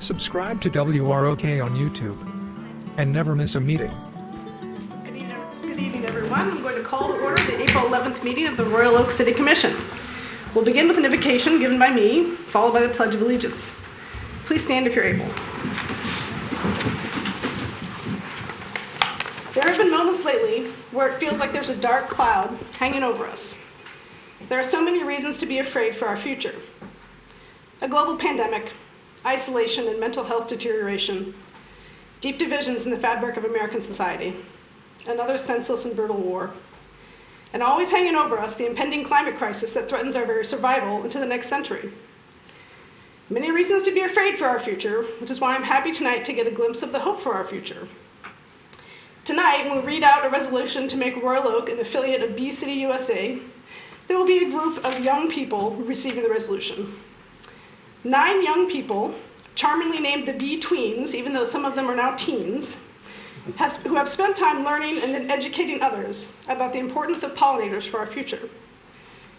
Subscribe to WROK on YouTube and never miss a meeting. Good evening, everyone. I'm going to call to order the April 11th meeting of the Royal Oak City Commission. We'll begin with an invocation given by me, followed by the Pledge of Allegiance. Please stand if you're able. There have been moments lately where it feels like there's a dark cloud hanging over us. There are so many reasons to be afraid for our future. A global pandemic, isolation and mental health deterioration, deep divisions in the fabric of American society, another senseless and brutal war, and always hanging over us the impending climate crisis that threatens our very survival into the next century. Many reasons to be afraid for our future, which is why I'm happy tonight to get a glimpse of the hope for our future. Tonight, when we read out a resolution to make Royal Oak an affiliate of Bee City USA, there will be a group of young people receiving the resolution. 9 young people, charmingly named the Bee Tweens, even though some of them are now teens, who have spent time learning and then educating others about the importance of pollinators for our future.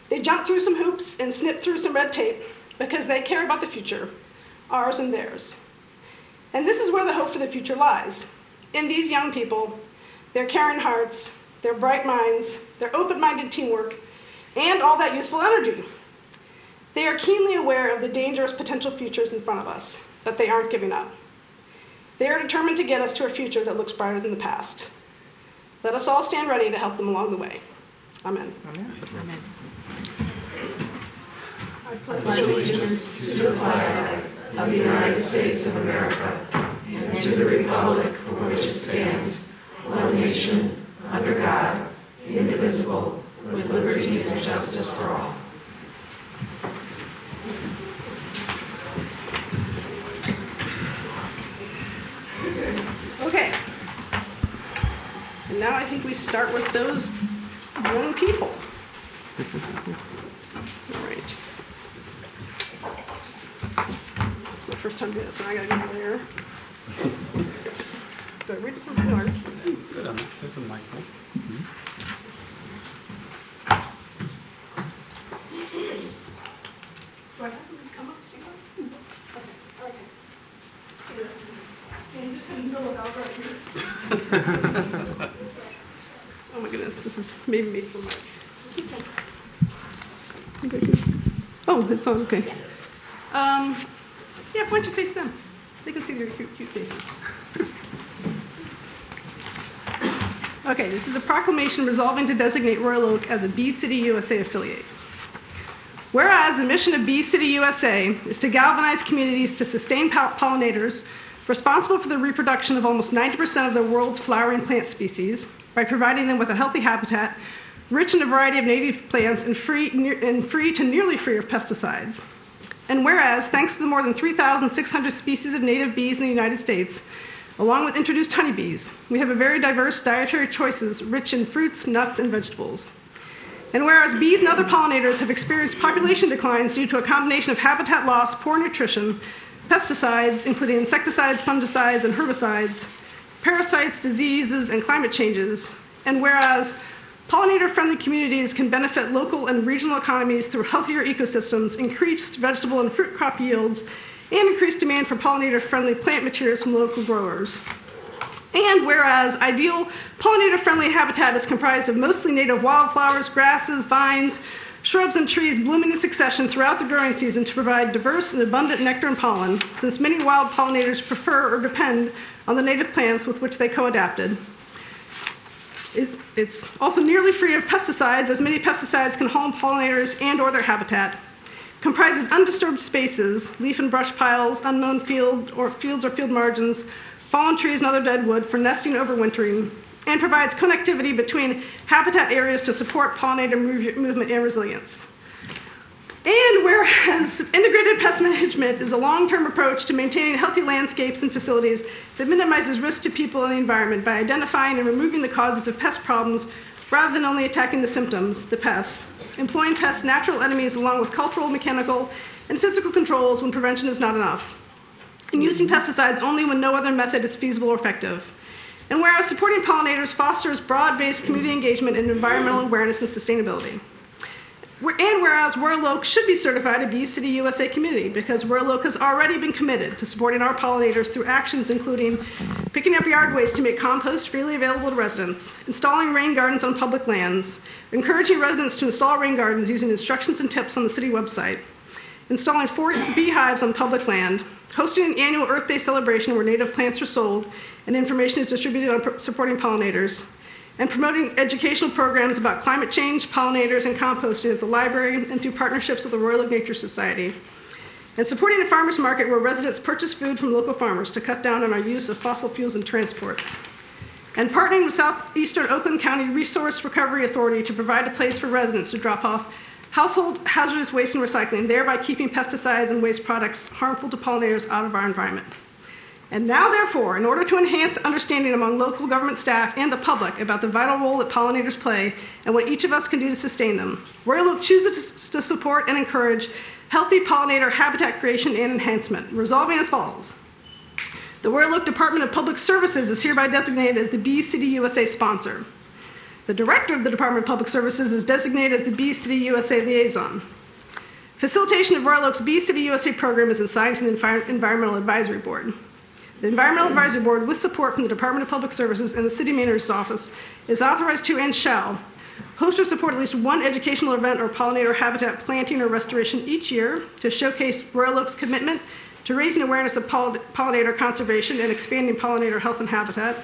They jumped through some hoops and snipped through some red tape because they care about the future, ours and theirs. And this is where the hope for the future lies, in these young people, their caring hearts, their bright minds, their open-minded teamwork, and all that youthful energy. They are keenly aware of the dangerous potential futures in front of us, but they aren't giving up. They are determined to get us to a future that looks brighter than the past. Let us all stand ready to help them along the way. Amen. Amen. Amen. I pledge Pledge allegiance to the flag of the United States of America and to the republic for which it stands, one nation, under God, indivisible, with liberty and justice for all. Okay. And now I think we start with those young people. All right. It's my first time doing this, so I gotta get over there. Do I read it from the yard? Good, there's a microphone. Do I have them come up, stand up? Okay, all right, guys. Stand just in the middle of Alva right here. Oh my goodness, this is maybe made for Mike. Oh, it's on, okay. Yeah, why don't you face them? They can see their cute faces. Okay, this is a proclamation resolving to designate Royal Oak as a Bee City USA affiliate. Whereas the mission of Bee City USA is to galvanize communities to sustain pollinators responsible for the reproduction of almost 90% of the world's flowering plant species by providing them with a healthy habitat, rich in a variety of native plants and free to nearly free of pesticides. And whereas, thanks to the more than 3,600 species of native bees in the United States, along with introduced honeybees, we have a very diverse dietary choices rich in fruits, nuts, and vegetables. And whereas bees and other pollinators have experienced population declines due to a combination of habitat loss, poor nutrition, pesticides, including insecticides, fungicides, and herbicides, parasites, diseases, and climate changes, and whereas pollinator-friendly communities can benefit local and regional economies through healthier ecosystems, increased vegetable and fruit crop yields, and increased demand for pollinator-friendly plant materials from local growers. And whereas ideal pollinator-friendly habitat is comprised of mostly native wildflowers, grasses, vines, shrubs, and trees blooming in succession throughout the growing season to provide diverse and abundant nectar and pollen, since many wild pollinators prefer or depend on the native plants with which they co-adapted. It's also nearly free of pesticides, as many pesticides can harm pollinators and or their habitat. Comprises undisturbed spaces, leaf and brush piles, unmown fields or field margins, fallen trees and other dead wood for nesting and overwintering, and provides connectivity between habitat areas to support pollinator movement and resilience. And whereas integrated pest management is a long-term approach to maintaining healthy landscapes and facilities that minimizes risk to people and the environment by identifying and removing the causes of pest problems rather than only attacking the symptoms, the pests, employing pest natural enemies along with cultural, mechanical, and physical controls when prevention is not enough, and using pesticides only when no other method is feasible or effective. And whereas supporting pollinators fosters broad-based community engagement and environmental awareness and sustainability. And whereas WROK should be certified a Bee City USA community because WROK has already been committed to supporting our pollinators through actions including picking up yard waste to make compost freely available to residents, installing rain gardens on public lands, encouraging residents to install rain gardens using instructions and tips on the city website, installing 4 beehives on public land, hosting an annual Earth Day celebration where native plants are sold and information is distributed on supporting pollinators, and promoting educational programs about climate change, pollinators, and composting at the library and through partnerships with the Royal Oak Nature Society, and supporting a farmers market where residents purchase food from local farmers to cut down on our use of fossil fuels and transports, and partnering with Southeastern Oakland County Resource Recovery Authority to provide a place for residents to drop off household hazardous waste and recycling, thereby keeping pesticides and waste products harmful to pollinators out of our environment. And now, therefore, in order to enhance understanding among local government staff and the public about the vital role that pollinators play and what each of us can do to sustain them, WROK chooses to support and encourage healthy pollinator habitat creation and enhancement, resolving as follows. The WROK Department of Public Services is hereby designated as the Bee City USA sponsor. The director of the Department of Public Services is designated as the Bee City USA liaison. Facilitation of WROK's Bee City USA program is assigned to the Environmental Advisory Board. The Environmental Advisory Board, with support from the Department of Public Services and the City Manager's Office, is authorized to and shall host or support at least one educational event or pollinator habitat planting or restoration each year to showcase WROK's commitment to raising awareness of pollinator conservation and expanding pollinator health and habitat.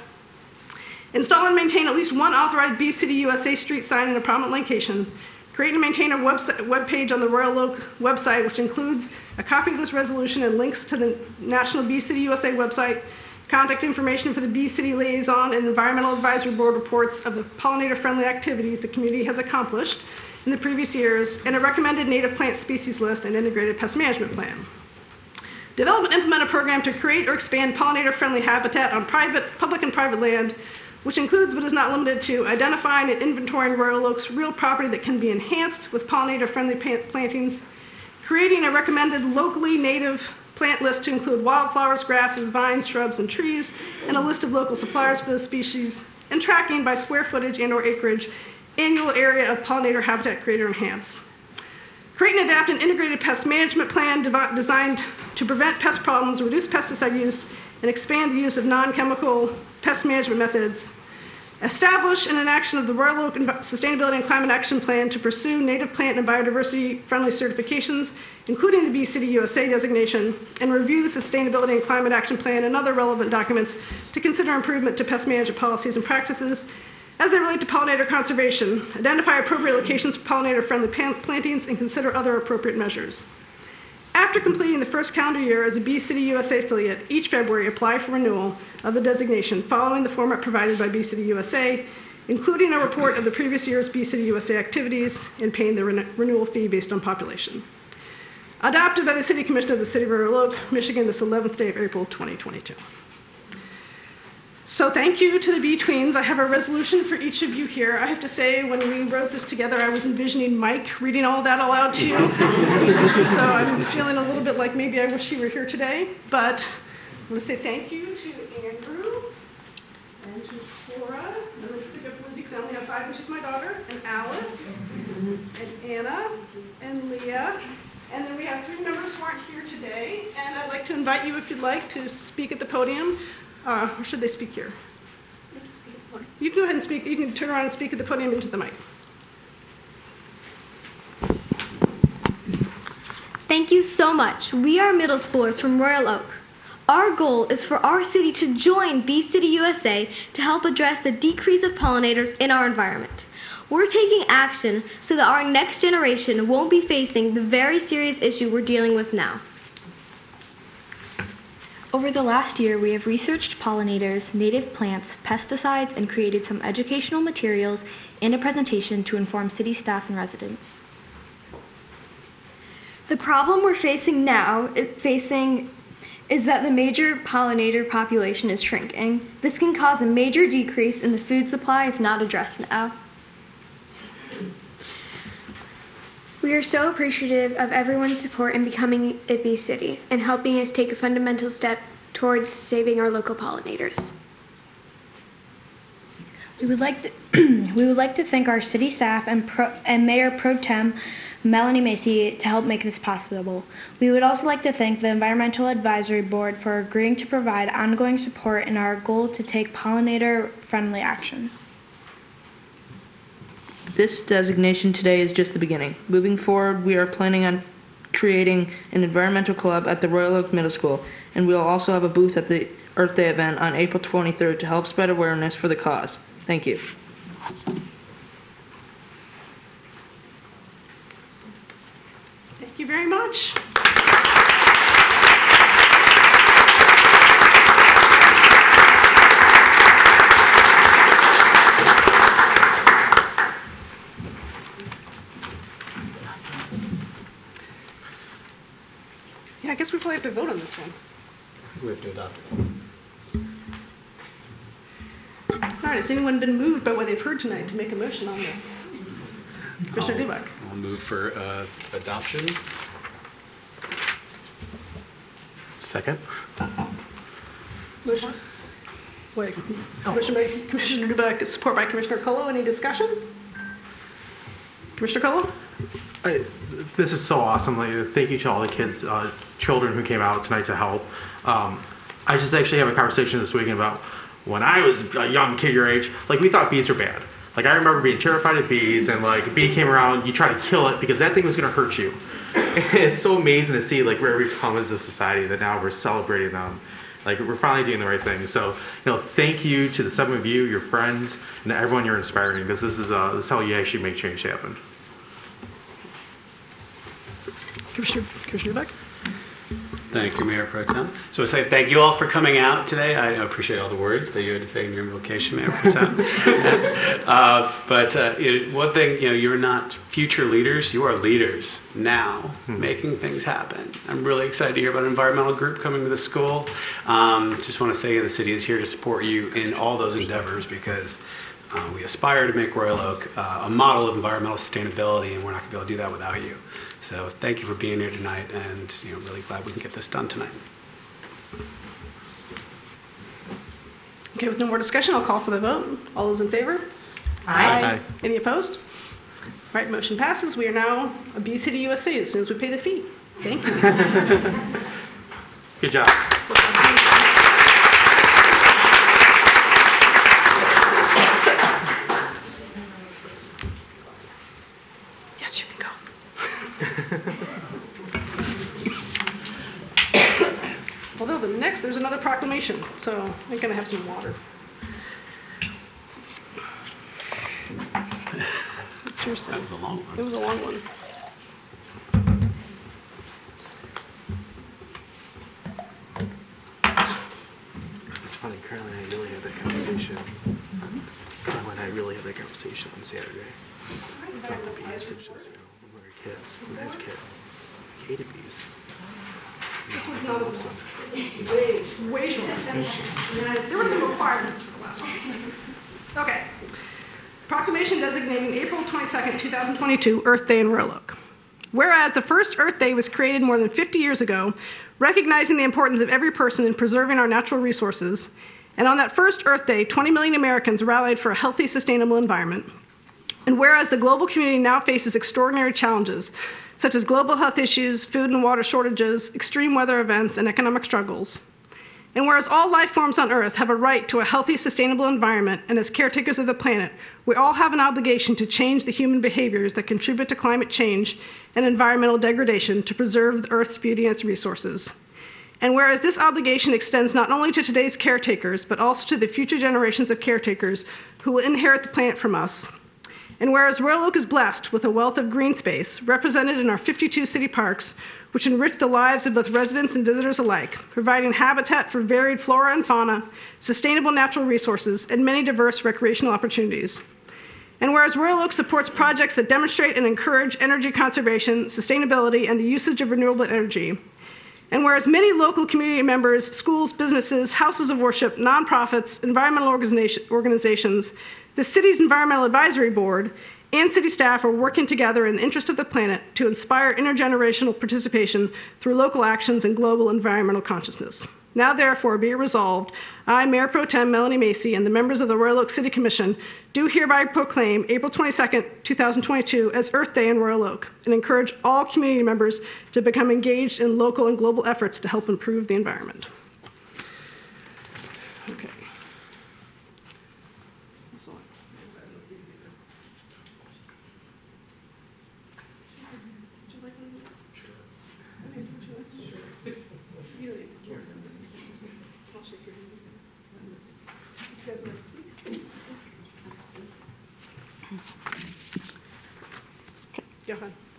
Install and maintain at least one authorized Bee City USA street sign in a prominent location. Create and maintain a web page on the Royal Oak website, which includes a copy of this resolution and links to the National Bee City USA website, contact information for the Bee City Liaison and Environmental Advisory Board reports of the pollinator-friendly activities the community has accomplished in the previous years, and a recommended native plant species list and integrated pest management plan. Develop and implement a program to create or expand pollinator-friendly habitat on public and private land, which includes but is not limited to identifying and inventorying Royal Oak's real property that can be enhanced with pollinator-friendly plantings, creating a recommended locally native plant list to include wildflowers, grasses, vines, shrubs, and trees, and a list of local suppliers for those species, and tracking by square footage and/or acreage annual area of pollinator habitat created or enhanced. Create and adapt an integrated pest management plan designed to prevent pest problems, reduce pesticide use, and expand the use of non-chemical pest management methods. Establish an enaction of the Royal Oak Sustainability and Climate Action Plan to pursue native plant and biodiversity-friendly certifications, including the Bee City USA designation, and review the Sustainability and Climate Action Plan and other relevant documents to consider improvement to pest management policies and practices as they relate to pollinator conservation, identify appropriate locations for pollinator-friendly plantings, and consider other appropriate measures. After completing the first calendar year as a Bee City USA affiliate, each February apply for renewal of the designation following the format provided by Bee City USA, including a report of the previous year's Bee City USA activities and paying the renewal fee based on population. Adopted by the City Commission of the City of Royal Oak, Michigan, this 11th day of April 2022. So thank you to the Bee Tweens. I have a resolution for each of you here. I have to say, when we wrote this together, I was envisioning Mike reading all that aloud to you. So I'm feeling a little bit like maybe I wish he were here today. But I want to say thank you to Andrew and to Cora. I'm going to stick up Lizzie because I only have 5, and she's my daughter, and Alice, and Anna, and Leah. And then we have 3 members who aren't here today. And I'd like to invite you, if you'd like, to speak at the podium. Or should they speak here? You can go ahead and speak. You can turn around and speak at the podium into the mic. Thank you so much. We are middle schoolers from Royal Oak. Our goal is for our city to join Bee City USA to help address the decrease of pollinators in our environment. We're taking action so that our next generation won't be facing the very serious issue we're dealing with now. Over the last year, we have researched pollinators, native plants, pesticides, and created some educational materials and a presentation to inform city staff and residents. The problem we're facing now is that the major pollinator population is shrinking. This can cause a major decrease in the food supply if not addressed now. We are so appreciative of everyone's support in becoming a Bee City and helping us take a fundamental step towards saving our local pollinators. We would like to thank our city staff and Mayor Pro Tem Melanie Macy, to help make this possible. We would also like to thank the Environmental Advisory Board for agreeing to provide ongoing support in our goal to take pollinator-friendly action. This designation today is just the beginning. Moving forward, we are planning on creating an environmental club at the Royal Oak Middle School, and we will also have a booth at the Earth Day event on April 23rd to help spread awareness for the cause. Thank you. Thank you very much. Yeah, I guess we probably have to vote on this one. We have to adopt it. All right, has anyone been moved by what they've heard tonight to make a motion on this? Commissioner Dubak. I'll move for adoption. Second. Motion. Wait, motion by Commissioner Dubak, support by Commissioner Colo. Any discussion? Commissioner Colo? This is so awesome. Like, thank you to all the kids, children who came out tonight to help. I just actually have a conversation this weekend about when I was a young kid your age, like we thought bees were bad. Like I remember being terrified of bees, and like a bee came around, you try to kill it because that thing was going to hurt you. And it's so amazing to see like where we've come as a society that now we're celebrating them. Like we're finally doing the right thing. So thank you to the 7 of you, your friends, and everyone you're inspiring, because this is how you actually make change happen. Commissioner Dubak? Thank you, Mayor Pro Tem. So I say thank you all for coming out today. I appreciate all the words that you had to say in your invocation, Mayor Pro Tem. But one thing, you're not future leaders. You are leaders now, making things happen. I'm really excited to hear about an environmental group coming to the school. Just want to say the city is here to support you in all those endeavors, because we aspire to make Royal Oak a model of environmental sustainability, and we're not going to be able to do that without you. So thank you for being here tonight, and really glad we can get this done tonight. Okay, with no more discussion, I'll call for the vote. All those in favor? Aye. Any opposed? All right, motion passes. We are now a B City USA as soon as we pay the fee. Thank you. Good job. Yes, you can go. Although there's another proclamation, so I'm gonna have some water. Seriously. That was a long one. It was a long one. It's funny, Carol and I really had that conversation. Carol and I really had that conversation on Saturday. About the bees. It's just, when we were kids, when I was a kid, I hated bees. This one's not as way shorter. There were some requirements for the last one. Okay. Proclamation designating April 22nd, 2022, Earth Day in Royal Oak. Whereas the first Earth Day was created more than 50 years ago, recognizing the importance of every person in preserving our natural resources, and on that first Earth Day, 20 million Americans rallied for a healthy, sustainable environment. And whereas the global community now faces extraordinary challenges, such as global health issues, food and water shortages, extreme weather events, and economic struggles. And whereas all life forms on Earth have a right to a healthy, sustainable environment, and as caretakers of the planet, we all have an obligation to change the human behaviors that contribute to climate change and environmental degradation to preserve the Earth's beauty and its resources. And whereas this obligation extends not only to today's caretakers, but also to the future generations of caretakers who will inherit the planet from us. And whereas Royal Oak is blessed with a wealth of green space represented in our 52 city parks, which enrich the lives of both residents and visitors alike, providing habitat for varied flora and fauna, sustainable natural resources, and many diverse recreational opportunities. And whereas Royal Oak supports projects that demonstrate and encourage energy conservation, sustainability, and the usage of renewable energy. And whereas many local community members, schools, businesses, houses of worship, nonprofits, environmental organizations, the city's Environmental Advisory Board, and city staff are working together in the interest of the planet to inspire intergenerational participation through local actions and global environmental consciousness. Now therefore be it resolved, I, Mayor Pro Tem Melanie Macy, and the members of the Royal Oak City Commission do hereby proclaim April 22nd, 2022 as Earth Day in Royal Oak and encourage all community members to become engaged in local and global efforts to help improve the environment. Okay.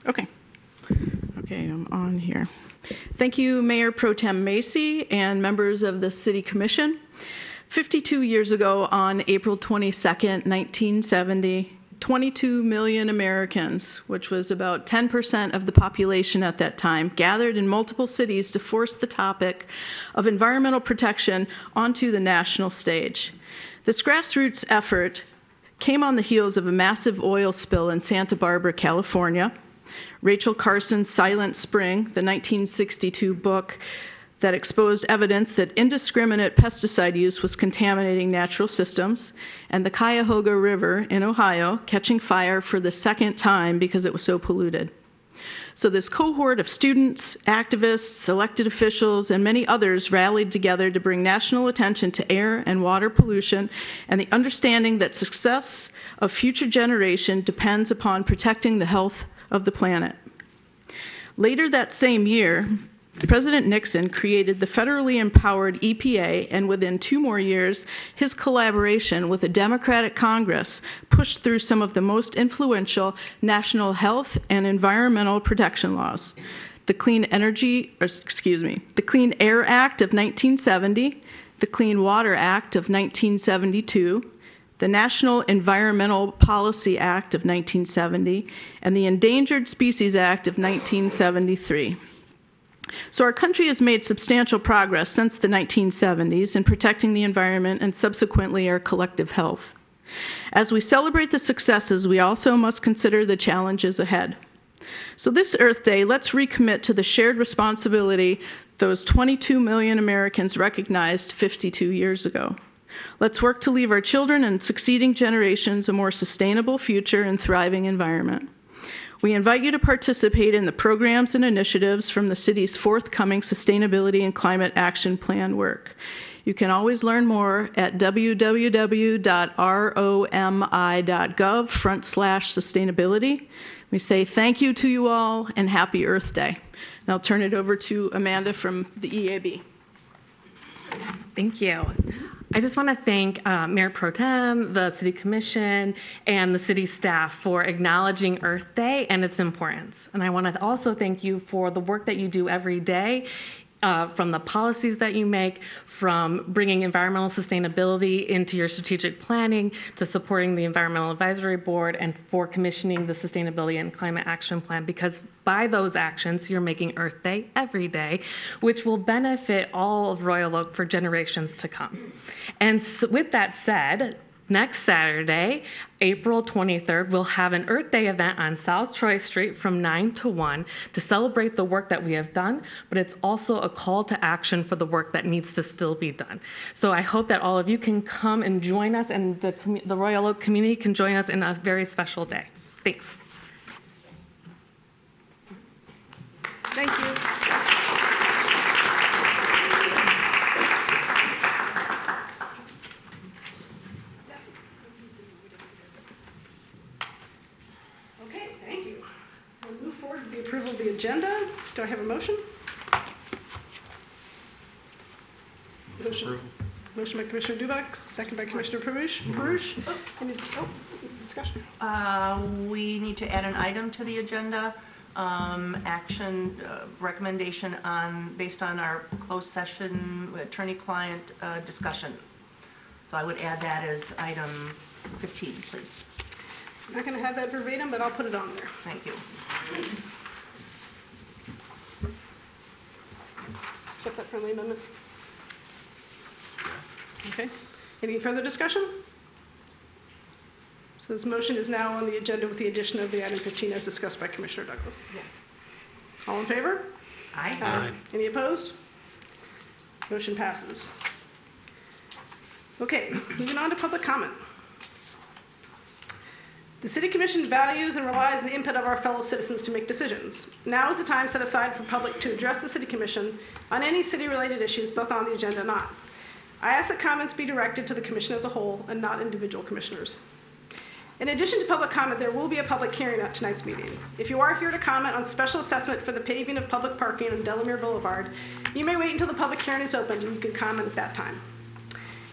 Okay. Okay, I'm on here. Thank you, Mayor Pro Tem Macy and members of the City Commission. 52 years ago, on April 22nd, 1970, 22 million Americans, which was about 10% of the population at that time, gathered in multiple cities to force the topic of environmental protection onto the national stage. This grassroots effort came on the heels of a massive oil spill in Santa Barbara, California. Rachel Carson's Silent Spring, the 1962 book that exposed evidence that indiscriminate pesticide use was contaminating natural systems, and the Cuyahoga River in Ohio catching fire for the second time because it was so polluted. So this cohort of students, activists, elected officials, and many others rallied together to bring national attention to air and water pollution and the understanding that success of future generation depends upon protecting the health of the planet. Later that same year, President Nixon created the federally empowered EPA, and within 2 more years, his collaboration with a Democratic Congress pushed through some of the most influential national health and environmental protection laws. The Clean Air Act of 1970, the Clean Water Act of 1972, the National Environmental Policy Act of 1970, and the Endangered Species Act of 1973. So our country has made substantial progress since the 1970s in protecting the environment and subsequently our collective health. As we celebrate the successes, we also must consider the challenges ahead. So this Earth Day, let's recommit to the shared responsibility those 22 million Americans recognized 52 years ago. Let's work to leave our children and succeeding generations a more sustainable future and thriving environment. We invite you to participate in the programs and initiatives from the city's forthcoming Sustainability and Climate Action Plan work. You can always learn more at www.romi.gov/sustainability. We say thank you to you all and happy Earth Day. And I'll turn it over to Amanda from the EAB. Thank you. I just want to thank Mayor Pro Tem, the City Commission, and the city staff for acknowledging Earth Day and its importance. And I want to also thank you for the work that you do every day, from the policies that you make, from bringing environmental sustainability into your strategic planning, to supporting the Environmental Advisory Board, and for commissioning the Sustainability and Climate Action Plan, because by those actions, you're making Earth Day every day, which will benefit all of Royal Oak for generations to come. And so with that said, next Saturday, April 23rd, we'll have an Earth Day event on South Troy Street from 9 to 1 to celebrate the work that we have done, but it's also a call to action for the work that needs to still be done. So I hope that all of you can come and join us, and the Royal Oak community can join us in a very special day. Thanks. Thank you. Okay, thank you. We'll move forward to the approval of the agenda. Do I have a motion? Motion by Commissioner Dubak, second by Commissioner Perush. Any discussion? We need to add an item to the agenda. Action recommendation based on our closed session attorney-client discussion. So I would add that as item 15, please. I'm not going to have that verbatim, but I'll put it on there. Thank you. Accept that friendly amendment. Okay. Any further discussion? So this motion is now on the agenda with the addition of the item 15 as discussed by Commissioner Douglas. Yes. All in favor? Aye. Aye. Any opposed? Motion passes. Okay, moving on to public comment. The City Commission values and relies on the input of our fellow citizens to make decisions. Now is the time set aside for public to address the City Commission on any city-related issues, both on the agenda and not. I ask that comments be directed to the Commission as a whole and not individual commissioners. In addition to public comment, there will be a public hearing at tonight's meeting. If you are here to comment on special assessment for the paving of public parking on Delamere Boulevard, you may wait until the public hearing is opened and you can comment at that time.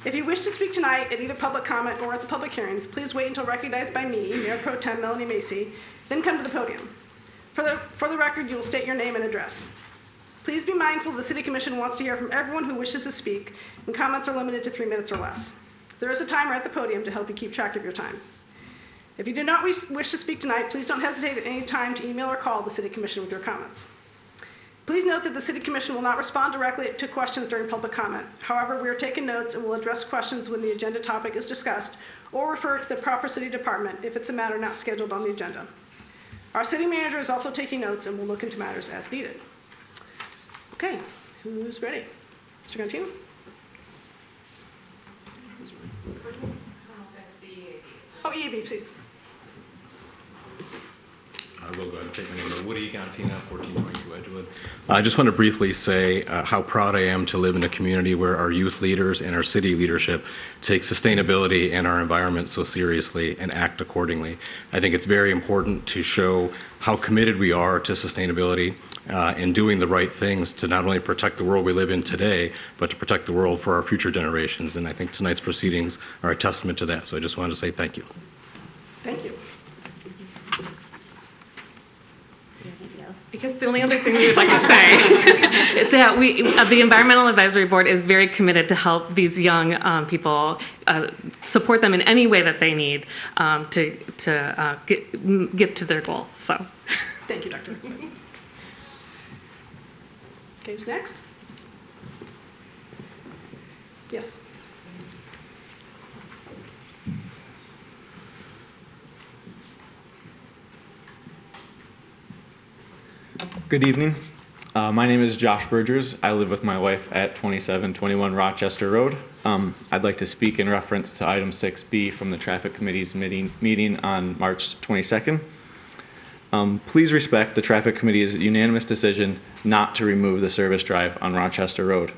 If you wish to speak tonight at either public comment or at the public hearings, please wait until recognized by me, Mayor Pro Tem Melanie Macy, then come to the podium. For the record, you will state your name and address. Please be mindful the City Commission wants to hear from everyone who wishes to speak, and comments are limited to 3 minutes or less. There is a timer at the podium to help you keep track of your time. If you do not wish to speak tonight, please don't hesitate at any time to email or call the City Commission with your comments. Please note that the City Commission will not respond directly to questions during public comment. However, we are taking notes and will address questions when the agenda topic is discussed or refer to the proper city department if it's a matter not scheduled on the agenda. Our city manager is also taking notes and will look into matters as needed. Okay, who's ready? Mr. Gantino? Oh, EAB, please. I will go ahead and say my name is Woody Gantina, 1422 Edgewood. I just want to briefly say how proud I am to live in a community where our youth leaders and our city leadership take sustainability and our environment so seriously and act accordingly. I think it's very important to show how committed we are to sustainability and doing the right things to not only protect the world we live in today, but to protect the world for our future generations. And I think tonight's proceedings are a testament to that. So I just wanted to say thank you. Thank you. Because the only other thing we would like to say is that the Environmental Advisory Board is very committed to help these young people, support them in any way that they need to get to their goal. So, thank you, Dr. Hitzman. Okay, who's next? Yes. Good evening. My name is Josh Burgers. I live with my wife at 2721 Rochester Road. I'd like to speak in reference to item 6B from the Traffic Committee's meeting on March 22nd. Please respect the Traffic Committee's unanimous decision not to remove the service drive on Rochester Road.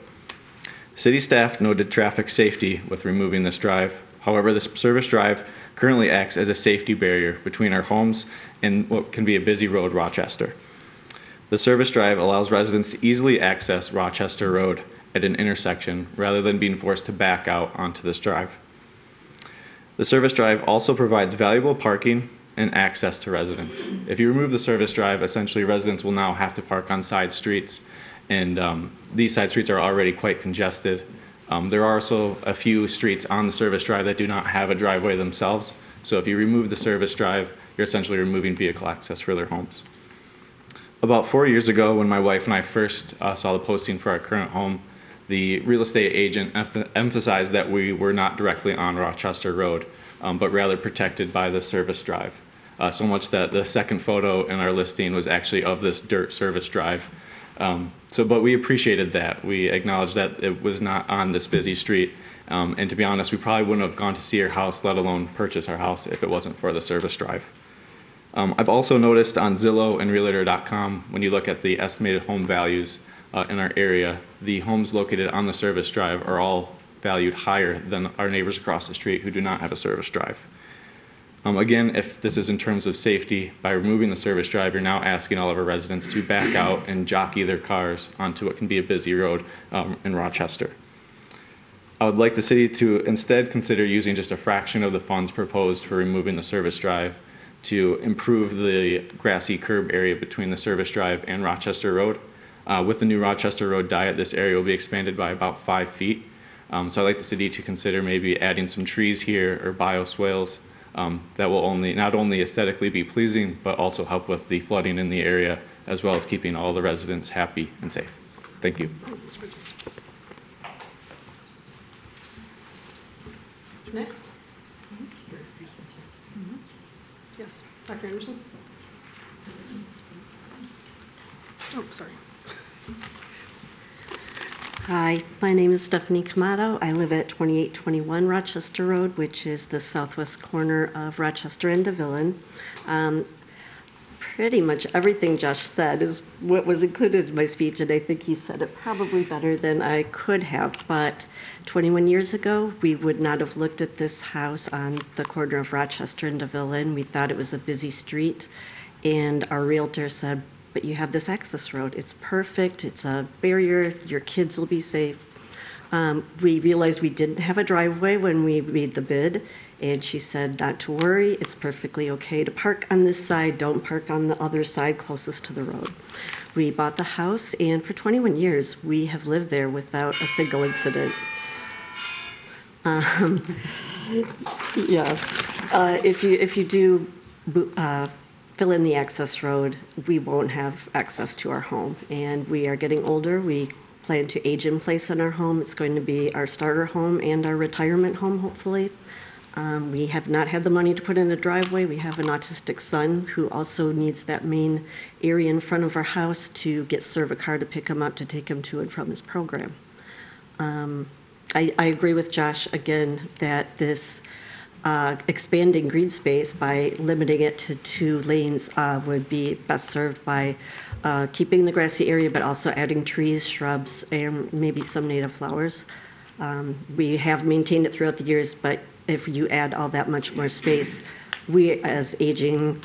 City staff noted traffic safety with removing this drive. However, this service drive currently acts as a safety barrier between our homes and what can be a busy road, Rochester. The service drive allows residents to easily access Rochester Road at an intersection rather than being forced to back out onto this drive. The service drive also provides valuable parking and access to residents. If you remove the service drive, essentially residents will now have to park on side streets, and these side streets are already quite congested. There are also a few streets on the service drive that do not have a driveway themselves, so if you remove the service drive, you're essentially removing vehicle access for their homes. About 4 years ago, when my wife and I first saw the posting for our current home, the real estate agent emphasized that we were not directly on Rochester Road, but rather protected by the service drive. So much that the second photo in our listing was actually of this dirt service drive. But we appreciated that. We acknowledged that it was not on this busy street. And to be honest, we probably wouldn't have gone to see our house, let alone purchase our house, if it wasn't for the service drive. I've also noticed on Zillow and Realtor.com, when you look at the estimated home values in our area, the homes located on the service drive are all valued higher than our neighbors across the street who do not have a service drive. Again, if this is in terms of safety, by removing the service drive, you're now asking all of our residents to back out and jockey their cars onto what can be a busy road in Rochester. I would like the city to instead consider using just a fraction of the funds proposed for removing the service drive to improve the grassy curb area between the service drive and Rochester Road. With the new Rochester Road diet, this area will be expanded by about 5 feet. So I'd like the city to consider maybe adding some trees here or bioswales that will not only aesthetically be pleasing, but also help with the flooding in the area, as well as keeping all the residents happy and safe. Thank you. Next. Yes, Dr. Anderson. Oh, sorry. Hi, my name is Stephanie Camato. I live at 2821 Rochester Road, which is the southwest corner of Rochester and DeVillen. Pretty much everything Josh said is what was included in my speech, and I think he said it probably better than I could have. But 21 years ago, we would not have looked at this house on the corner of Rochester and DeVillen. We thought it was a busy street, and our realtor said, but you have this access road. It's perfect. It's a barrier. Your kids will be safe. We realized we didn't have a driveway when we made the bid, and she said not to worry. It's perfectly okay to park on this side. Don't park on the other side closest to the road. We bought the house, and for 21 years, we have lived there without a single incident. If you do fill in the access road, we won't have access to our home. And we are getting older. We plan to age in place in our home. It's going to be our starter home and our retirement home, hopefully. We have not had the money to put in a driveway. We have an autistic son who also needs that main area in front of our house to serve a car to pick him up, to take him to and from his program. I agree with Josh again that this expanding green space by limiting it to 2 lanes would be best served by keeping the grassy area, but also adding trees, shrubs, and maybe some native flowers. We have maintained it throughout the years, but if you add all that much more space, we as aging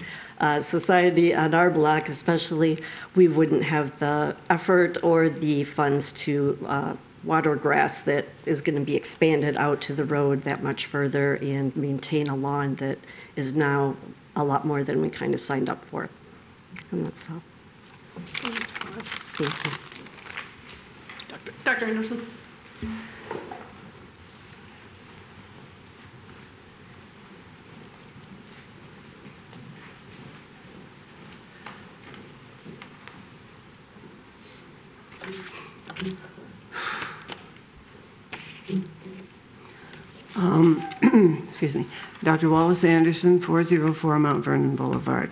society on our block especially, we wouldn't have the effort or the funds to water grass that is going to be expanded out to the road that much further and maintain a lawn that is now a lot more than we kind of signed up for. And that's all. Thank you. Dr. Anderson. Excuse me, Dr. Wallace Anderson, 404 Mount Vernon Boulevard.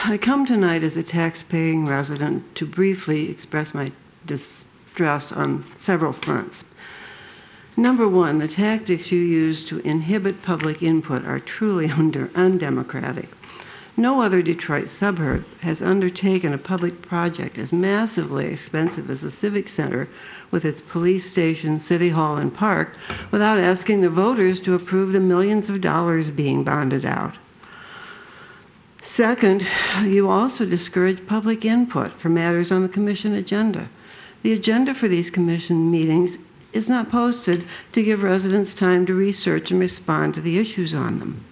I come tonight as a tax-paying resident to briefly express my distress on several fronts. Number one, the tactics you use to inhibit public input are truly undemocratic. No other Detroit suburb has undertaken a public project as massively expensive as the Civic Center with its police station, city hall, and park without asking the voters to approve the millions of dollars being bonded out. Second, you also discourage public input for matters on the commission agenda. The agenda for these commission meetings is not posted to give residents time to research and respond to the issues on them.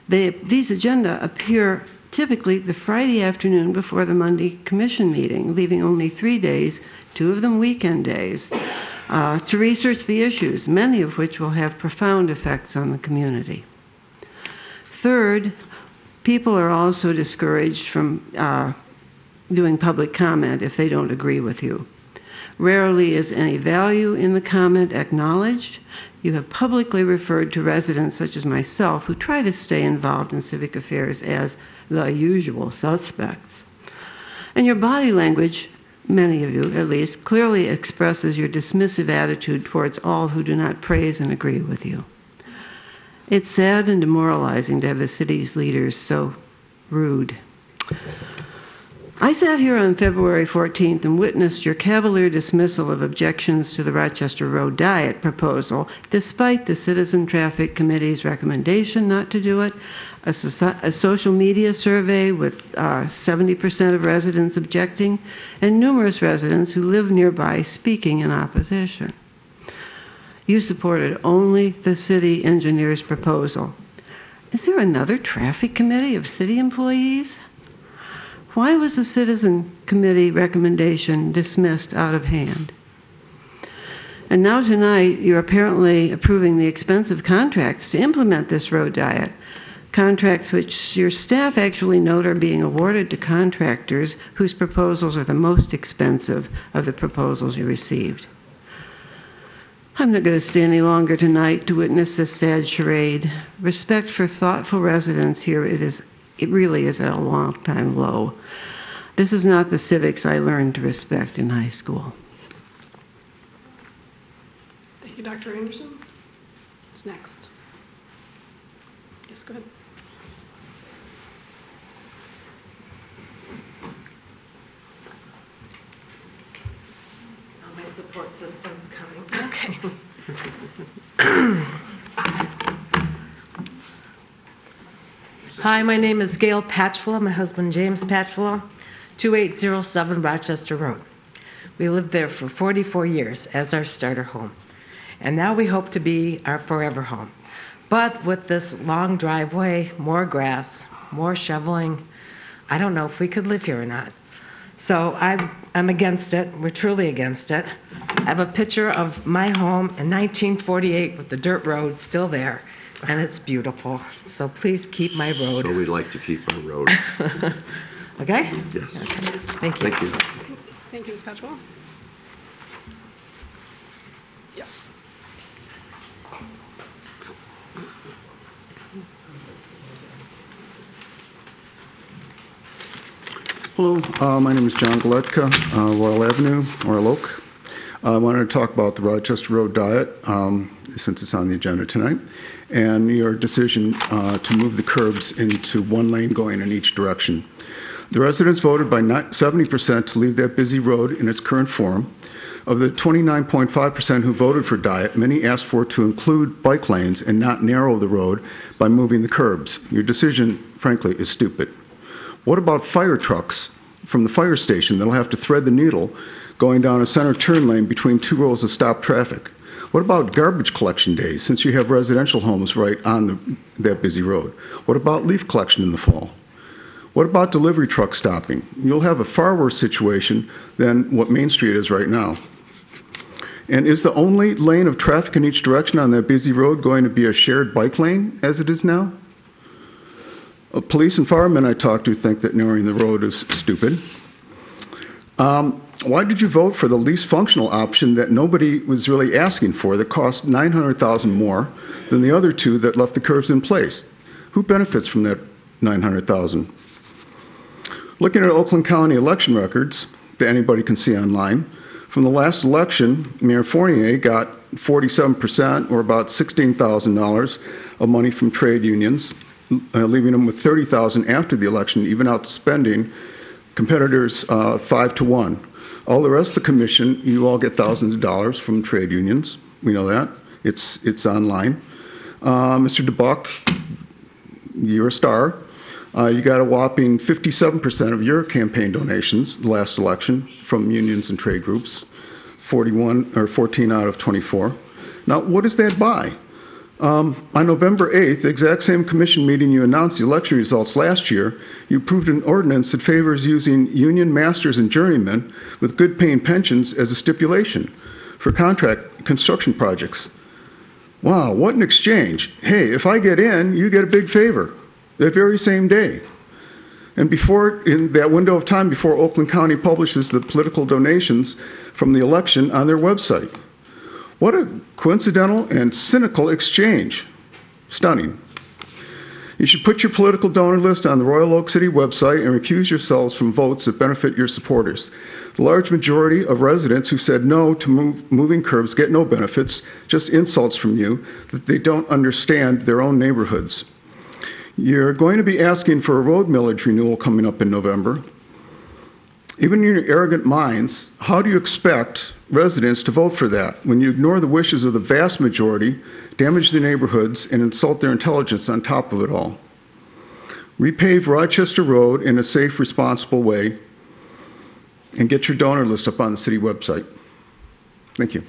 These agenda appear typically the Friday afternoon before the Monday commission meeting, leaving only 3 days, 2 of them weekend days, to research the issues, many of which will have profound effects on the community. Third, people are also discouraged from doing public comment if they don't agree with you. Rarely is any value in the comment acknowledged. You have publicly referred to residents such as myself who try to stay involved in civic affairs as the usual suspects. And your body language, many of you at least, clearly expresses your dismissive attitude towards all who do not praise and agree with you. It's sad and demoralizing to have the city's leaders so rude. I sat here on February 14th and witnessed your cavalier dismissal of objections to the Rochester Road Diet proposal, despite the Citizen Traffic Committee's recommendation not to do it, a social media survey with 70% of residents objecting, and numerous residents who live nearby speaking in opposition. You supported only the city engineer's proposal. Is there another traffic committee of city employees? Why was the Citizen Committee recommendation dismissed out of hand? And now tonight, you're apparently approving the expensive contracts to implement this road diet, contracts which your staff actually note are being awarded to contractors whose proposals are the most expensive of the proposals you received. I'm not going to stay any longer tonight to witness this sad charade. Respect for thoughtful residents here, it really is at a long-time low. This is not the civics I learned to respect in high school. Thank you, Dr. Anderson. Who's next? Yes, go ahead. My support system's coming. Okay. Hi, my name is Gail Patchla, my husband James Patchla, 2807 Rochester Road. We lived there for 44 years as our starter home, and now we hope to be our forever home. But with this long driveway, more grass, more shoveling, I don't know if we could live here or not. So I'm against it. We're truly against it. I have a picture of my home in 1948 with the dirt road still there, and it's beautiful. So please keep my road. So we'd like to keep our road. Okay? Yes. Okay. Thank you. Thank you. Thank you, Ms. Patchwell. Yes. Hello, my name is John Galetka, Royal Avenue, Royal Oak. I wanted to talk about the Rochester Road diet, since it's on the agenda tonight, and your decision to move the curbs into one lane going in each direction. The residents voted by 70% to leave that busy road in its current form. Of the 29.5% who voted for diet, many asked for it to include bike lanes and not narrow the road by moving the curbs. Your decision, frankly, is stupid. What about fire trucks from the fire station that'll have to thread the needle going down a center turn lane between two rows of stopped traffic? What about garbage collection days, since you have residential homes right on that busy road? What about leaf collection in the fall? What about delivery truck stopping? You'll have a far worse situation than what Main Street is right now. And is the only lane of traffic in each direction on that busy road going to be a shared bike lane as it is now? Police and firemen I talked to think that narrowing the road is stupid. Why did you vote for the least functional option that nobody was really asking for, that cost $900,000 more than the other two that left the curbs in place? Who benefits from that $900,000? Looking at Oakland County election records that anybody can see online, from the last election, Mayor Fournier got 47%, or about $16,000 of money from trade unions, leaving him with $30,000 after the election, even outspending competitors 5-1. All the rest of the commission, you all get thousands of dollars from trade unions. We know that. It's online. Mr. DeBuck, you're a star. You got a whopping 57% of your campaign donations the last election from unions and trade groups, 14 out of 24. Now, what does that buy? On November 8th, the exact same commission meeting you announced the election results last year, you approved an ordinance that favors using union masters and journeymen with good paying pensions as a stipulation for contract construction projects. Wow, what an exchange. Hey, if I get in, you get a big favor that very same day. And in that window of time before Oakland County publishes the political donations from the election on their website. What a coincidental and cynical exchange. Stunning. You should put your political donor list on the Royal Oak City website and recuse yourselves from votes that benefit your supporters. The large majority of residents who said no to moving curbs get no benefits, just insults from you that they don't understand their own neighborhoods. You're going to be asking for a road millage renewal coming up in November. Even in your arrogant minds, how do you expect residents to vote for that when you ignore the wishes of the vast majority, damage their neighborhoods, and insult their intelligence on top of it all? Repave Rochester Road in a safe, responsible way, and get your donor list up on the city website. Thank you.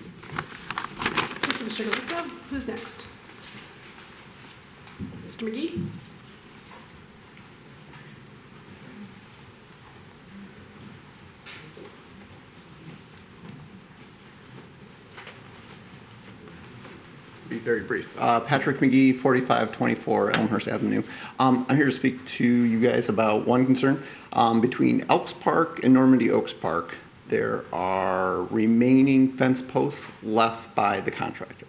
Thank you, Mr. Galuka. Who's next? Mr. McGee? Be very brief. Patrick McGee, 4524 Elmhurst Avenue. I'm here to speak to you guys about one concern. Between Elks Park and Normandy Oaks Park, there are remaining fence posts left by the contractor.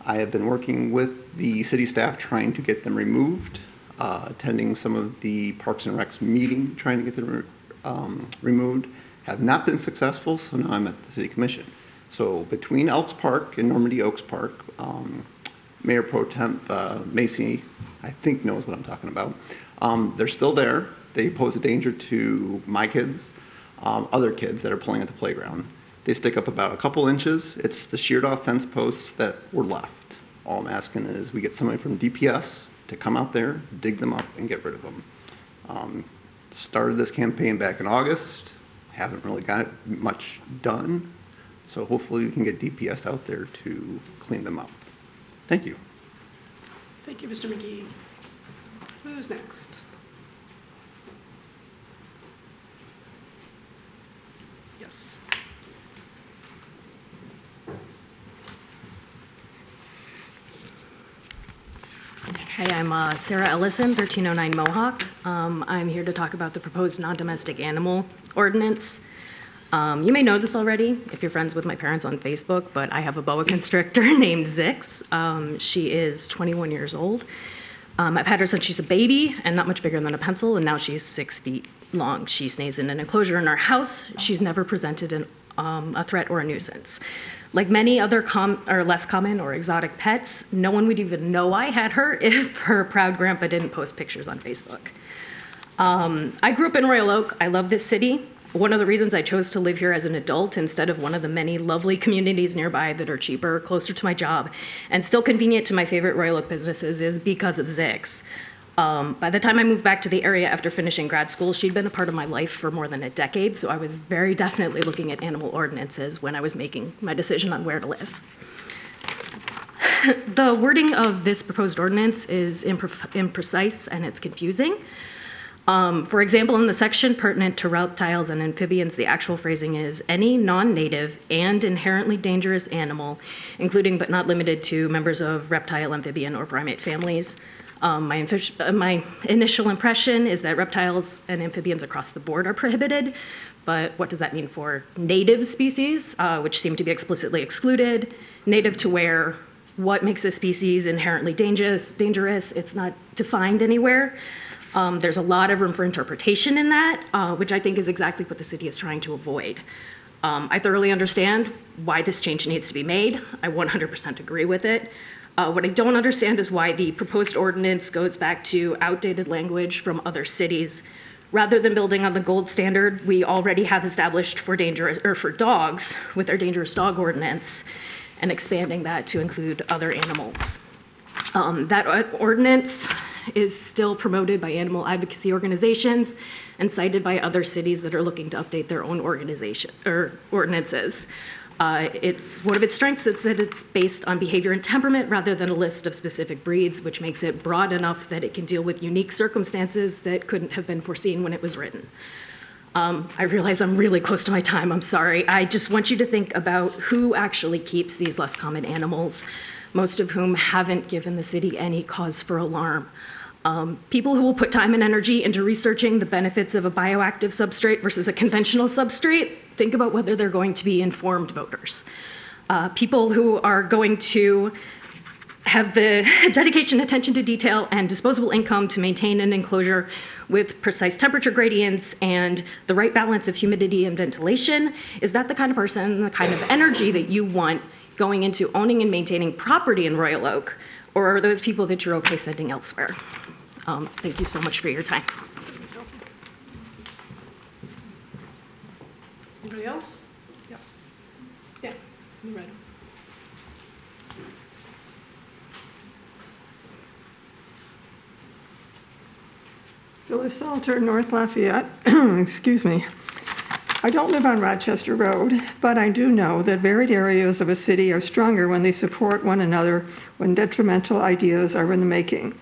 I have been working with the city staff trying to get them removed, attending some of the Parks and Recs meeting trying to get them removed. Have not been successful, so now I'm at the city commission. So between Elks Park and Normandy Oaks Park, Mayor Pro Temp Macy, I think, knows what I'm talking about. They're still there. They pose a danger to my kids, other kids that are playing at the playground. They stick up about a couple inches. It's the sheared off fence posts that were left. All I'm asking is we get somebody from DPS to come out there, dig them up, and get rid of them. Started this campaign back in August. Haven't really got much done. So hopefully we can get DPS out there to clean them up. Thank you. Thank you, Mr. McGee. Who's next? Yes. Hi, I'm Sarah Ellison, 1309 Mohawk. I'm here to talk about the proposed non-domestic animal ordinance. You may know this already if you're friends with my parents on Facebook, but I have a boa constrictor named Zix. She is 21 years old. I've had her since she's a baby and not much bigger than a pencil, and now she's 6 feet long. She stays in an enclosure in our house. She's never presented a threat or a nuisance. Like many other less common or exotic pets, no one would even know I had her if her proud grandpa didn't post pictures on Facebook. I grew up in Royal Oak. I love this city. One of the reasons I chose to live here as an adult instead of one of the many lovely communities nearby that are cheaper, closer to my job, and still convenient to my favorite Royal Oak businesses is because of Zix. By the time I moved back to the area after finishing grad school, she'd been a part of my life for more than a decade, so I was very definitely looking at animal ordinances when I was making my decision on where to live. The wording of this proposed ordinance is imprecise and it's confusing. For example, in the section pertinent to reptiles and amphibians, the actual phrasing is any non-native and inherently dangerous animal, including but not limited to members of reptile, amphibian, or primate families. My initial impression is that reptiles and amphibians across the board are prohibited, but what does that mean for native species, which seem to be explicitly excluded? Native to where? What makes a species inherently dangerous? It's not defined anywhere. There's a lot of room for interpretation in that, which I think is exactly what the city is trying to avoid. I thoroughly understand why this change needs to be made. I 100% agree with it. What I don't understand is why the proposed ordinance goes back to outdated language from other cities, rather than building on the gold standard we already have established for dogs with our dangerous dog ordinance, and expanding that to include other animals. That ordinance is still promoted by animal advocacy organizations and cited by other cities that are looking to update their own ordinances. It's one of its strengths is that it's based on behavior and temperament rather than a list of specific breeds, which makes it broad enough that it can deal with unique circumstances that couldn't have been foreseen when it was written. I realize I'm really close to my time, I'm sorry. I just want you to think about who actually keeps these less common animals, most of whom haven't given the city any cause for alarm. People who will put time and energy into researching the benefits of a bioactive substrate versus a conventional substrate, think about whether they're going to be informed voters. People who are going to have the dedication, attention to detail, and disposable income to maintain an enclosure with precise temperature gradients and the right balance of humidity and ventilation. Is that the kind of person, the kind of energy that you want going into owning and maintaining property in Royal Oak, or are those people that you're okay sending elsewhere? Thank you so much for your time. Anybody else? Yes. Yeah, you ready? Phyllis Salter, North Lafayette. Excuse me. I don't live on Rochester Road, but I do know that varied areas of a city are stronger when they support one another when detrimental ideas are in the making.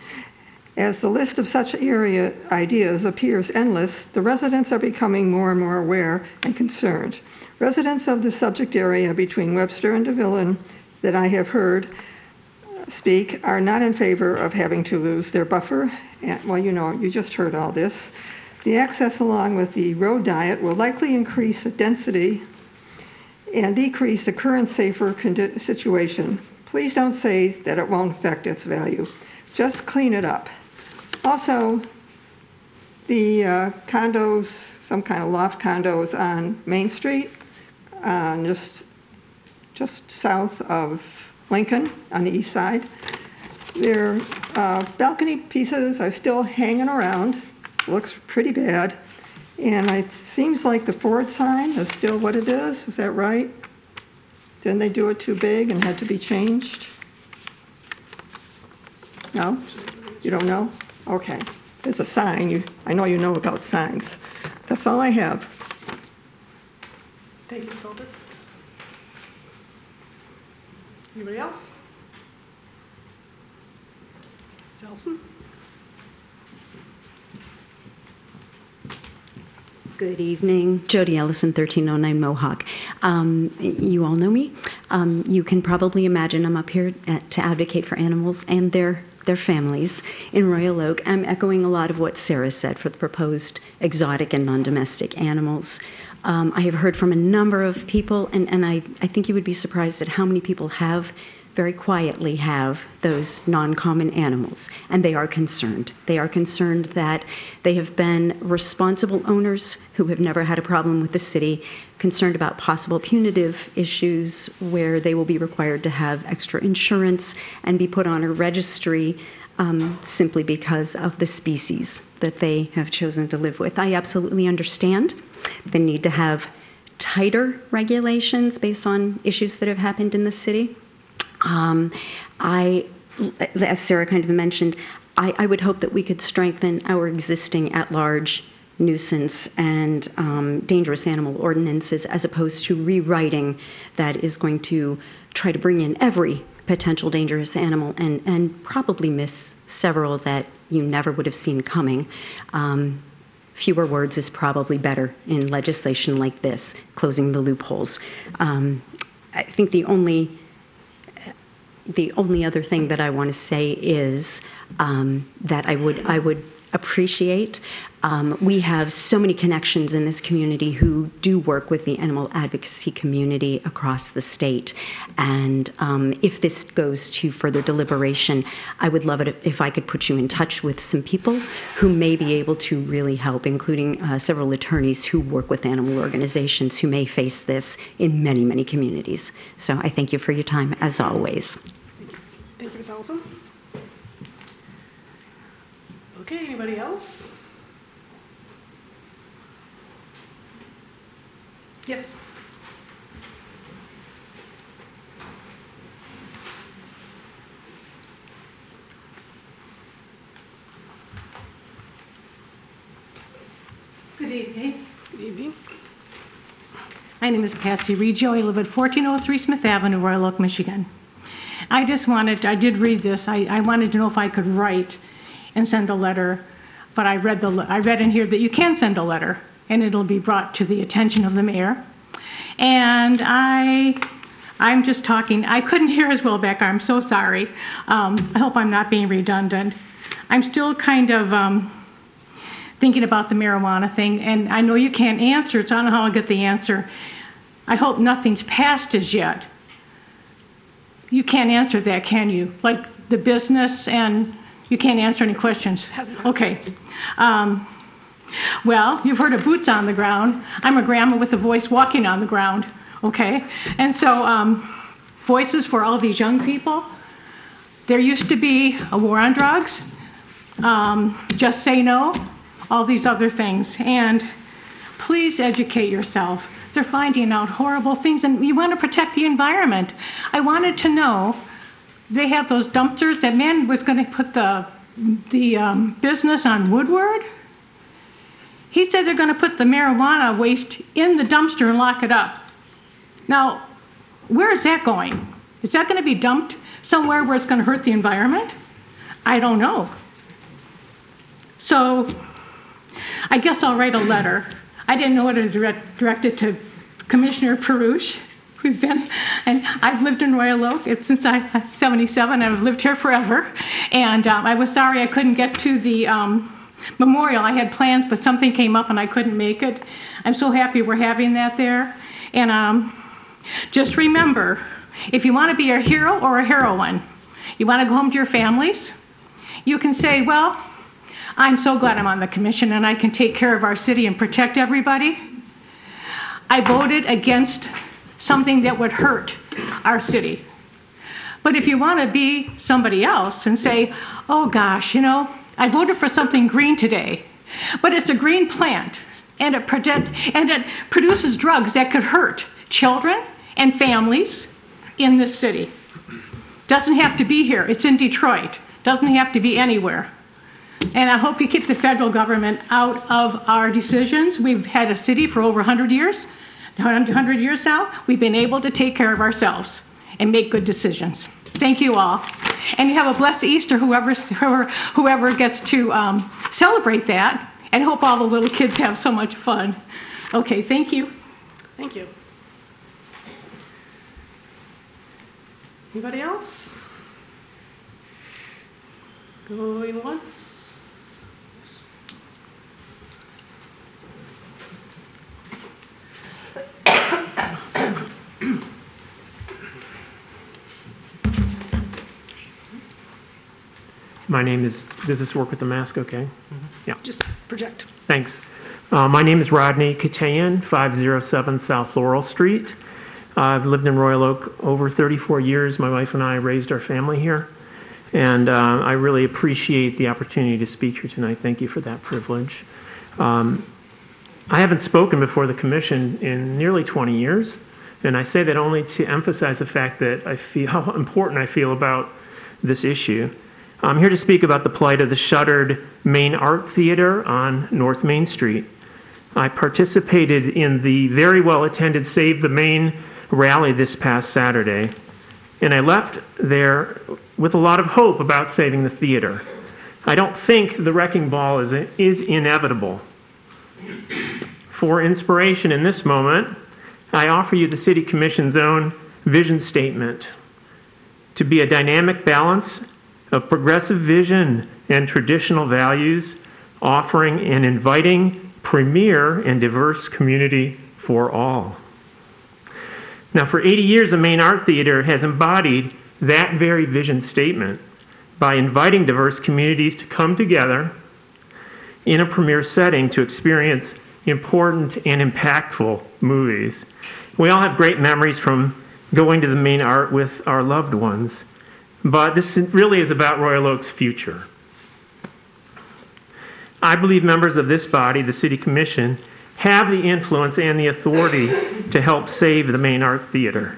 As the list of such area ideas appears endless, the residents are becoming more and more aware and concerned. Residents of the subject area between Webster and DeVillen that I have heard speak are not in favor of having to lose their buffer. And, well, you know, you just heard all this. The access along with the road diet will likely increase the density and decrease the current safer situation. Please don't say that it won't affect its value. Just clean it up. Also, the condos, some kind of loft condos on Main Street, just just south of Lincoln on the east side. Their balcony pieces are still hanging around. Looks pretty bad. And it seems like the Ford sign is still what it is. Is that right? Didn't they do it too big and had to be changed? No? You don't know? Okay. There's a sign. I know you know about signs. That's all I have. Thank you, Ms. Alder. Anybody else? Ms. Elson? Good evening. Jody Ellison, 1309 Mohawk. You all know me. You can probably imagine I'm up here to advocate for animals and their families in Royal Oak. I'm echoing a lot of what Sarah said for the proposed exotic and non-domestic animals. I have heard from a number of people, and I think you would be surprised at how many people very quietly have those non-common animals, and they are concerned. They are concerned that they have been responsible owners who have never had a problem with the city, concerned about possible punitive issues where they will be required to have extra insurance and be put on a registry simply because of the species that they have chosen to live with. I absolutely understand the need to have tighter regulations based on issues that have happened in the city. As Sarah kind of mentioned, I would hope that we could strengthen our existing at-large nuisance and dangerous animal ordinances as opposed to rewriting that is going to try to bring in every potential dangerous animal and probably miss several that you never would have seen coming. Fewer words is probably better in legislation like this, closing the loopholes. I think the only other thing that I want to say is that I would appreciate. We have so many connections in this community who do work with the animal advocacy community across the state. And if this goes to further deliberation, I would love it if I could put you in touch with some people who may be able to really help, including several attorneys who work with animal organizations who may face this in many, many communities. So I thank you for your time, as always. Thank you, Ms. Ellison. Okay, anybody else? Yes. Good evening. Good evening. My name is Patsy Reggio. I live at 1403 Smith Avenue, Royal Oak, Michigan. I did read this. I wanted to know if I could write and send a letter, but I read in here that you can send a letter and it'll be brought to the attention of the mayor. And I'm just talking. I couldn't hear as well back there. I'm so sorry. I hope I'm not being redundant. I'm still kind of thinking about the marijuana thing, and I know you can't answer, so I don't know how I'll get the answer. I hope nothing's passed as yet. You can't answer that, can you? Like the business, and you can't answer any questions. Okay. Well, you've heard of boots on the ground. I'm a grandma with a voice walking on the ground, okay? And so voices for all these young people. There used to be a war on drugs, just say no, all these other things. And please educate yourself. They're finding out horrible things, and you want to protect the environment. I wanted to know, they have those dumpsters. That man was going to put the business on Woodward. He said they're going to put the marijuana waste in the dumpster and lock it up. Now, where is that going? Is that going to be dumped somewhere where it's going to hurt the environment? I don't know. So I guess I'll write a letter. I didn't know whether to direct it to Commissioner Perush, who's been, and I've lived in Royal Oak since I'm 77, and I've lived here forever. And I was sorry I couldn't get to the memorial. I had plans, but something came up and I couldn't make it. I'm so happy we're having that there. And just remember, if you want to be a hero or a heroine, you want to go home to your families, you can say, well, I'm so glad I'm on the commission and I can take care of our city and protect everybody. I voted against something that would hurt our city. But if you want to be somebody else and say, oh gosh, you know, I voted for something green today, but it's a green plant and it produces drugs that could hurt children and families in this city. Doesn't have to be here. It's in Detroit. Doesn't have to be anywhere. And I hope you keep the federal government out of our decisions. We've had a city for over 100 years. 100 years now. We've been able to take care of ourselves and make good decisions. Thank you all. And you have a blessed Easter, whoever gets to celebrate that. And hope all the little kids have so much fun. Okay, thank you. Thank you. Anybody else? Going once? Yes. My name is, does this work with the mask okay? Yeah. Just project. Thanks. My name is Rodney Katayan, 507 South Laurel Street. I've lived in Royal Oak over 34 years. My wife and I raised our family here. And I really appreciate the opportunity to speak here tonight. Thank you for that privilege. I haven't spoken before the commission in nearly 20 years. And I say that only to emphasize the fact that I feel how important I feel about this issue. I'm here to speak about the plight of the shuttered Main Art Theater on North Main Street. I participated in the very well-attended Save the Main rally this past Saturday, and I left there with a lot of hope about saving the theater. I don't think the wrecking ball is inevitable. For inspiration in this moment, I offer you the City Commission's own vision statement: to be a dynamic balance of progressive vision and traditional values, offering an inviting, premier, and diverse community for all. Now, for 80 years, the Main Art Theater has embodied that very vision statement by inviting diverse communities to come together in a premier setting to experience important and impactful movies. We all have great memories from going to the Main Art with our loved ones, but this really is about Royal Oak's future. I believe members of this body, the City Commission, have the influence and the authority to help save the Main Art Theater.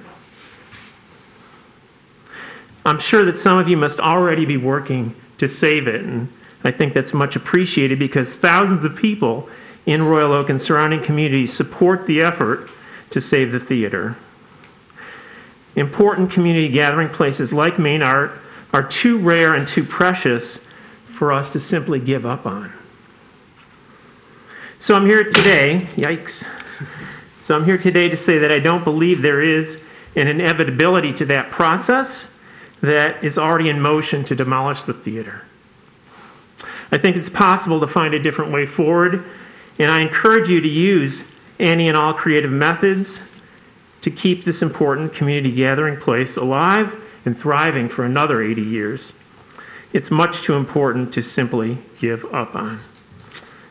I'm sure that some of you must already be working to save it, and I think that's much appreciated because thousands of people in Royal Oak and surrounding communities support the effort to save the theater. Important community gathering places like Main Art are too rare and too precious for us to simply give up on. So I'm here today, yikes. So I'm here today to say that I don't believe there is an inevitability to that process that is already in motion to demolish the theater. I think it's possible to find a different way forward, and I encourage you to use any and all creative methods to keep this important community gathering place alive and thriving for another 80 years. It's much too important to simply give up on.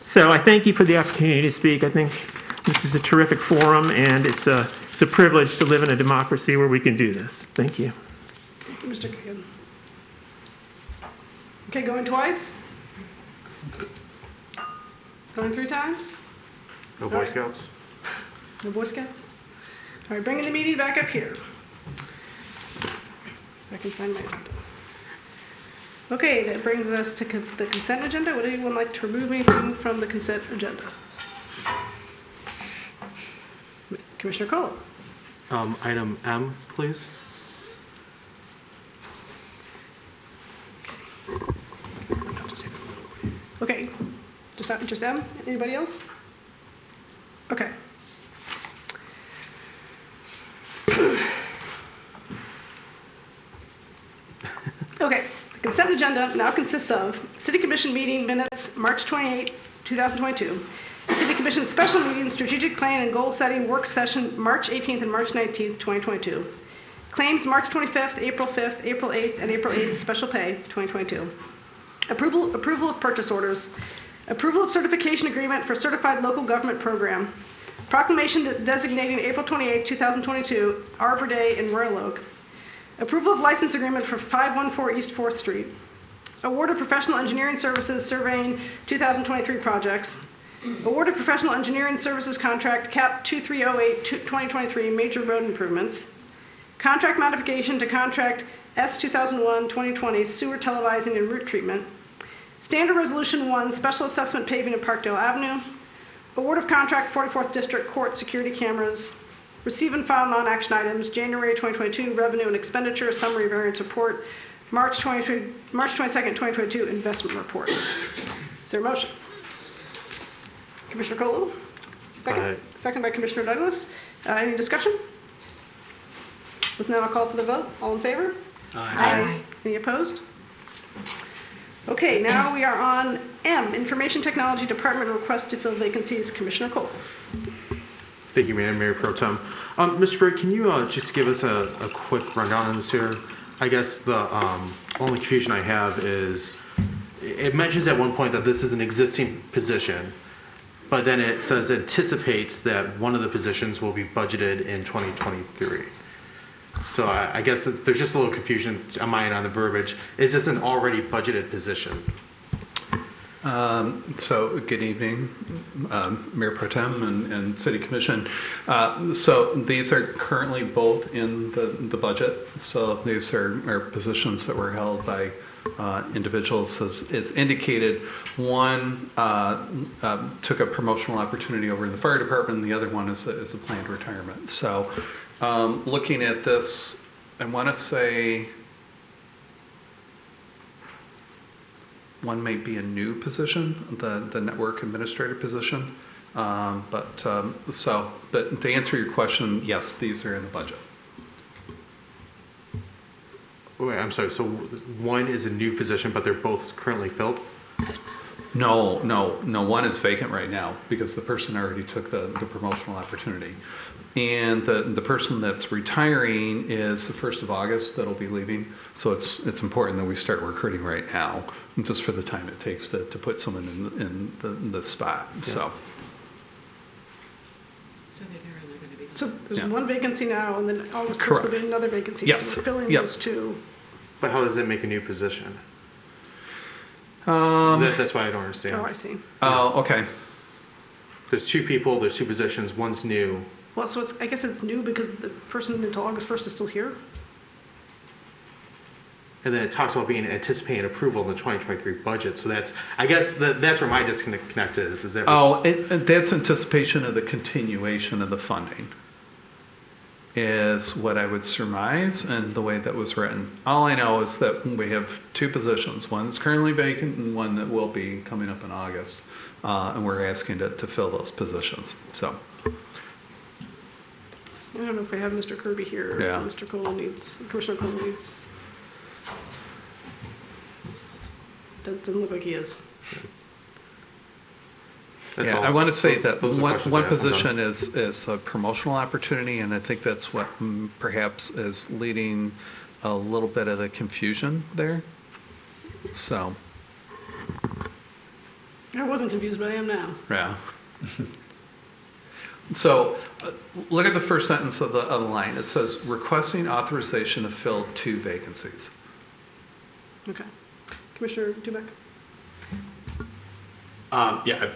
So I thank you for the opportunity to speak. I think this is a terrific forum, and it's a privilege to live in a democracy where we can do this. Thank you. Thank you, Mr. Kagan. Okay, going twice? Going 3 times? No Boy Scouts? No Boy Scouts? All right, bringing the meeting back up here. If I can find my agenda. Okay, that brings us to the consent agenda. Would anyone like to remove anything from the consent agenda? Commissioner Cole. Item M, please. Okay, just M? Anybody else? Okay. Okay, the consent agenda now consists of City Commission meeting minutes, March 28, 2022. City Commission special meeting, strategic plan and goal setting work session, March 18th and March 19th, 2022. Claims, March 25th, April 5th, April 8th, and April 8th, special pay, 2022. Approval of purchase orders. Approval of certification agreement for certified local government program. Proclamation designating April 28, 2022 Arbor Day in Royal Oak. Approval of license agreement for 514 East 4th Street. Award of professional engineering services surveying 2023 projects. Award of professional engineering services contract CAP 2308 2023 major road improvements. Contract modification to contract S 2001-2020 sewer televising and route treatment. Standard Resolution 1 special assessment paving of Parkdale Avenue. Award of contract 44th District Court security cameras. Receive and file non-action items, January 2022 revenue and expenditure summary variance report, March 22nd, 2022 investment report. Is there a motion? Commissioner Colo? Second? Second by Commissioner Douglas. Any discussion? With that, I'll call for the vote. All in favor? Aye. Any opposed? Okay, now we are on M, Information Technology Department request to fill vacancies. Commissioner Cole. Thank you, Mayor Pro Tem. Mr. Britt, can you just give us a quick rundown on this here? I guess the only confusion I have is it mentions at one point that this is an existing position, but then it says anticipates that one of the positions will be budgeted in 2023. So I guess there's just a little confusion on my end on the verbiage. Is this an already budgeted position? So good evening, Mayor Pro Tem and City Commission. So these are currently both in the budget. So these are positions that were held by individuals as indicated. One took a promotional opportunity over in the fire department, and the other one is a planned retirement. So looking at this, I want to say one may be a new position, the network administrator position. But to answer your question, yes, these are in the budget. Wait, I'm sorry. So one is a new position, but they're both currently filled? No. One is vacant right now because the person already took the promotional opportunity. And the person that's retiring is the 1st of August that'll be leaving. So it's important that we start recruiting right now, just for the time it takes to put someone in the spot. Yeah. So there's one vacancy now, and then August 1st there'll be another vacancy. Yes. So we're filling those two. But how does it make a new position? That's why I don't understand. Oh, I see. Oh, okay. There's two people, there's two positions, one's new. Well, so I guess it's new because the person until August 1st is still here? And then it talks about being anticipating approval in the 2023 budget. So I guess that's where my disconnect is. Is that? That's anticipation of the continuation of the funding, is what I would surmise, and the way that was written. All I know is that we have two positions. One is currently vacant and one that will be coming up in August. And we're asking to fill those positions. So. I don't know if we have Mr. Kirby here. Or yeah. Mr. Cole needs, Commissioner Cole needs. Doesn't look like he is. Yeah, I want to say that one position is a promotional opportunity, and I think that's what perhaps is leading a little bit of the confusion there. So. I wasn't confused, but I am now. Yeah. So look at the first sentence of the line. It says, requesting authorization to fill 2 vacancies. Okay. Commissioner Dubek? Yeah,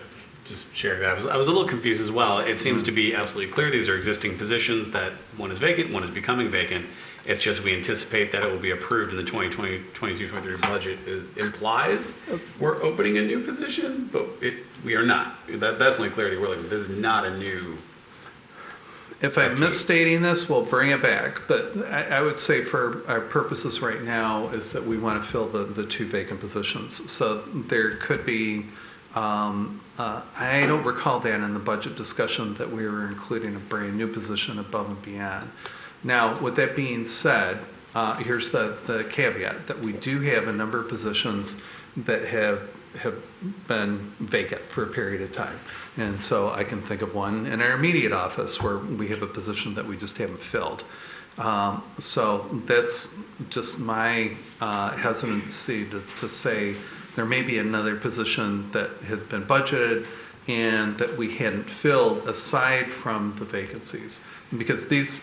just sharing that. I was a little confused as well. It seems to be absolutely clear these are existing positions, that one is vacant, one is becoming vacant. It's just we anticipate that it will be approved in the 2022-23 budget. It implies we're opening a new position, but we are not. That's the only clarity we're looking for. This is not a new. If I'm misstating this, we'll bring it back. But I would say for our purposes right now is that we want to fill the 2 vacant positions. So there could be, I don't recall that in the budget discussion that we were including a brand new position above and beyond. Now, with that being said, here's the caveat that we do have a number of positions that have been vacant for a period of time. And so I can think of one in our immediate office where we have a position that we just haven't filled. So that's just my hesitancy to say there may be another position that had been budgeted and that we hadn't filled aside from the vacancies. Because these,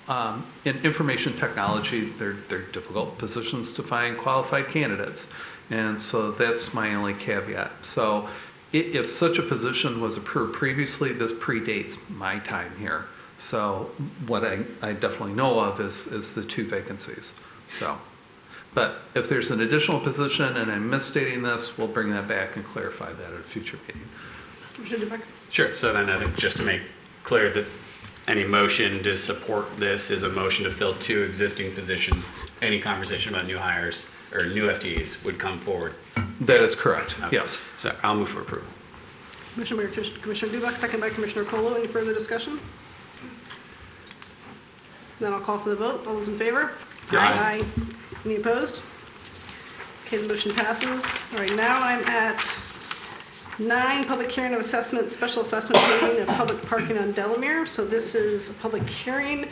in information technology, they're difficult positions to find qualified candidates. And so that's my only caveat. So if such a position was approved previously, this predates my time here. So what I definitely know of is the 2 vacancies. So, but if there's an additional position and I'm misstating this, we'll bring that back and clarify that at a future meeting. Commissioner Dubek? Sure. So then I think just to make clear that any motion to support this is a motion to fill 2 existing positions. Any conversation about new hires or new FTEs would come forward. That is correct. Okay. Yes. So I'll move for approval. Commissioner Dubek, second by Commissioner Colo. Any further discussion? Then I'll call for the vote. All those in favor? Aye. Any opposed? Okay, the motion passes. All right, now I'm at 9, public hearing of assessment, special assessment meeting of public parking on Delamere. So this is a public hearing.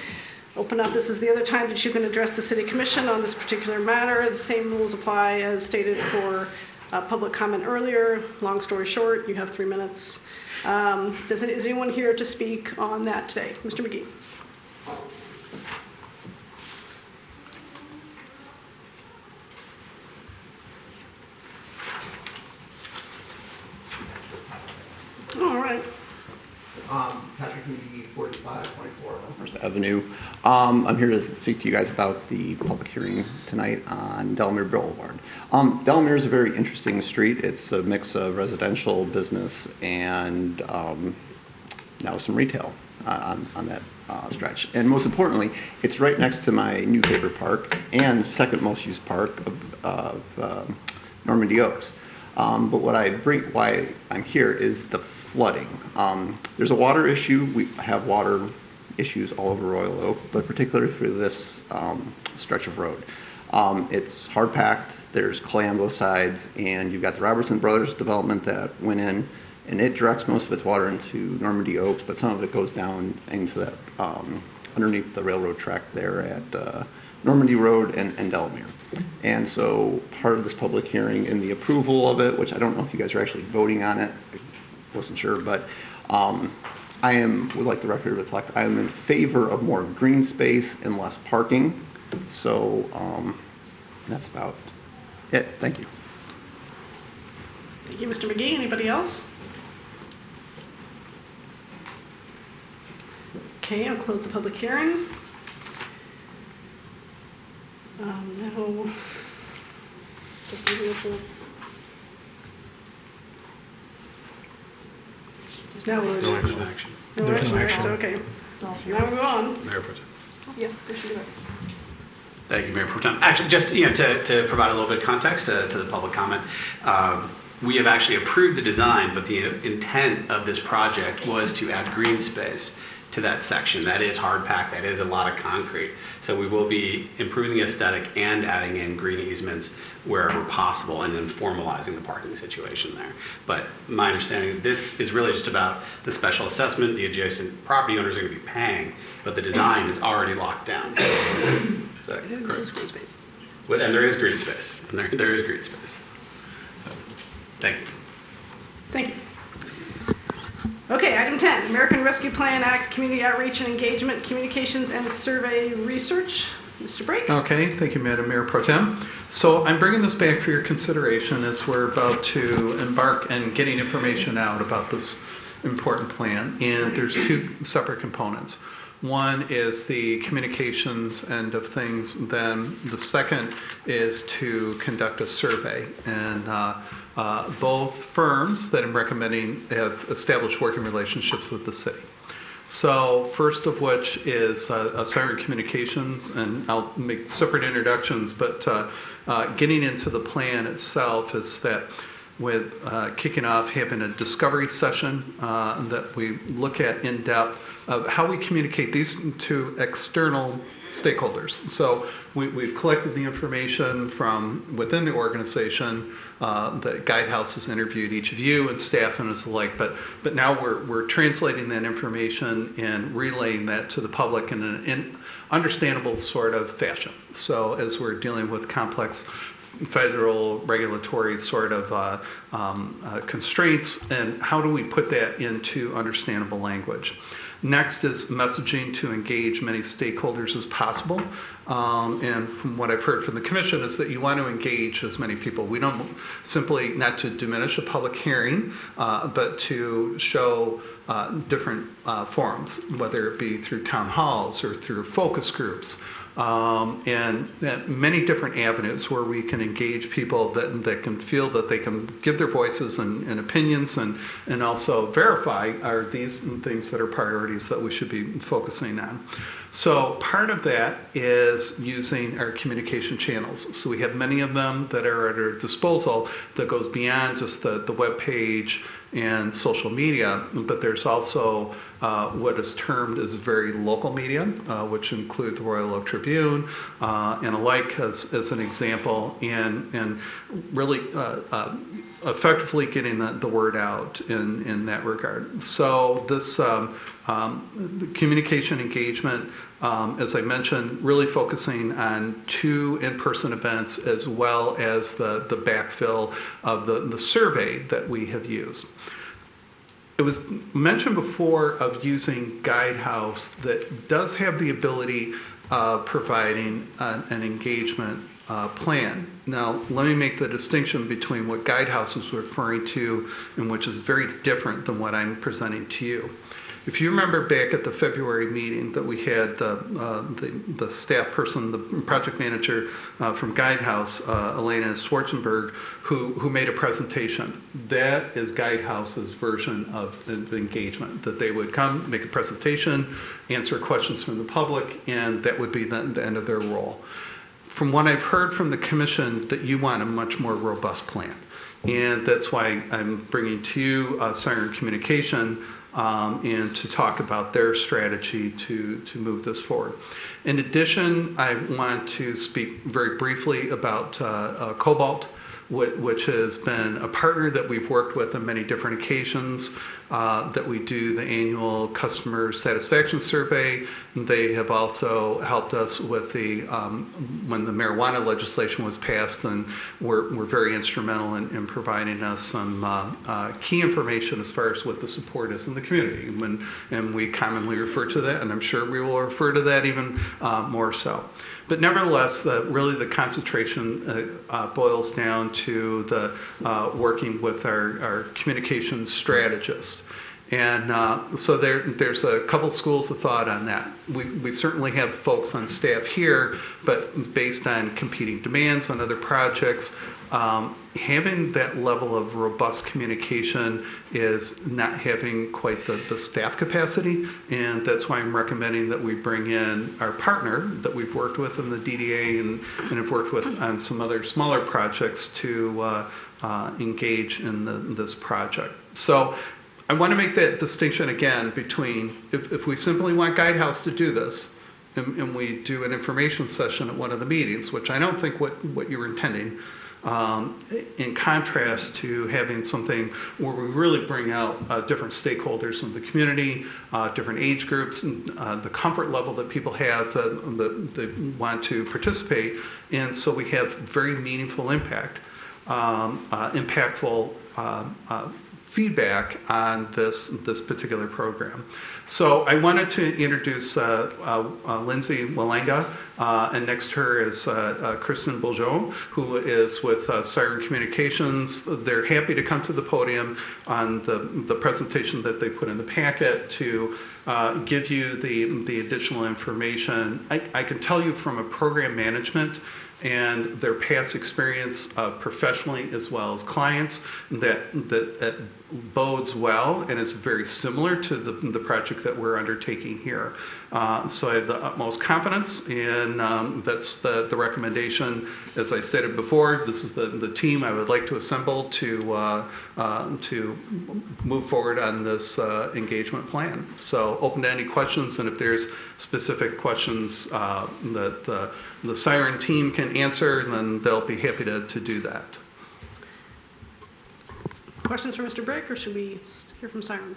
Open up. This is the other time that you can address the City Commission on this particular matter. The same rules apply as stated for public comment earlier. Long story short, you have 3 minutes. Is anyone here to speak on that today? Mr. McGee. All right. Patrick McGee, 4524 Elmhurst Avenue. I'm here to speak to you guys about the public hearing tonight on Delamere Boulevard. Delamere is a very interesting street. It's a mix of residential, business, and now some retail on that stretch. And most importantly, it's right next to my new favorite park and second most used park of Normandy Oaks. But why I'm here is the flooding. There's a water issue. We have water issues all over Royal Oak, but particularly for this stretch of road. It's hard packed. There's clay on both sides, and you've got the Robertson Brothers development that went in, and it directs most of its water into Normandy Oaks, but some of it goes down into that underneath the railroad track there at Normandy Road and Delamere. And so part of this public hearing and the approval of it, which I don't know if you guys are actually voting on it, I wasn't sure, but would like the record to reflect, I am in favor of more green space and less parking. So that's about it. Thank you. Thank you, Mr. McGee. Anybody else? Okay, I'll close the public hearing. Now, now we're No action. No action. That's okay. Now we move on. Mayor Pro Tem. Yes, Commissioner Dubek. Thank you, Mayor Pro Tem. Actually, just to provide a little bit of context to the public comment, we have actually approved the design, but the intent of this project was to add green space to that section. That is hard packed. That is a lot of concrete. So we will be improving the aesthetic and adding in green easements wherever possible, and then formalizing the parking situation there. But my understanding, this is really just about the special assessment. The adjacent property owners are going to be paying, but the design is already locked down. There is green space. And there is green space. And there is green space. So, thank you. Thank you. Okay, item 10, American Rescue Plan Act, Community Outreach and Engagement, Communications and Survey Research. Mr. Brake. Okay, thank you, Madam Mayor Pro Tem. So I'm bringing this back for your consideration as we're about to embark on getting information out about this important plan. And there's 2 separate components. One is the communications end of things. Then the second is to conduct a survey. And both firms that I'm recommending have established working relationships with the city. So first of which is Siren Communications, and I'll make separate introductions, but getting into the plan itself is that with kicking off, having a discovery session that we look at in depth of how we communicate these to external stakeholders. So we've collected the information from within the organization. The Guidehouse has interviewed each of you and staff and as alike, but now we're translating that information and relaying that to the public in an understandable sort of fashion. So as we're dealing with complex federal regulatory sort of constraints, and how do we put that into understandable language? Next is messaging to engage many stakeholders as possible. And from what I've heard from the commission is that you want to engage as many people. We don't simply, not to diminish a public hearing, but to show different forums, whether it be through town halls or through focus groups. And many different avenues where we can engage people that can feel that they can give their voices and opinions and also verify are these things that are priorities that we should be focusing on. So part of that is using our communication channels. So we have many of them that are at our disposal that goes beyond just the web page and social media, but there's also what is termed as very local media, which include the Royal Oak Tribune and alike as an example, and really effectively getting the word out in that regard. So this the communication engagement, as I mentioned, really focusing on 2 in-person events as well as the backfill of the survey that we have used. It was mentioned before of using Guidehouse that does have the ability of providing an engagement plan. Now, let me make the distinction between what Guidehouse is referring to and which is very different than what I'm presenting to you. If you remember back at the February meeting that we had the staff person, the project manager from Guidehouse, Elena Schwarzenberg, who made a presentation. That is Guidehouse's version of engagement, that they would come, make a presentation, answer questions from the public, and that would be the end of their role. From what I've heard from the commission, that you want a much more robust plan. And that's why I'm bringing to you Siren Communication and to talk about their strategy to move this forward. In addition, I want to speak very briefly about Cobalt, which has been a partner that we've worked with on many different occasions, that we do the annual customer satisfaction survey. They have also helped us with when the marijuana legislation was passed, and were very instrumental in providing us some key information as far as what the support is in the community. And we commonly refer to that, and I'm sure we will refer to that even more so. But nevertheless, really the concentration boils down to the working with our communications strategist. And so there's a couple schools of thought on that. We certainly have folks on staff here, but based on competing demands on other projects, having that level of robust communication is not having quite the staff capacity, and that's why I'm recommending that we bring in our partner that we've worked with in the DDA and have worked with on some other smaller projects to engage in this project. So I want to make that distinction again between if we simply want Guidehouse to do this, and we do an information session at one of the meetings, which I don't think what you're intending, in contrast to having something where we really bring out different stakeholders in the community, different age groups, and the comfort level that people have that want to participate, and so we have very meaningful impact, impactful feedback on this particular program. So I wanted to introduce Lindsay Walanga, and next to her is Kristen Bourgeot, who is with Siren Communications. They're happy to come to the podium on the presentation that they put in the packet to give you the additional information. I can tell you from a program management and their past experience professionally as well as clients that bodes well, and it's very similar to the project that we're undertaking here. So I have the utmost confidence, and that's the recommendation. As I stated before, this is the team I would like to assemble to move forward on this engagement plan. So open to any questions, and if there's specific questions that the Siren team can answer, then they'll be happy to do that. Questions for Mr. Brick, or should we hear from Siren?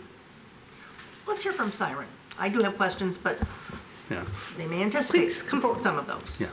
Let's hear from Siren. I do have questions, but yeah, they may anticipate Please, come forward. some of those. Yeah.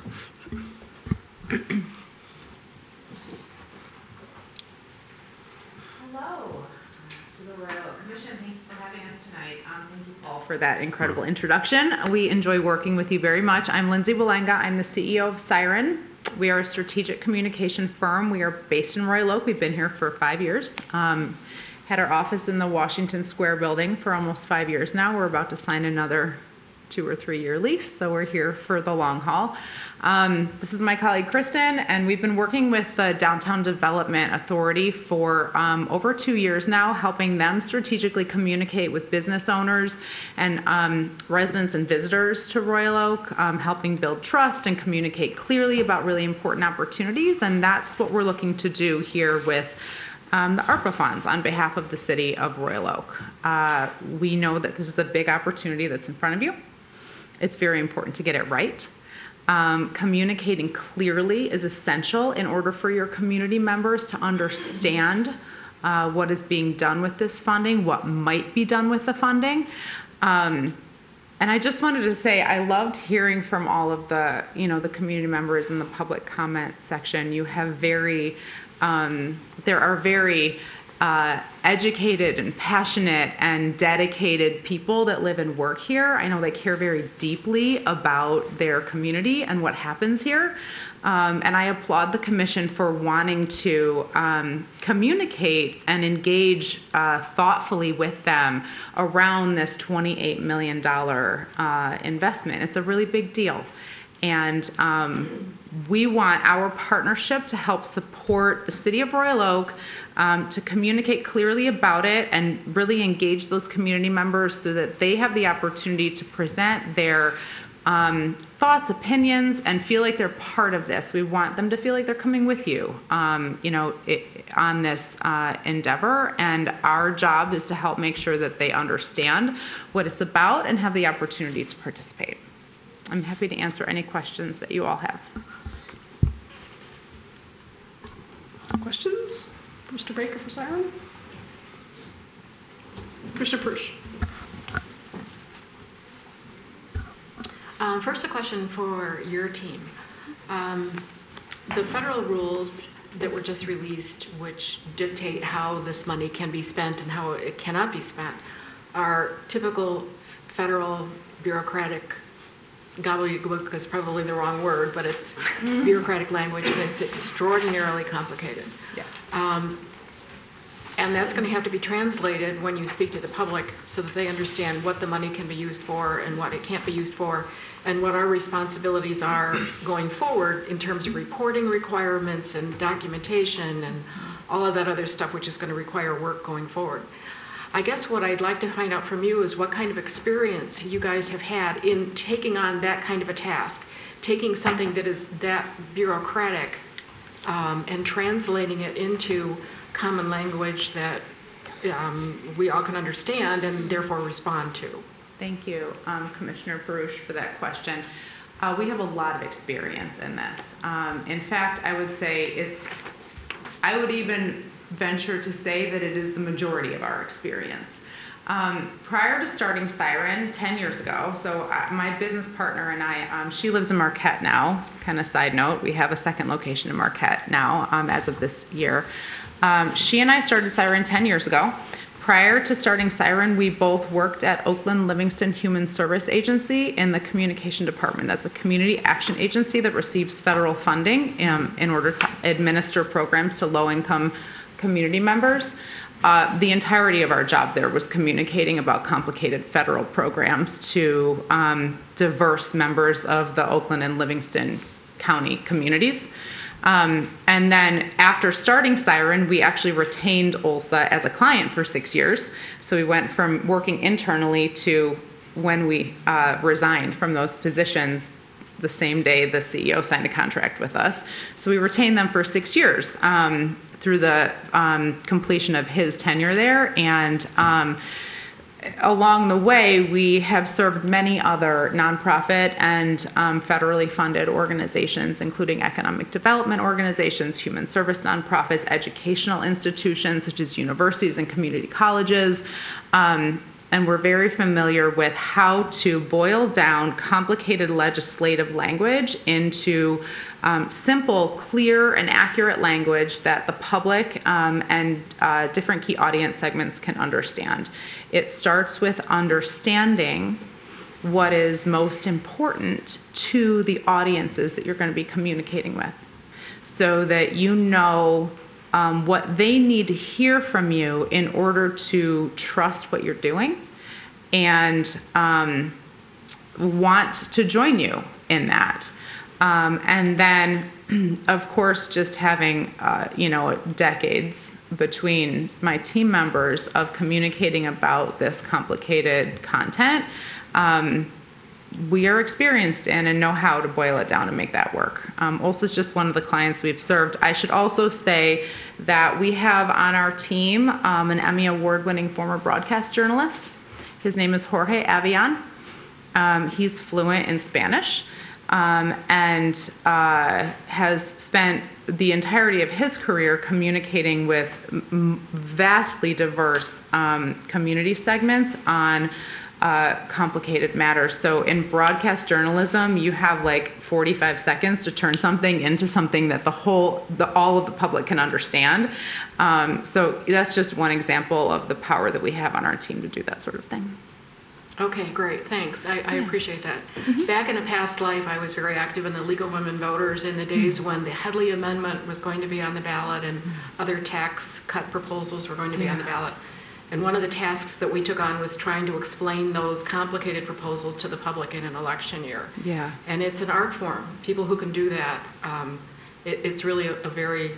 Commission. Thank you for having us tonight. Thank you all for that incredible introduction. We enjoy working with you very much. I'm Lindsay Walenga. I'm the CEO of Siren. We are a strategic communication firm. We are based in Royal Oak. We've been here for 5 years. Had our office in the Washington Square building for almost 5 years now. We're about to sign another 2 or 3 year lease, so we're here for the long haul. This is my colleague Kristen, and we've been working with the Downtown Development Authority for over 2 years now, helping them strategically communicate with business owners and residents and visitors to Royal Oak, helping build trust and communicate clearly about really important opportunities, and that's what we're looking to do here with the ARPA funds on behalf of the city of Royal Oak. We know that this is a big opportunity that's in front of you. It's very important to get it right. Communicating clearly is essential in order for your community members to understand what is being done with this funding, what might be done with the funding. And I just wanted to say, I loved hearing from all of the, the community members in the public comment section. You have there are very educated and passionate and dedicated people that live and work here. I know they care very deeply about their community and what happens here. And I applaud the commission for wanting to communicate and engage thoughtfully with them around this $28 million investment. It's a really big deal. And we want our partnership to help support the city of Royal Oak to communicate clearly about it and really engage those community members so that they have the opportunity to present their thoughts, opinions, and feel like they're part of this. We want them to feel like they're coming with you, on this endeavor. And our job is to help make sure that they understand what it's about and have the opportunity to participate. I'm happy to answer any questions that you all have. Questions? Mr. Baker for Siren? Commissioner Prush. First, a question for your team. The federal rules that were just released, which dictate how this money can be spent and how it cannot be spent, are typical federal bureaucratic gobbledygook is probably the wrong word, but it's bureaucratic language, and it's extraordinarily complicated. Yeah. And that's going to have to be translated when you speak to the public so that they understand what the money can be used for and what it can't be used for, and what our responsibilities are going forward in terms of reporting requirements and documentation and all of that other stuff, which is going to require work going forward. I guess what I'd like to find out from you is what kind of experience you guys have had in taking on that kind of a task, taking something that is that bureaucratic and translating it into common language that we all can understand and therefore respond to. Thank you, Commissioner Baruch, for that question. We have a lot of experience in this. In fact, I would say I would even venture to say that it is the majority of our experience. Prior to starting Siren 10 years ago, so my business partner and I, she lives in Marquette now, kind of side note, we have a second location in Marquette now as of this year. She and I started Siren 10 years ago. Prior to starting Siren, we both worked at Oakland Livingston Human Service Agency in the communication department. That's a community action agency that receives federal funding in order to administer programs to low-income community members. The entirety of our job there was communicating about complicated federal programs to diverse members of the Oakland and Livingston County communities. And then after starting Siren, we actually retained OLSA as a client for 6 years. So we went from working internally to when we resigned from those positions, the same day the CEO signed a contract with us. So we retained them for 6 years through the completion of his tenure there. And along the way, we have served many other nonprofit and federally funded organizations, including economic development organizations, human service nonprofits, educational institutions such as universities and community colleges. and we're very familiar with how to boil down complicated legislative language into simple, clear, and accurate language that the public and different key audience segments can understand. It starts with understanding what is most important to the audiences that you're going to be communicating with, so that you know what they need to hear from you in order to trust what you're doing and want to join you in that. And then, of course, just having, decades between my team members of communicating about this complicated content, we are experienced in and know how to boil it down and make that work. Ulsa is just one of the clients we've served. I should also say that we have on our team an Emmy Award-winning former broadcast journalist. His name is Jorge Avian. He's fluent in Spanish and has spent the entirety of his career communicating with vastly diverse community segments on complicated matters. So in broadcast journalism, you have like 45 seconds to turn something into something that all of the public can understand. So that's just one example of the power that we have on our team to do that sort of thing. Okay, great, thanks. I appreciate that. Back in a past life, I was very active in the League of Women Voters in the days when the Headley Amendment was going to be on the ballot and other tax cut proposals were going to be on the ballot. And one of the tasks that we took on was trying to explain those complicated proposals to the public in an election year. Yeah. And it's an art form. People who can do that, it's really a very,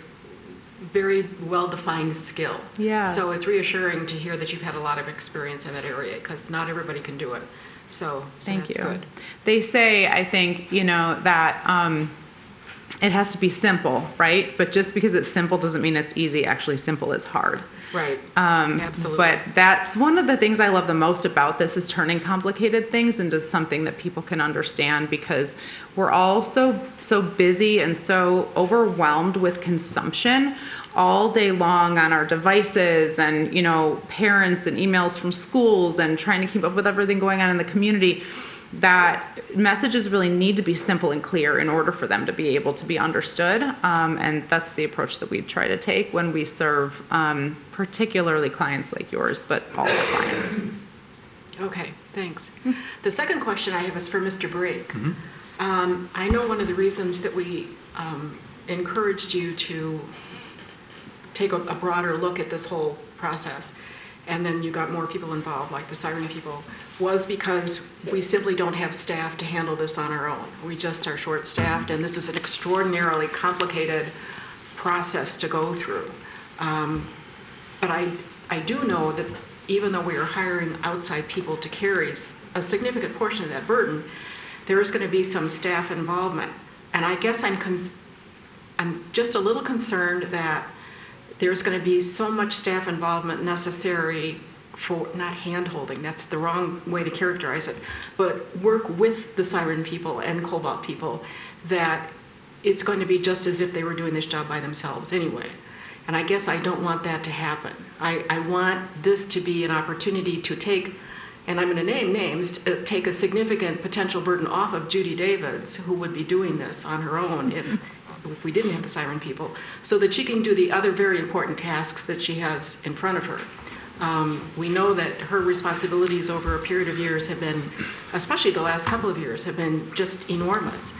very well-defined skill. Yes. So it's reassuring to hear that you've had a lot of experience in that area, because not everybody can do it. So Thank that's you. good. They say, I think, that it has to be simple, right? But just because it's simple doesn't mean it's easy. Actually, simple is hard. Right. Absolutely. But that's one of the things I love the most about this, is turning complicated things into something that people can understand, because we're all so busy and so overwhelmed with consumption all day long on our devices, and parents and emails from schools and trying to keep up with everything going on in the community, that messages really need to be simple and clear in order for them to be able to be understood. And that's the approach that we try to take when we serve particularly clients like yours, but all our clients. Okay, thanks. The second question I have is for Mr. Brake. I know one of the reasons that we encouraged you to take a broader look at this whole process, and then you got more people involved, like the Siren people, was because we simply don't have staff to handle this on our own. We just are short-staffed, and this is an extraordinarily complicated process to go through. But I do know that even though we are hiring outside people to carry a significant portion of that burden, there is going to be some staff involvement. And I guess I'm just a little concerned that there's going to be so much staff involvement necessary for, not hand-holding, that's the wrong way to characterize it, but work with the Siren people and Cobalt people, that it's going to be just as if they were doing this job by themselves anyway. And I guess I don't want that to happen. I want this to be an opportunity to take, and I'm going to name names, take a significant potential burden off of Judy Davids, who would be doing this on her own if we didn't have the Siren people, so that she can do the other very important tasks that she has in front of her. We know that her responsibilities over a period of years have been, especially the last couple of years, have been just enormous.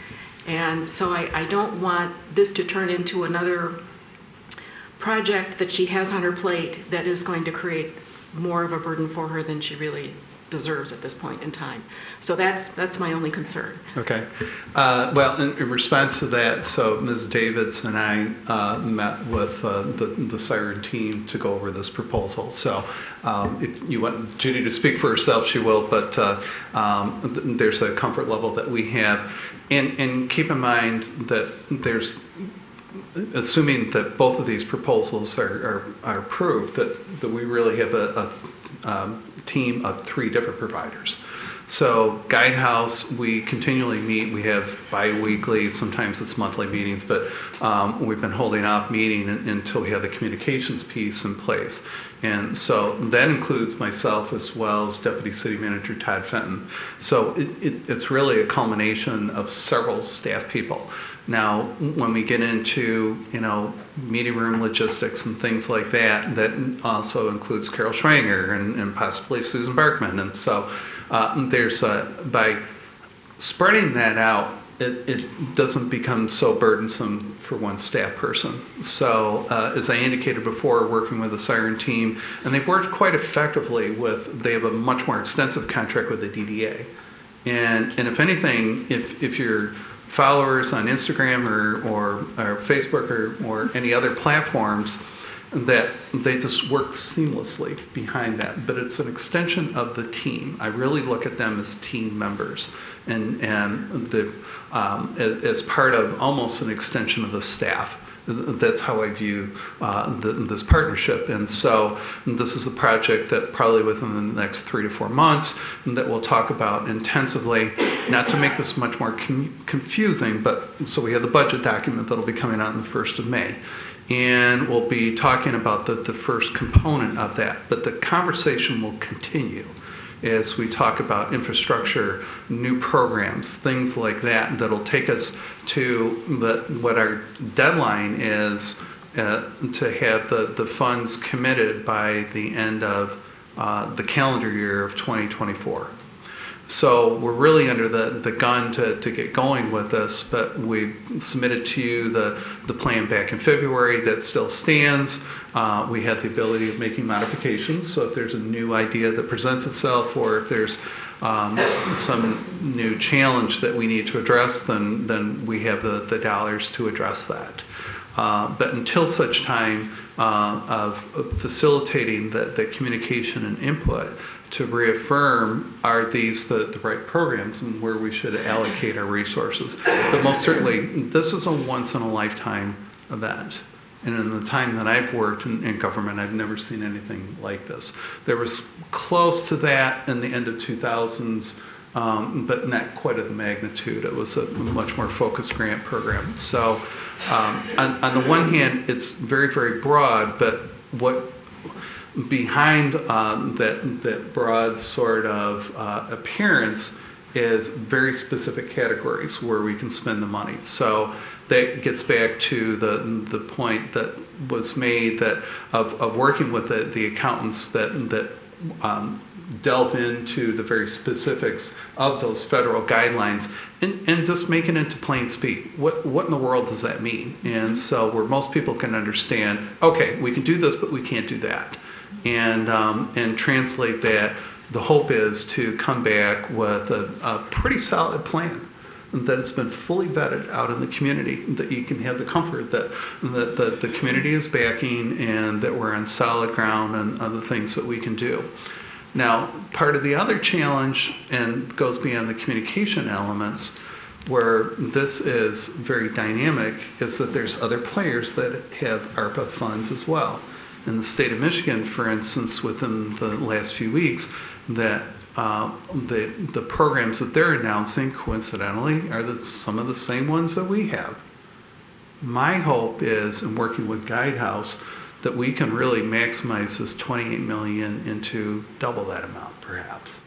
And so I don't want this to turn into another project that she has on her plate that is going to create more of a burden for her than she really deserves at this point in time. So that's my only concern. Okay. Well, in response to that, so Ms. Davids and I met with the Siren team to go over this proposal. So if you want Judy to speak for herself, she will, but there's a comfort level that we have. And keep in mind that there's, assuming that both of these proposals are approved, that we really have a team of 3 different providers. So Guidehouse, we continually meet. We have bi-weekly, sometimes it's monthly meetings, but we've been holding off meeting until we have the communications piece in place. And so that includes myself as well as Deputy City Manager Todd Fenton. So it's really a culmination of several staff people. Now, when we get into, meeting room logistics and things like that, that also includes Carol Schwanger and possibly Susan Barkman. And so by spreading that out, it doesn't become so burdensome for one staff person. So as I indicated before, working with the Siren team, and they've worked quite effectively they have a much more extensive contract with the DDA. And if anything, if you're followers on Instagram or Facebook or any other platforms, that they just work seamlessly behind that. But it's an extension of the team. I really look at them as team members and as part of almost an extension of the staff. That's how I view this partnership. And so this is a project that probably within the next 3 to 4 months that we'll talk about intensively, not to make this much more confusing, but so we have the budget document that'll be coming out on the 1st of May. And we'll be talking about the first component of that. But the conversation will continue as we talk about infrastructure, new programs, things like that, that'll take us to what our deadline is to have the funds committed by the end of the calendar year of 2024. So we're really under the gun to get going with this, but we submitted to you the plan back in February. That still stands. We have the ability of making modifications, so if there's a new idea that presents itself or if there's some new challenge that we need to address, then we have the dollars to address that. But until such time of facilitating the communication and input to reaffirm, are these the right programs and where we should allocate our resources. But most certainly, this is a once-in-a-lifetime event. And in the time that I've worked in government, I've never seen anything like this. There was close to that in the end of 2000s, but not quite of the magnitude. It was a much more focused grant program. So on the one hand, it's very, very broad, but what behind that broad sort of appearance is very specific categories where we can spend the money. So that gets back to the point that was made that of working with the accountants that delve into the very specifics of those federal guidelines and just make it into plain speak. What in the world does that mean? And so where most people can understand, okay, we can do this, but we can't do that. And translate that. The hope is to come back with a pretty solid plan that has been fully vetted out in the community, that you can have the comfort that the community is backing and that we're on solid ground and other things that we can do. Now, part of the other challenge, and goes beyond the communication elements, where this is very dynamic, is that there's other players that have ARPA funds as well. In the state of Michigan, for instance, within the last few weeks, that the programs that they're announcing, coincidentally, are some of the same ones that we have. My hope is, in working with Guidehouse, that we can really maximize this $28 million into double that amount, perhaps.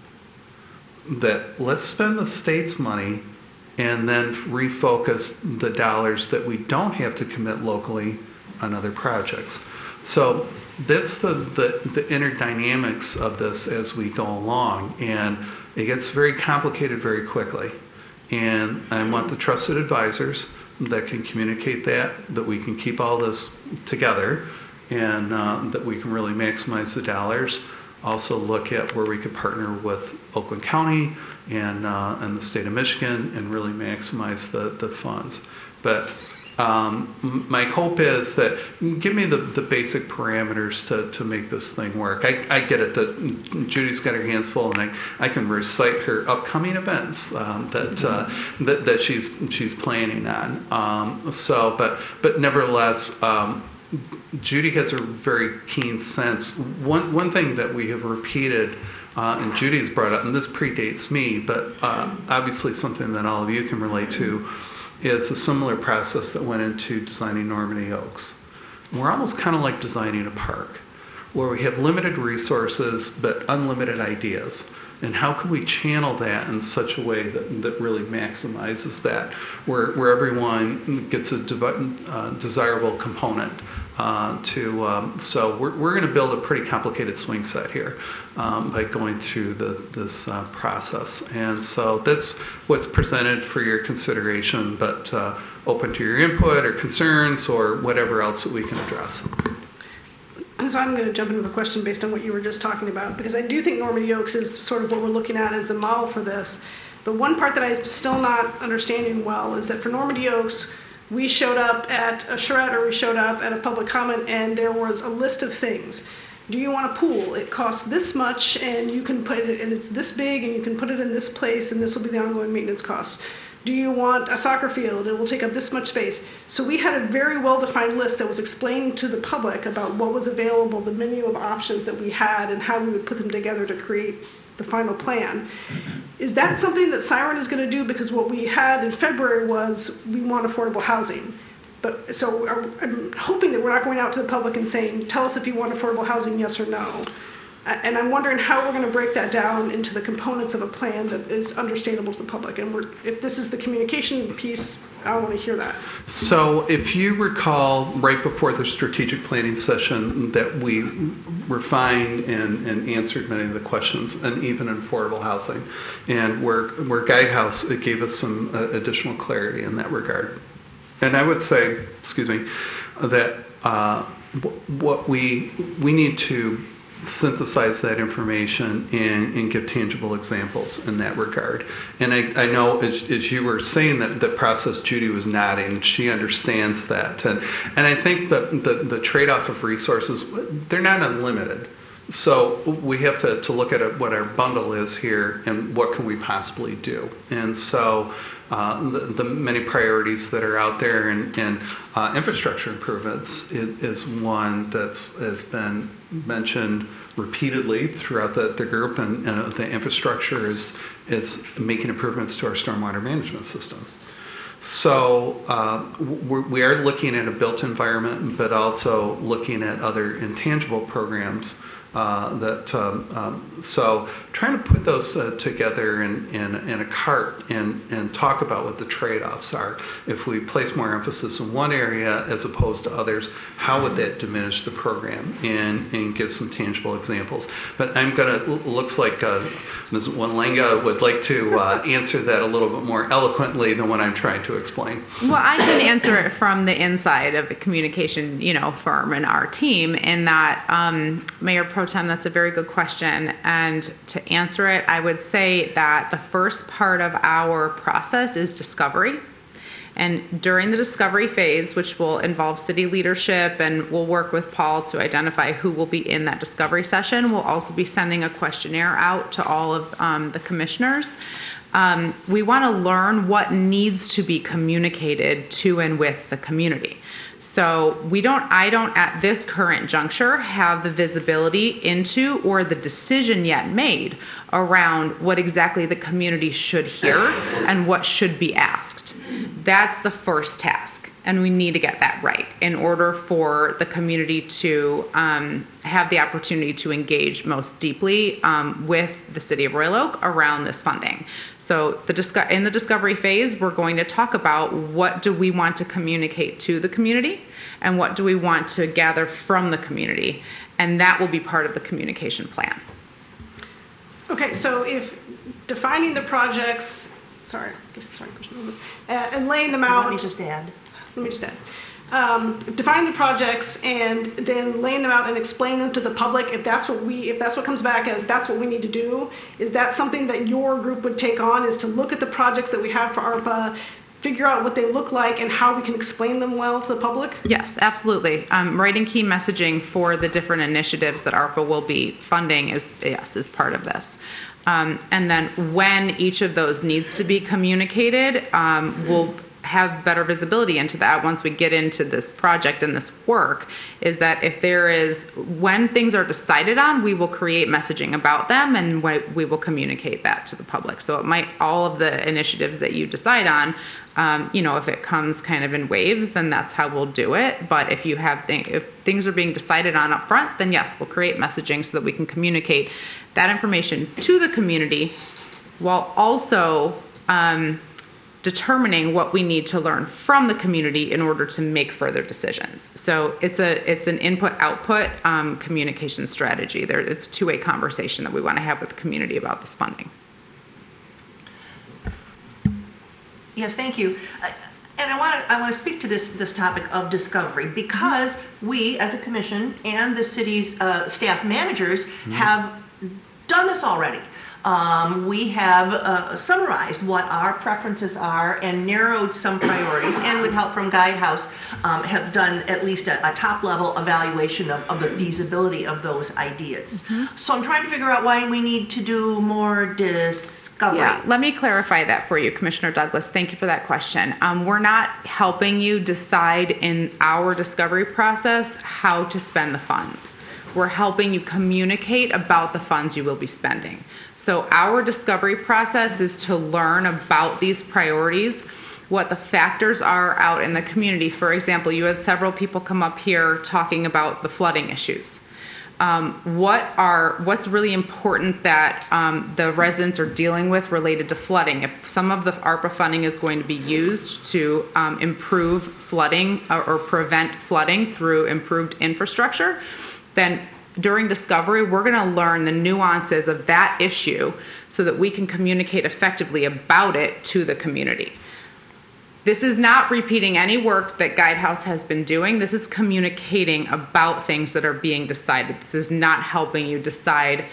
That let's spend the state's money and then refocus the dollars that we don't have to commit locally on other projects. So that's the inner dynamics of this as we go along, and it gets very complicated very quickly. And I want the trusted advisors that can communicate that we can keep all this together, and that we can really maximize the dollars. Also look at where we could partner with Oakland County and the state of Michigan and really maximize the funds. But my hope is that give me the basic parameters to make this thing work. I get it that Judy's got her hands full, and I can recite her upcoming events that she's planning on. But nevertheless, Judy has a very keen sense. One thing that we have repeated, and Judy has brought up, and this predates me, but obviously something that all of you can relate to, is a similar process that went into designing Normandy Oaks. We're almost kind of like designing a park, where we have limited resources but unlimited ideas. And how can we channel that in such a way that really maximizes that, where everyone gets a desirable component so we're going to build a pretty complicated swing set here by going through this process. And so that's what's presented for your consideration, but open to your input or concerns or whatever else that we can address. And so I'm going to jump into the question based on what you were just talking about, because I do think Normandy Oaks is sort of what we're looking at as the model for this. But one part that I'm still not understanding well is that for Normandy Oaks, we showed up at a charrette, or we showed up at a public comment, and there was a list of things. Do you want a pool? It costs this much, and you can put it, and it's this big, and you can put it in this place, and this will be the ongoing maintenance costs. Do you want a soccer field? It will take up this much space. So we had a very well-defined list that was explained to the public about what was available, the menu of options that we had, and how we would put them together to create the final plan. Is that something that Siren is going to do? Because what we had in February was we want affordable housing. But so I'm hoping that we're not going out to the public and saying, tell us if you want affordable housing, yes or no. And I'm wondering how we're going to break that down into the components of a plan that is understandable to the public. And if this is the communication piece, I want to hear that. So if you recall, right before the strategic planning session, that we refined and answered many of the questions, and even in affordable housing. And where Guidehouse, it gave us some additional clarity in that regard. And I would say, that what we need to synthesize that information and give tangible examples in that regard. And I know as you were saying that process, Judy was nodding, she understands that. And I think that the trade-off of resources, they're not unlimited. So we have to look at what our bundle is here and what can we possibly do. And so the many priorities that are out there, and infrastructure improvements is one has been mentioned repeatedly throughout the group, and the infrastructure is making improvements to our stormwater management system. So we are looking at a built environment, but also looking at other intangible programs. So trying to put those together in a cart and talk about what the trade-offs are. If we place more emphasis in one area as opposed to others, how would that diminish the program, and give some tangible examples. But looks like Ms. Walenga would like to answer that a little bit more eloquently than what I'm trying to explain. Well, I can answer it from the inside of a communication, firm and our team, in that Mayor Pro Tem, that's a very good question. And to answer it, I would say that the first part of our process is discovery. And during the discovery phase, which will involve city leadership, and we'll work with Paul to identify who will be in that discovery session, we'll also be sending a questionnaire out to all of the commissioners. We want to learn what needs to be communicated to and with the community. So I don't at this current juncture have the visibility into or the decision yet made around what exactly the community should hear and what should be asked. That's the first task, and we need to get that right in order for the community to have the opportunity to engage most deeply with the City of Royal Oak around this funding. So in the discovery phase, we're going to talk about what do we want to communicate to the community and what do we want to gather from the community, and that will be part of the communication plan. Okay, so if defining the projects, and laying them out. Let me just add. Defining the projects and then laying them out and explaining them to the public. If that's what comes back as that's what we need to do, is that something that your group would take on? Is to look at the projects that we have for ARPA, figure out what they look like and how we can explain them well to the public? Yes, absolutely. Writing key messaging for the different initiatives that ARPA will be funding is part of this. And then when each of those needs to be communicated, we'll have better visibility into that once we get into this project and this work, is that when things are decided on, we will create messaging about them and we will communicate that to the public. So it might, all of the initiatives that you decide on, if it comes kind of in waves, then that's how we'll do it. But if if things are being decided on up front, then yes, we'll create messaging so that we can communicate that information to the community while also determining what we need to learn from the community in order to make further decisions. So it's an input-output communication strategy. It's a two-way conversation that we want to have with the community about this funding. Yes, thank you. And I want to speak to this topic of discovery, because we, as a commission and the city's staff managers, have done this already. We have summarized what our preferences are and narrowed some priorities, and with help from Guidehouse, have done at least a top-level evaluation of the feasibility of those ideas. So I'm trying to figure out why we need to do more discovery. Yeah, let me clarify that for you, Commissioner Douglas. Thank you for that question. We're not helping you decide in our discovery process how to spend the funds. We're helping you communicate about the funds you will be spending. So our discovery process is to learn about these priorities, what the factors are out in the community. For example, you had several people come up here talking about the flooding issues. What's really important that the residents are dealing with related to flooding? If some of the ARPA funding is going to be used to improve flooding or prevent flooding through improved infrastructure, then during discovery, we're going to learn the nuances of that issue so that we can communicate effectively about it to the community. This is not repeating any work that Guidehouse has been doing. This is communicating about things that are being decided. This is not helping you decide.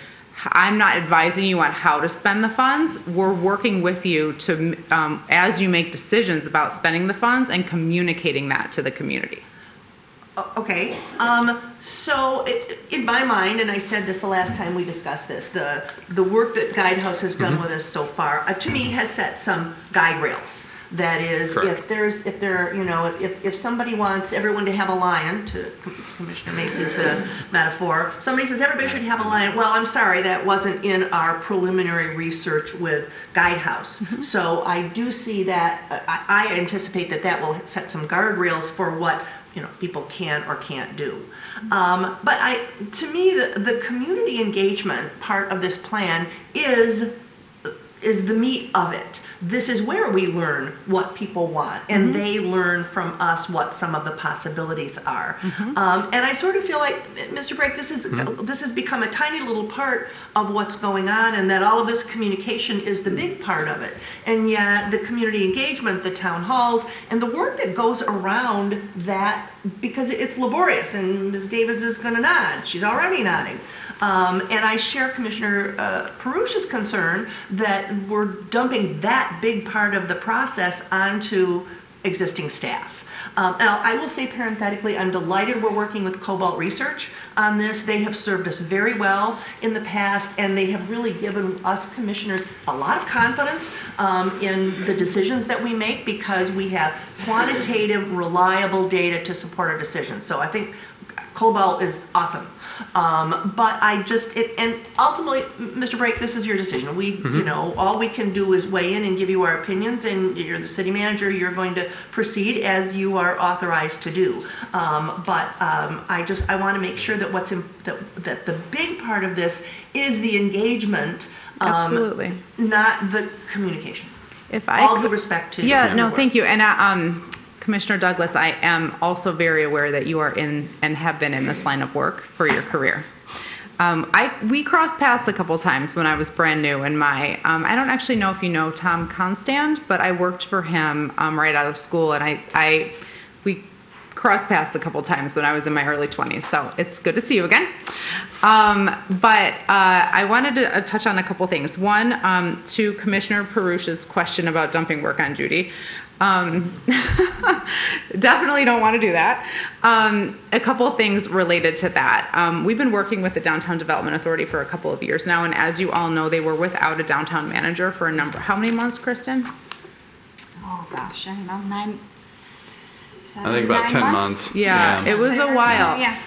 I'm not advising you on how to spend the funds. We're working with you to, as you make decisions about spending the funds, and communicating that to the community. Okay, so in my mind, and I said this the last time we discussed this, the work that Guidehouse has done with us so far, to me, has set some guide rails. That is, if somebody wants everyone to have a lion, to Commissioner Macy's metaphor, somebody says everybody should have a lion. Well, I'm sorry, that wasn't in our preliminary research with Guidehouse. So I do see that. I anticipate that will set some guardrails for what people can or can't do. But to me, the community engagement part of this plan is the meat of it. This is where we learn what people want, and they learn from us what some of the possibilities are. And I sort of feel like, Mr. Brake, this has become a tiny little part of what's going on, and that all of this communication is the big part of it. And yet the community engagement, the town halls, and the work that goes around that, because it's laborious, and Ms. Davids is going to nod. She's already nodding. And I share Commissioner Perush's concern that we're dumping that big part of the process onto existing staff. And I will say parenthetically, I'm delighted we're working with Cobalt Research on this. They have served us very well in the past, and they have really given us commissioners a lot of confidence in the decisions that we make, because we have quantitative, reliable data to support our decisions. So I think Cobalt is awesome. But and ultimately, Mr. Brake, this is your decision. We, all we can do is weigh in and give you our opinions, and you're the city manager. You're going to proceed as you are authorized to do. I want to make sure that that the big part of this is the engagement, absolutely, not the communication. If all due respect to thank you. And Commissioner Douglas, I am also very aware that you are in and have been in this line of work for your career. We crossed paths a couple times when I was brand new in my, I don't actually know if you know Tom Constand, but I worked for him right out of school, and we crossed paths a couple times when I was in my early 20s, so it's good to see you again. But I wanted to touch on a couple things. One, to Commissioner Perush's question about dumping work on Judy. Definitely don't want to do that. A couple of things related to that. We've been working with the Downtown Development Authority for a couple of years now, and as you all know, they were without a downtown manager for how many months, Kristen? oh gosh, I don't know, I think about 10 months. Yeah, it was a while. Yeah.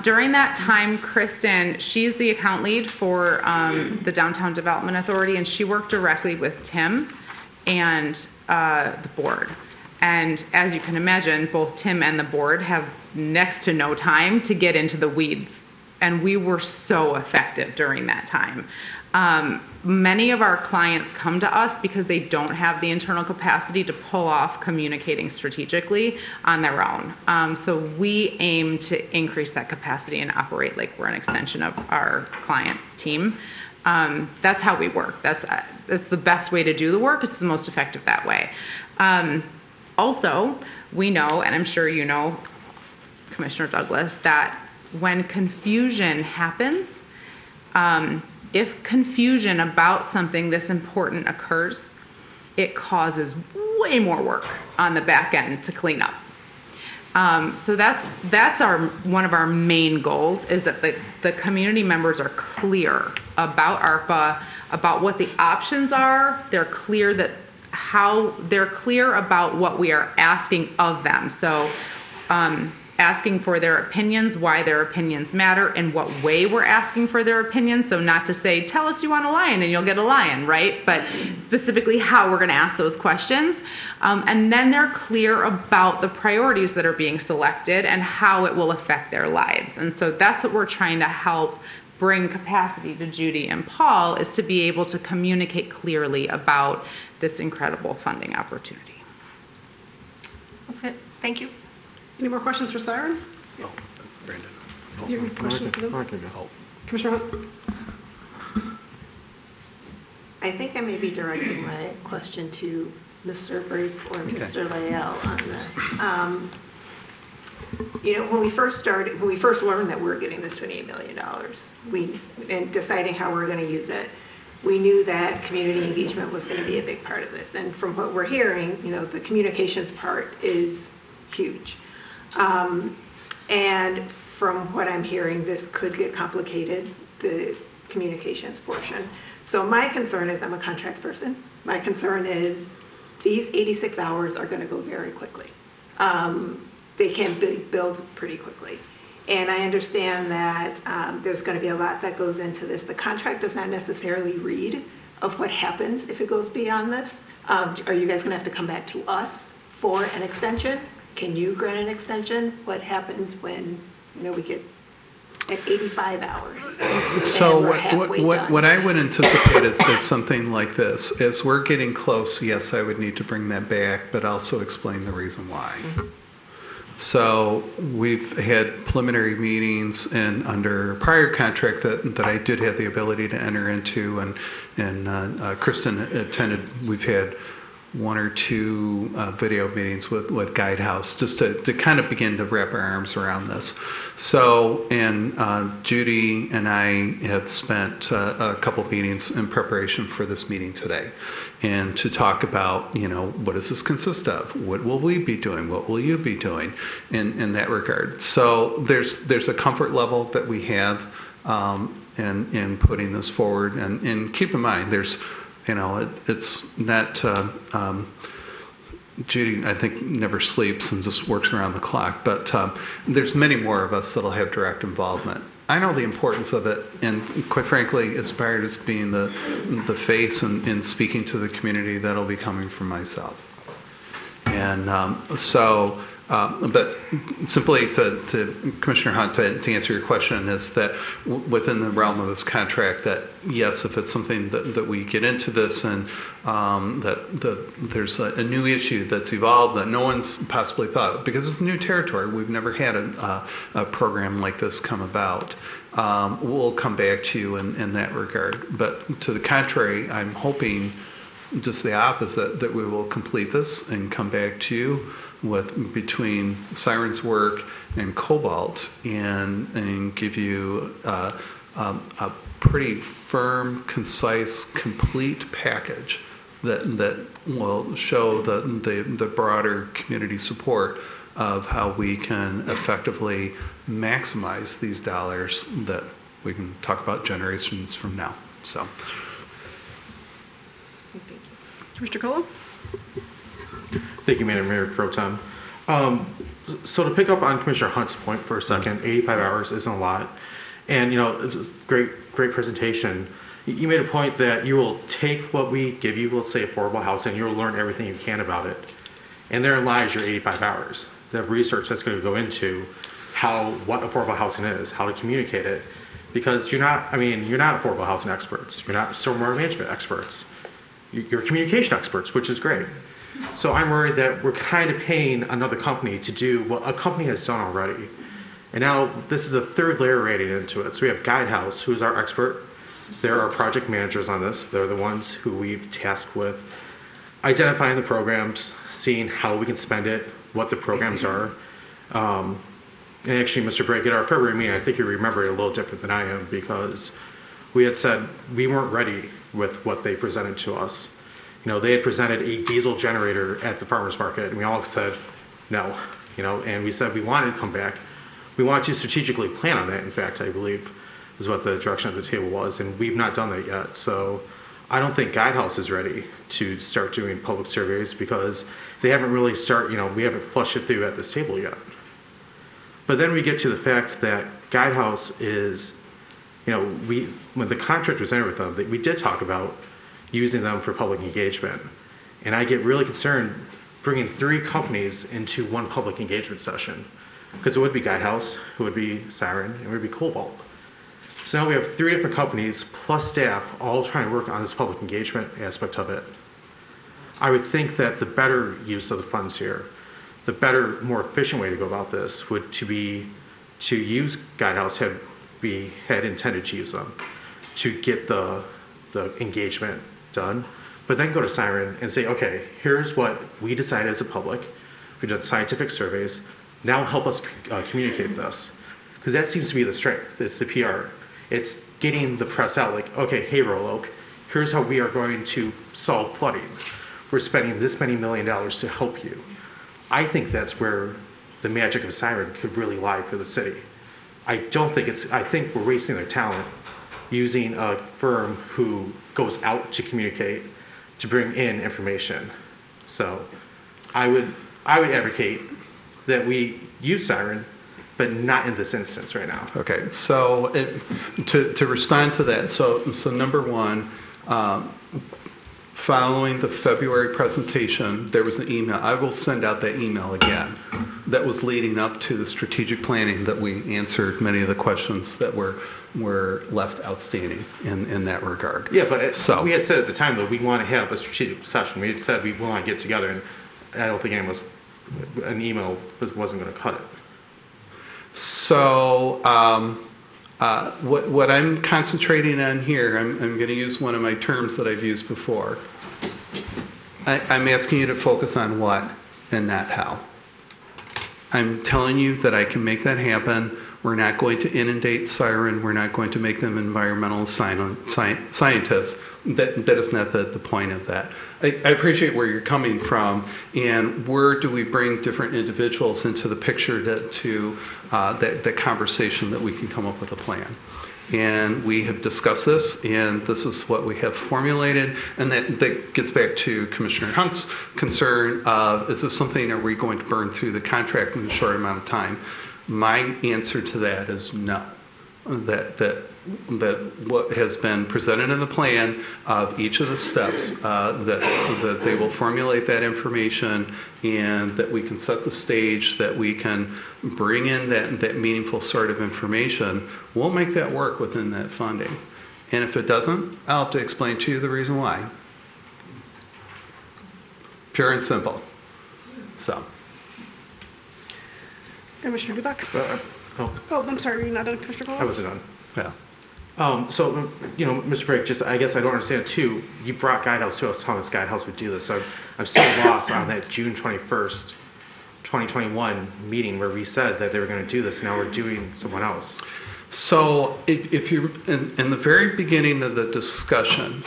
During that time, Kristen, she's the account lead for the Downtown Development Authority, and she worked directly with Tim and the board. And as you can imagine, both Tim and the board have next to no time to get into the weeds. And we were so effective during that time. Many of our clients come to us because they don't have the internal capacity to pull off communicating strategically on their own. So we aim to increase that capacity and operate like we're an extension of our client's team. That's how we work. That's the best way to do the work. It's the most effective that way. Also, we know, and I'm sure you know, Commissioner Douglas, that when confusion happens, if confusion about something this important occurs, it causes way more work on the back end to clean up. So that's one of our main goals, is that the community members are clear about ARPA, about what the options are. They're clear about what we are asking of them. So asking for their opinions, why their opinions matter, and what way we're asking for their opinions. So not to say, tell us you want a lion and you'll get a lion, right? But specifically how we're going to ask those questions. And then they're clear about the priorities that are being selected and how it will affect their lives. And so that's what we're trying to help bring capacity to Judy and Paul, is to be able to communicate clearly about this incredible funding opportunity. Okay, thank you. Any more questions for Siren? Oh, Brandon. You have a question for them? Commissioner Hunt? I think I may be directing my question to Mr. Brief or Mr. Layell on this. When we first learned that we were getting this $28 million, and deciding how we were going to use it, we knew that community engagement was going to be a big part of this. And from what we're hearing, the communications part is huge. And from what I'm hearing, this could get complicated, the communications portion. So my concern is, I'm a contracts person. My concern is these 86 hours are going to go very quickly. They can be billed pretty quickly. And I understand that there's going to be a lot that goes into this. The contract does not necessarily read of what happens if it goes beyond this. Are you guys going to have to come back to us for an extension? Can you grant an extension? What happens when we get at 85 hours? So what I would anticipate is something like this. As we're getting close, yes, I would need to bring that back, but also explain the reason why. Mm-hmm. So we've had preliminary meetings, and under prior contract that I did have the ability to enter into, and Kristen attended, we've had one or two video meetings with Guidehouse, just to kind of begin to wrap our arms around this. So, and Judy and I had spent a couple meetings in preparation for this meeting today, and to talk about, what does this consist of? What will we be doing? What will you be doing in that regard? So there's a comfort level that we have in putting this forward, and keep in mind, there's it's not, Judy, I think, never sleeps and just works around the clock, but there's many more of us that'll have direct involvement. I know the importance of it, and quite frankly, aspired as being the face and speaking to the community that'll be coming from myself. And but simply to Commissioner Hunt, to answer your question, is that within the realm of this contract, that yes, if it's something that we get into this, and there's a new issue that's evolved that no one's possibly thought of, because it's new territory, we've never had a program like this come about, we'll come back to you in that regard. But to the contrary, I'm hoping just the opposite, that we will complete this and come back to you with between Siren's work and Cobalt, and give you a pretty firm, concise, complete package that will show the broader community support of how we can effectively maximize these dollars that we can talk about generations from now. So. Thank you. Mr. Cole? Thank you, Madam Mayor Pro Tem. So to pick up on Commissioner Hunt's point for a second, 85 hours isn't a lot. And, you know, it was great presentation. You made a point that you will take what we give you, let's say affordable housing, and you'll learn everything you can about it. And therein lies your 85 hours. The research that's going to go into what affordable housing is, how to communicate it. Because you're not affordable housing experts. You're not stormwater management experts. You're communication experts, which is great. So I'm worried that we're kind of paying another company to do what a company has done already. And now this is a third layer rating into it. So we have Guidehouse, who is our expert. They're our project managers on this. They're the ones who we've tasked with identifying the programs, seeing how we can spend it, what the programs are. And actually, Mr. Brake, at our February meeting, I think you remember it a little different than I am, because we had said we weren't ready with what they presented to us. You know, they had presented a diesel generator at the farmer's market, and we all said no. You know, and we said we wanted to come back. We wanted to strategically plan on that, in fact, I believe, is what the direction of the table was, and we've not done that yet. So I don't think Guidehouse is ready to start doing public surveys, because they haven't really we haven't flushed it through at this table yet. But then we get to the fact that Guidehouse is, when the contract was entered with them, we did talk about using them for public engagement. And I get really concerned bringing 3 companies into one public engagement session, because it would be Guidehouse, it would be Siren, and it would be Cobalt. So now we have 3 different companies plus staff all trying to work on this public engagement aspect of it. I would think that the better use of the funds here, the better, more efficient way to go about this would be to use Guidehouse, had intended to use them to get the engagement done, but then go to Siren and say, okay, here's what we decided as a public. We've done scientific surveys. Now help us communicate this, because that seems to be the strength. It's the PR. It's getting the press out, like, okay, hey, Royal Oak, here's how we are going to solve flooding. We're spending this many $1 million to help you. I think that's where the magic of Siren could really lie for the city. I think we're wasting their talent using a firm who goes out to communicate, to bring in information. So I would advocate that we use Siren, but not in this instance right now. Okay, so to respond to that, so number one, following the February presentation, there was an email. I will send out that email again. That was leading up to the strategic planning that we answered many of the questions that were left outstanding in that regard. Yeah, but we had said at the time that we want to have a strategic session. We had said we want to get together, and I don't think an email wasn't going to cut it. So what I'm concentrating on here, I'm going to use one of my terms that I've used before. I'm asking you to focus on what and not how. I'm telling you that I can make that happen. We're not going to inundate Siren. We're not going to make them environmental scientists. That is not the point of that. I appreciate where you're coming from, and where do we bring different individuals into the picture that conversation that we can come up with a plan. And we have discussed this, and this is what we have formulated, and that gets back to Commissioner Hunt's concern of, is this something, are we going to burn through the contract in a short amount of time? My answer to that is no. That what has been presented in the plan of each of the steps, that they will formulate that information, and that we can set the stage, that we can bring in that meaningful sort of information. We'll make that work within that funding. And if it doesn't, I'll have to explain to you the reason why. Pure and simple. So. Commissioner Dubak? Oh, I'm sorry, were you not done, Commissioner Cole? I wasn't done. Yeah. So, Mr. Brake, I guess I don't understand too. You brought Guidehouse to us, telling us Guidehouse would do this. So I'm still lost on that June 21st, 2021 meeting where we said that they were going to do this. Now we're doing someone else. So if you're in the very beginning of the discussion,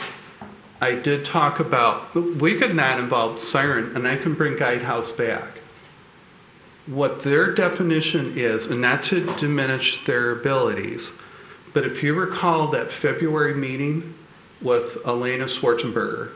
I did talk about, we could not involve Siren, and I can bring Guidehouse back. What their definition is, and not to diminish their abilities, but if you recall that February meeting with Elena Schwarzenberger,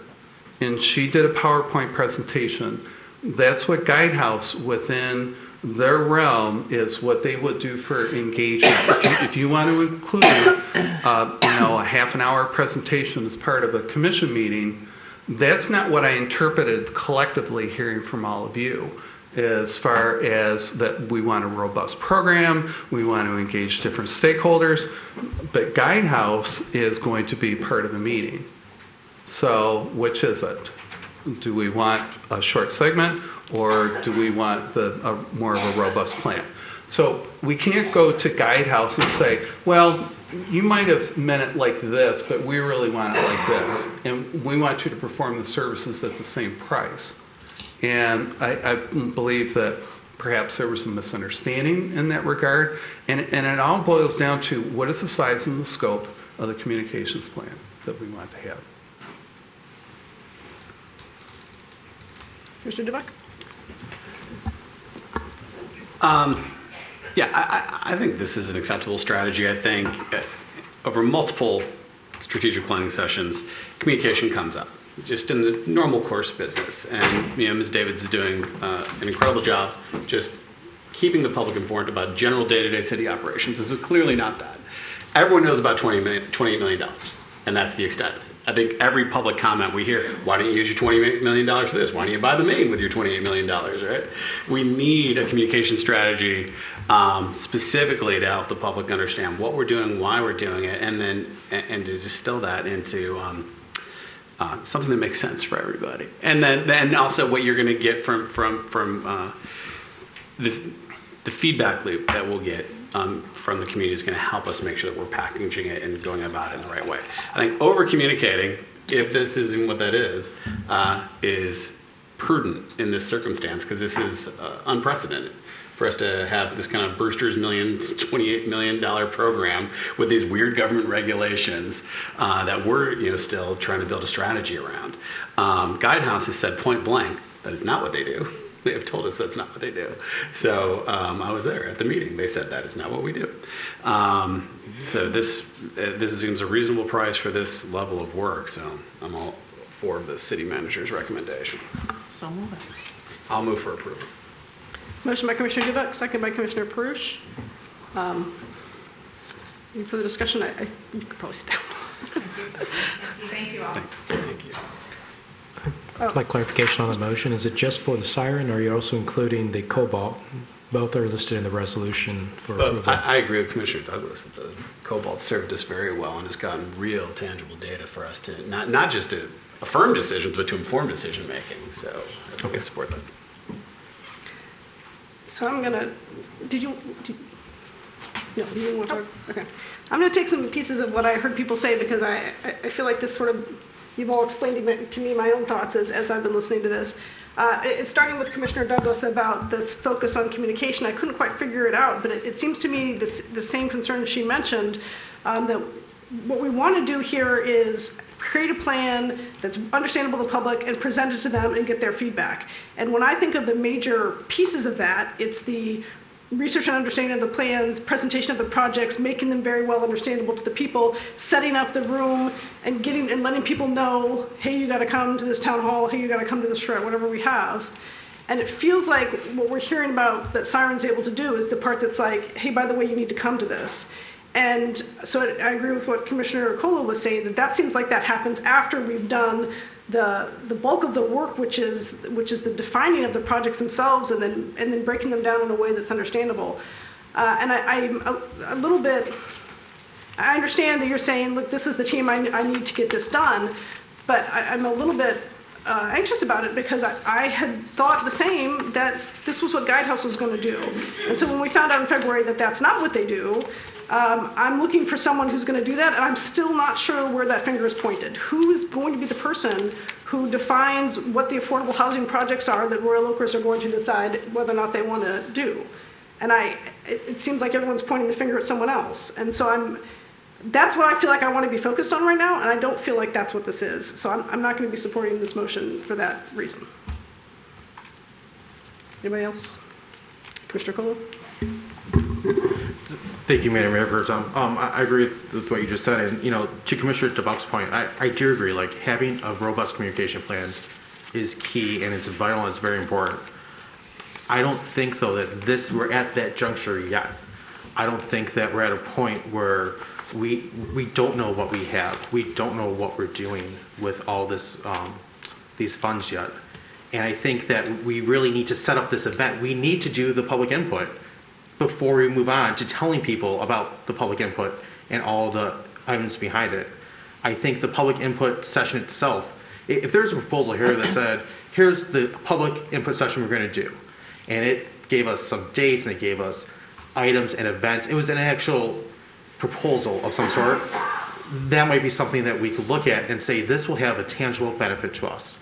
and she did a PowerPoint presentation That's what Guidehouse within their realm is what they would do for engagement. If you want to include, a half an hour presentation as part of a commission meeting, that's not what I interpreted collectively hearing from all of you. As far as that we want a robust program, we want to engage different stakeholders, but Guidehouse is going to be part of the meeting. So which is it? Do we want a short segment or do we want more of a robust plan? So we can't go to Guidehouse and say, well, you might have meant it like this, but we really want it like this. And we want you to perform the services at the same price. And I believe that perhaps there was a misunderstanding in that regard. And it all boils down to what is the size and the scope of the communications plan that we want to have. Mr. DeBuck? I think this is an acceptable strategy. I think over multiple strategic planning sessions, communication comes up, just in the normal course of business. And Ms. Davids is doing an incredible job just keeping the public informed about general day-to-day city operations. This is clearly not that. Everyone knows about $28 million, and that's the extent of it. I think every public comment we hear, why don't you use your $28 million for this? Why don't you buy the main with your $28 million, right? We need a communication strategy specifically to help the public understand what we're doing, why we're doing it, and to distill that into something that makes sense for everybody. And then also what you're going to get from the feedback loop that we'll get from the community is going to help us make sure that we're packaging it and going about it in the right way. I think over-communicating, if this isn't what that is prudent in this circumstance, because this is unprecedented for us to have this kind of Brewster's Millions, $28 million program with these weird government regulations that we're still trying to build a strategy around. Guidehouse has said point blank that is not what they do. They have told us that's not what they do. So I was there at the meeting. They said that is not what we do. So this seems a reasonable price for this level of work. So I'm all for the city manager's recommendation. So move it. I'll move for approval. Motion by Commissioner Dubak, second by Commissioner Perush. Any further discussion? You could probably sit down. Thank you all. Thank you. I'd like clarification on the motion. Is it just for the siren, or are you also including the cobalt? Both are listed in the resolution for approval. I agree with Commissioner Douglas that the cobalt served us very well and has gotten real tangible data for us to not just to affirm decisions, but to inform decision making. So I support that. So I'm gonna. No, you didn't want to talk. Okay, I'm gonna take some pieces of what I heard people say because I feel like this sort of. You've all explained to me my own thoughts as I've been listening to this. It's starting with Commissioner Douglas about this focus on communication. I couldn't quite figure it out, but it seems to me the same concern she mentioned, that what we want to do here is create a plan that's understandable to the public and present it to them and get their feedback. And when I think of the major pieces of that, it's the research and understanding of the plans, presentation of the projects, making them very well understandable to the people, setting up the room and letting people know, hey, you got to come to this town hall, hey, you got to come to this shred, whatever we have. And it feels like what we're hearing about that Siren's able to do is the part that's like, hey, by the way, you need to come to this. And so I agree with what Commissioner Cola was saying, that seems like that happens after we've done the bulk of the work, which is the defining of the projects themselves and then breaking them down in a way that's understandable. And I'm a little bit, I understand that you're saying, look, this is the team I need to get this done, but I'm a little bit anxious about it because I had thought the same, that this was what Guidehouse was going to do. And so when we found out in February that that's not what they do, I'm looking for someone who's going to do that, and I'm still not sure where that finger is pointed. Who is going to be the person who defines what the affordable housing projects are that Royal Oakers are going to decide whether or not they want to do? And it seems like everyone's pointing the finger at someone else. And so that's what I feel like I want to be focused on right now, and I don't feel like that's what this is. So I'm not going to be supporting this motion for that reason. Anybody else? Commissioner Cole? Thank you, Madam Mayor. I agree with what you just said. And, to Commissioner DeBuck's point, I do agree, like having a robust communication plan is key and it's vital and it's very important. I don't think, though, that we're at that juncture yet. I don't think that we're at a point where we don't know what we have. We don't know what we're doing with all this these funds yet. And I think that we really need to set up this event. We need to do the public input before we move on to telling people about the public input and all the items behind it. I think the public input session itself, if there's a proposal here that said, here's the public input session we're going to do, and it gave us some dates and it gave us items and events, it was an actual proposal of some sort, that might be something that we could look at and say, this will have a tangible benefit to us.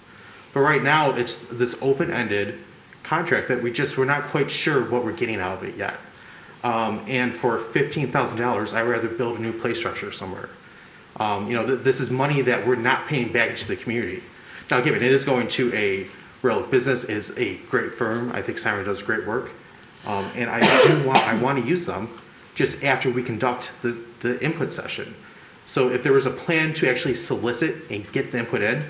But right now, it's this open-ended contract that we're not quite sure what we're getting out of it yet. And for $15,000, I'd rather build a new play structure somewhere. This is money that we're not paying back to the community. Now, given it is going to a WROK business, is a great firm. I think Siren does great work, and I want to use them just after we conduct the input session. So if there was a plan to actually solicit and get the input in,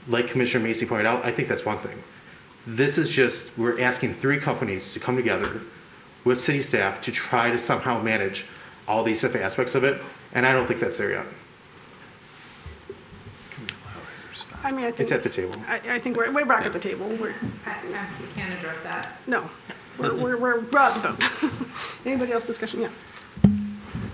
like Commissioner Macy pointed out, I think that's one thing. This is just, we're asking 3 companies to come together with city staff to try to somehow manage all these different aspects of it, and I don't think that's there yet. I mean, I think It's at the table. I think we're back at the table. We can't address that. No, we're at the vote. Anybody else discussion? Yeah.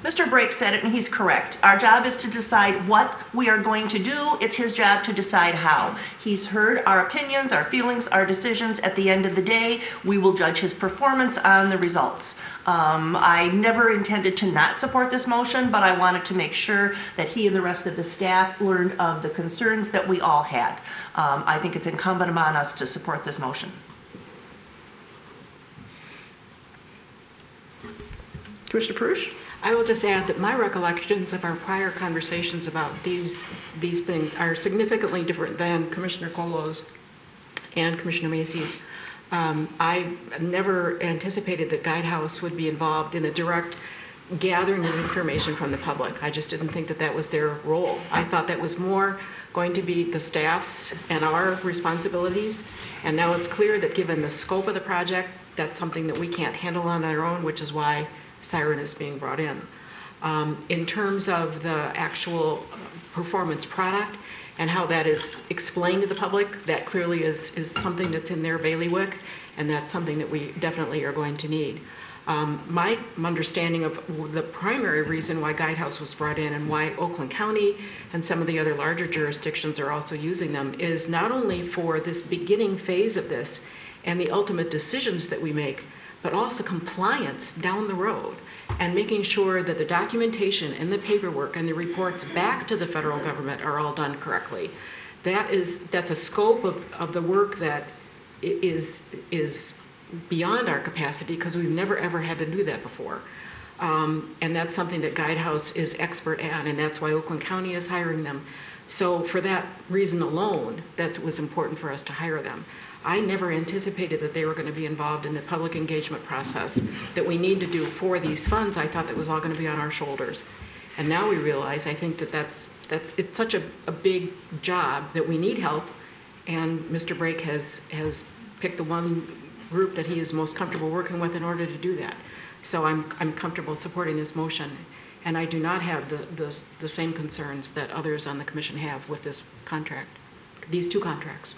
Mr. Brake said it, and he's correct. Our job is to decide what we are going to do. It's his job to decide how. He's heard our opinions, our feelings, our decisions. At the end of the day, we will judge his performance on the results. I never intended to not support this motion, but I wanted to make sure that he and the rest of the staff learned of the concerns that we all had. I think it's incumbent upon us to support this motion. Commissioner Perush? I will just add that my recollections of our prior conversations about these things are significantly different than Commissioner Colo's and Commissioner Macy's. I never anticipated that Guidehouse would be involved in the direct gathering of information from the public. I just didn't think that that was their role. I thought that was more going to be the staff's and our responsibilities. And now it's clear that given the scope of the project, that's something that we can't handle on our own, which is why Siren is being brought in. In terms of the actual performance product and how that is explained to the public, that clearly is something that's in their bailiwick, and that's something that we definitely are going to need. My understanding of the primary reason why Guidehouse was brought in and why Oakland County and some of the other larger jurisdictions are also using them is not only for this beginning phase of this and the ultimate decisions that we make, but also compliance down the road and making sure that the documentation and the paperwork and the reports back to the federal government are all done correctly. That's a scope of the work that is beyond our capacity because we've never ever had to do that before. And that's something that Guidehouse is expert at, and that's why Oakland County is hiring them. So for that reason alone, that was important for us to hire them. I never anticipated that they were going to be involved in the public engagement process that we need to do for these funds. I thought that was all going to be on our shoulders. And now we realize, I think that it's such a big job that we need help. And Mr. Brake has picked the one group that he is most comfortable working with in order to do that. So I'm comfortable supporting this motion. And I do not have the same concerns that others on the commission have with this contract, these 2 contracts.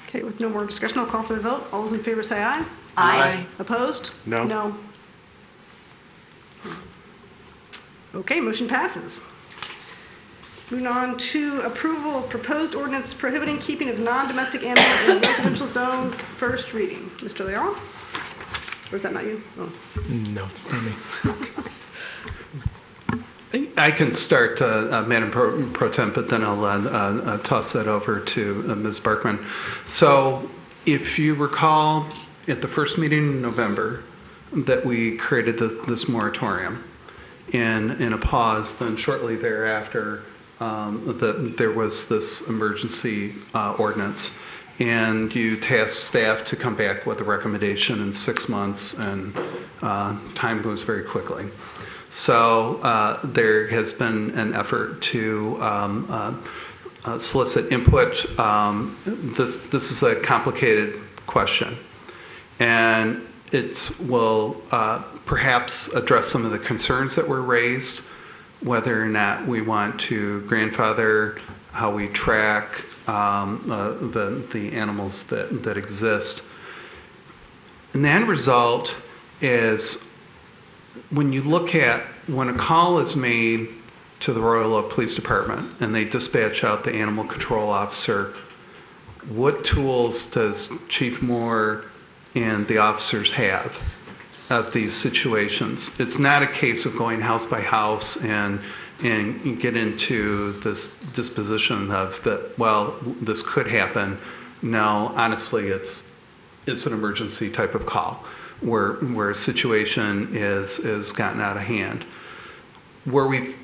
Okay, with no more discussion, I'll call for the vote. All those in favor say aye. Aye. Opposed? No. No. Okay, motion passes. Moving on to approval of proposed ordinance prohibiting keeping of non-domestic animals in residential zones, first reading. Mr. Leal? Or is that not you? Oh. No, it's not me. I can start, Madam Pro Temp, but then I'll toss that over to Ms. Barkman. So if you recall, at the first meeting in November, that we created this moratorium and in a pause, then shortly thereafter, there was this emergency ordinance. And you tasked staff to come back with a recommendation in 6 months, and time moves very quickly. So there has been an effort to solicit input. This is a complicated question, and it will perhaps address some of the concerns that were raised, whether or not we want to grandfather, how we track the animals that exist. And the end result is when you look at when a call is made to the Royal Oak Police Department and they dispatch out the animal control officer, what tools does Chief Moore and the officers have of these situations? It's not a case of going house by house and get into this disposition of that, well, this could happen. No, honestly, it's an emergency type of call where a situation is gotten out of hand. Where we've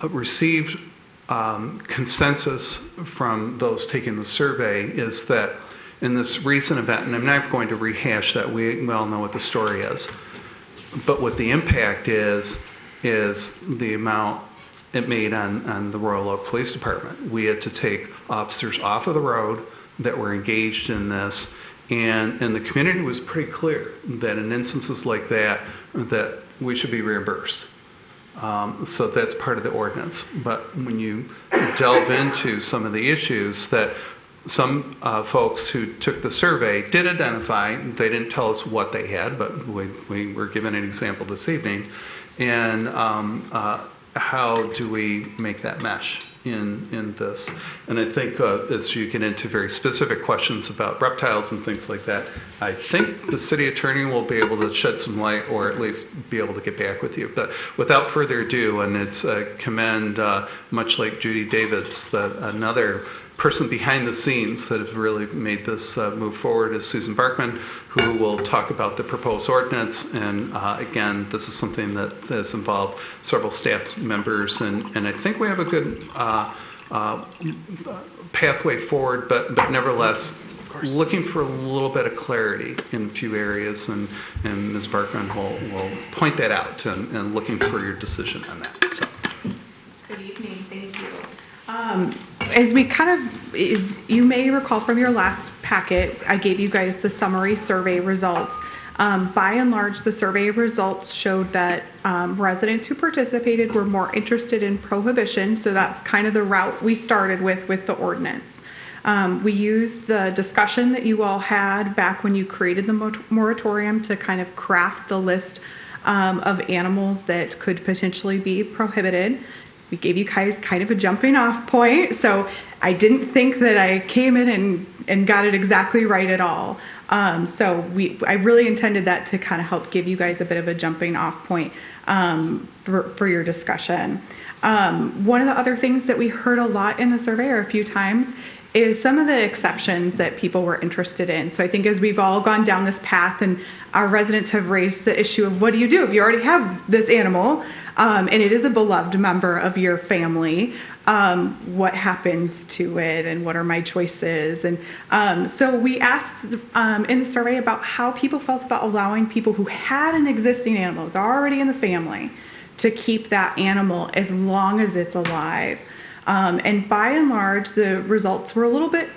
received consensus from those taking the survey is that in this recent event, and I'm not going to rehash that, we all know what the story is, but what the impact is the amount it made on the Royal Oak Police Department. We had to take officers off of the road that were engaged in this, and the community was pretty clear that in instances like that we should be reimbursed. So that's part of the ordinance. But when you delve into some of the issues that some folks who took the survey did identify, they didn't tell us what they had, but we were given an example this evening. And how do we make that mesh in this? And I think as you get into very specific questions about reptiles and things like that, I think the city attorney will be able to shed some light or at least be able to get back with you. But without further ado, and it's commend, much like Judy Davids, another person behind the scenes that have really made this move forward is Susan Barkman, who will talk about the proposed ordinance. And again, this is something that has involved several staff members, and I think we have a good pathway forward, but nevertheless, looking for a little bit of clarity in a few areas, and Ms. Barkman will point that out and looking for your decision on that. So. Good evening, thank you. As you may recall from your last packet, I gave you guys the summary survey results. By and large, the survey results showed that residents who participated were more interested in prohibition, so that's kind of the route we started with the ordinance. We used the discussion that you all had back when you created the moratorium to kind of craft the list of animals that could potentially be prohibited. We gave you guys kind of a jumping off point, so I didn't think that I came in and got it exactly right at all. So I really intended that to kind of help give you guys a bit of a jumping off point for your discussion. One of the other things that we heard a lot in the survey, or a few times, is some of the exceptions that people were interested in. So I think as we've all gone down this path and our residents have raised the issue of what do you do if you already have this animal and it is a beloved member of your family, what happens to it and what are my choices? And so we asked in the survey about how people felt about allowing people who had an existing animal, it's already in the family, to keep that animal as long as it's alive. And by and large, the results were a little bit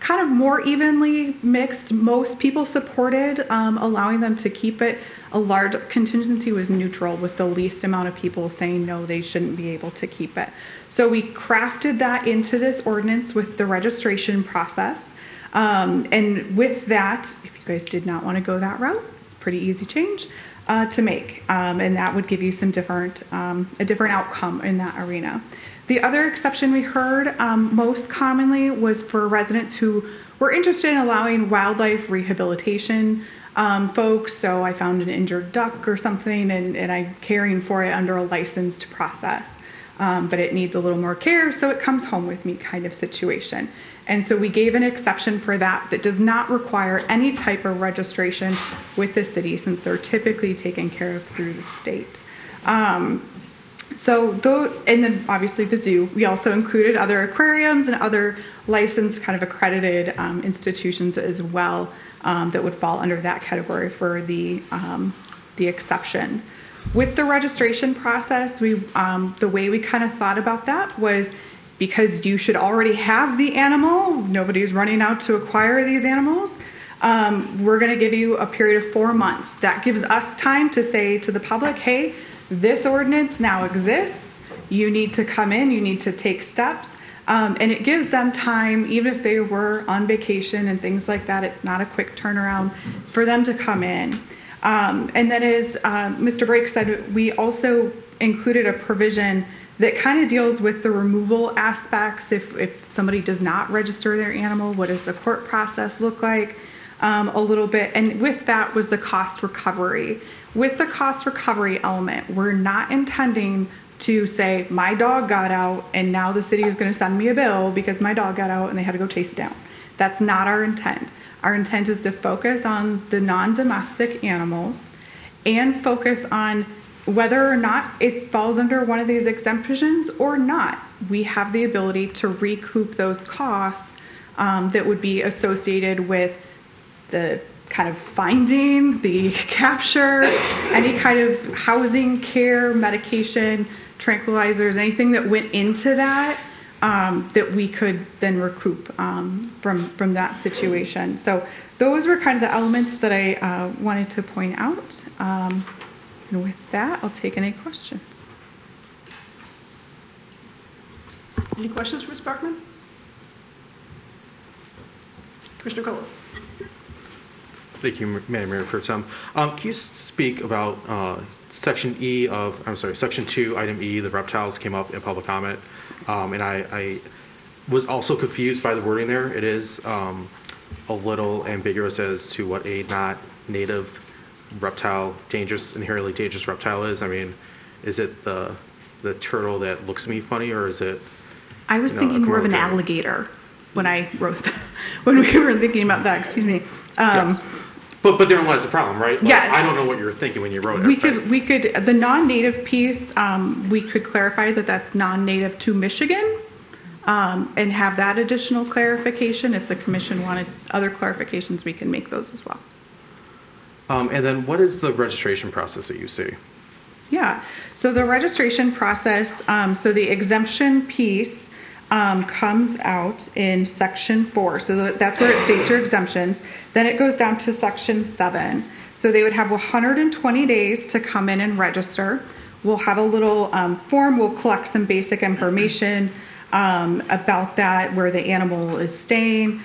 kind of more evenly mixed. Most people supported allowing them to keep it. A large contingency was neutral, with the least amount of people saying no, they shouldn't be able to keep it. So we crafted that into this ordinance with the registration process. And with that, if you guys did not want to go that route, it's a pretty easy change to make. And that would give you some a different outcome in that arena. The other exception we heard most commonly was for residents who were interested in allowing wildlife rehabilitation folks. So I found an injured duck or something and I'm caring for it under a licensed process. But it needs a little more care, so it comes home with me kind of situation. And so we gave an exception for that does not require any type of registration with the city, since they're typically taken care of through the state. And then obviously the zoo, we also included other aquariums and other licensed kind of accredited institutions as well that would fall under that category for the exceptions. With the registration process, the way we kind of thought about that was because you should already have the animal, nobody's running out to acquire these animals, we're going to give you a period of 4 months. That gives us time to say to the public, hey, this ordinance now exists, you need to come in, you need to take steps. And it gives them time, even if they were on vacation and things like that, it's not a quick turnaround for them to come in. And then as Mr. Brake said, we also included a provision that kind of deals with the removal aspects. If somebody does not register their animal, what does the court process look like? A little bit. And with that was the cost recovery. With the cost recovery element, we're not intending to say, my dog got out and now the city is going to send me a bill because my dog got out and they had to go chase it down. That's not our intent. Our intent is to focus on the non-domestic animals and focus on whether or not it falls under one of these exemptions or not. We have the ability to recoup those costs that would be associated with the kind of finding, the capture, any kind of housing, care, medication, tranquilizers, anything that went into that, that we could then recoup from that situation. So those were kind of the elements that I wanted to point out. And with that, I'll take any questions. Any questions for Ms. Parkman? Commissioner Cole. Thank you, Madam Mayor Pro Tem. Can you speak about Section 2, Item E, the reptiles came up in public comment, and I was also confused by the wording there. It is a little ambiguous as to what a not native reptile, inherently dangerous reptile is. I mean, is it the turtle that looks at me funny, or is it? I was thinking more of an alligator when I wrote that, when we were thinking about that. Excuse me. Yes. But therein lies the problem, right? Like, yes. I don't know what you were thinking when you wrote it. We could the non-native piece. We could clarify that that's non-native to Michigan, and have that additional clarification. If the commission wanted other clarifications, we can make those as well. And then, what is the registration process that you see? Yeah. So the registration process. So the exemption piece. Comes out in Section 4. So that's where it states your exemptions. Then it goes down to Section 7. So they would have 120 days to come in and register. We'll have a little form. We'll collect some basic information about that, where the animal is staying.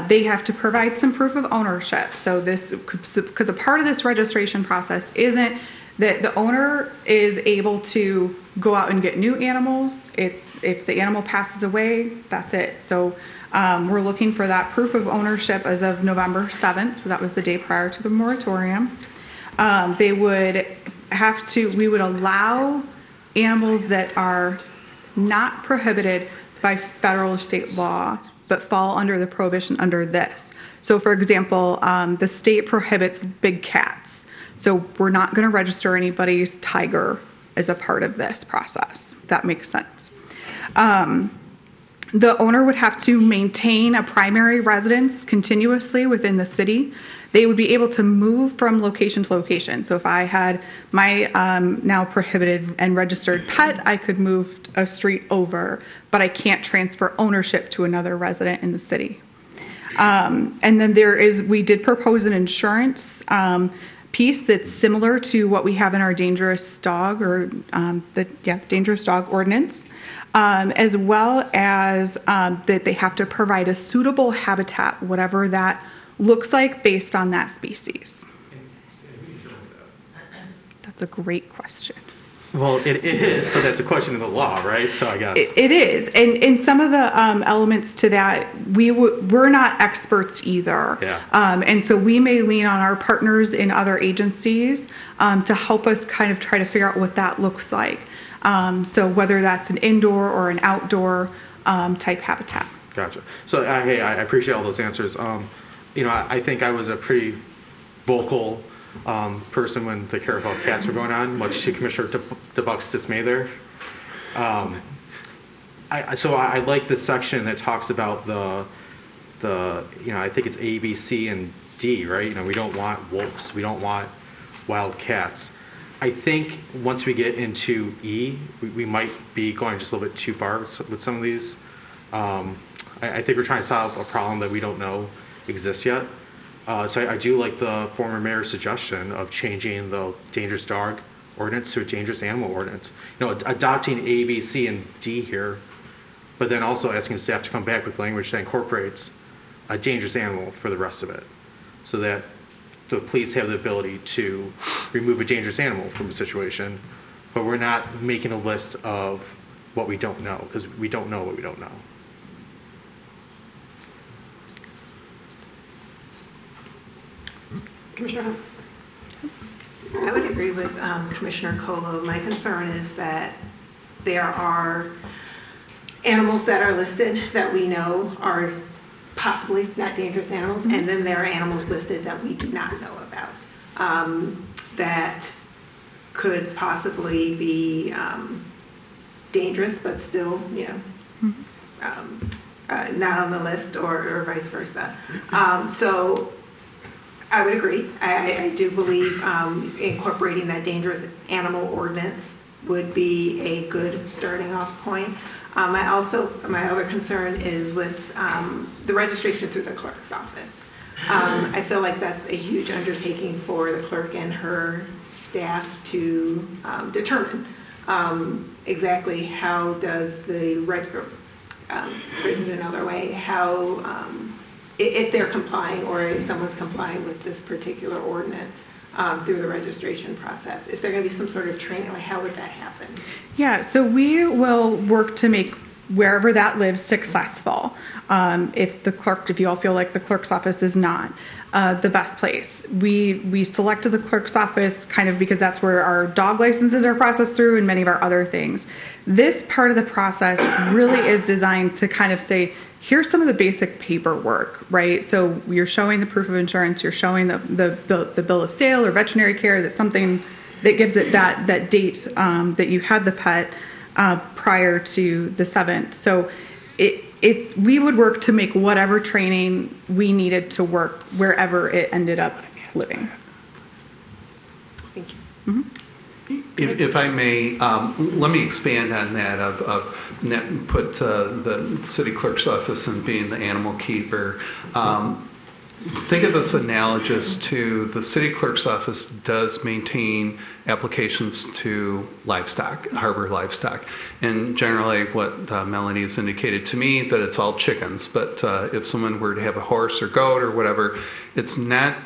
They have to provide some proof of ownership. So because a part of this registration process isn't that the owner is able to go out and get new animals. It's if the animal passes away, that's it. So we're looking for that proof of ownership as of November 7th. So that was the day prior to the moratorium. We would allow animals that are not prohibited by federal or state law, but fall under the prohibition under this. So for example, the state prohibits big cats. So we're not going to register anybody's tiger as a part of this process. If that makes sense. The owner would have to maintain a primary residence continuously within the city. They would be able to move from location to location. So if I had my now prohibited and registered pet, I could move a street over, but I can't transfer ownership to another resident in the city. And then we did propose an insurance piece that's similar to what we have in our dangerous dog or dangerous dog ordinance, as well as that they have to provide a suitable habitat, whatever that looks like based on that species. That's a great question. Well, it is, but that's a question of the law, right? So I guess it is, and some of the elements to that we're not experts either, and so we may lean on our partners in other agencies to help us kind of try to figure out what that looks like. So whether that's an indoor or an outdoor type habitat. Gotcha. So hey, I appreciate all those answers. I think I was a pretty vocal person when the care about cats were going on, much to Commissioner DeBuck's dismay there. I like this section that talks about the I think it's A, B, C, and D, right? We don't want wolves, we don't want wild cats. I think once we get into E, we might be going just a little bit too far with some of these. I think we're trying to solve a problem that we don't know exists yet. So I do like the former mayor's suggestion of changing the dangerous dog ordinance to a dangerous animal ordinance. You know, adopting A, B, C, and D here, but then also asking staff to come back with language that incorporates a dangerous animal for the rest of it, so that the police have the ability to remove a dangerous animal from a situation, but we're not making a list of what we don't know, because we don't know what we don't know. Commissioner Hunt. I would agree with Commissioner Colo. My concern is that there are animals that are listed that we know are possibly not dangerous animals, and then there are animals listed that we do not know about that could possibly be dangerous, but still, not on the list, or vice versa. So I would agree. I do believe incorporating that dangerous animal ordinance would be a good starting off point. My other concern is with the registration through the clerk's office. I feel like that's a huge undertaking for the clerk and her staff to determine exactly how does the phrase it another way, how if they're complying or if someone's complying with this particular ordinance through the registration process. Is there going to be some sort of training? Like, how would that happen? Yeah, so we will work to make wherever that lives successful. If you all feel like the clerk's office is not the best place, we selected the clerk's office kind of because that's where our dog licenses are processed through and many of our other things. This part of the process really is designed to kind of say, here's some of the basic paperwork, right? So you're showing the proof of insurance, you're showing the bill of sale or veterinary care, that's something that gives it that date that you had the pet prior to the 7th. So we would work to make whatever training we needed to work wherever it ended up living. Thank you. Mm-hmm. If I may, let me expand on that put the city clerk's office and being the animal keeper. Think of this analogous to the city clerk's office does maintain applications to livestock, harbor livestock. And generally what Melanie has indicated to me that it's all chickens, but if someone were to have a horse or goat or whatever, it's not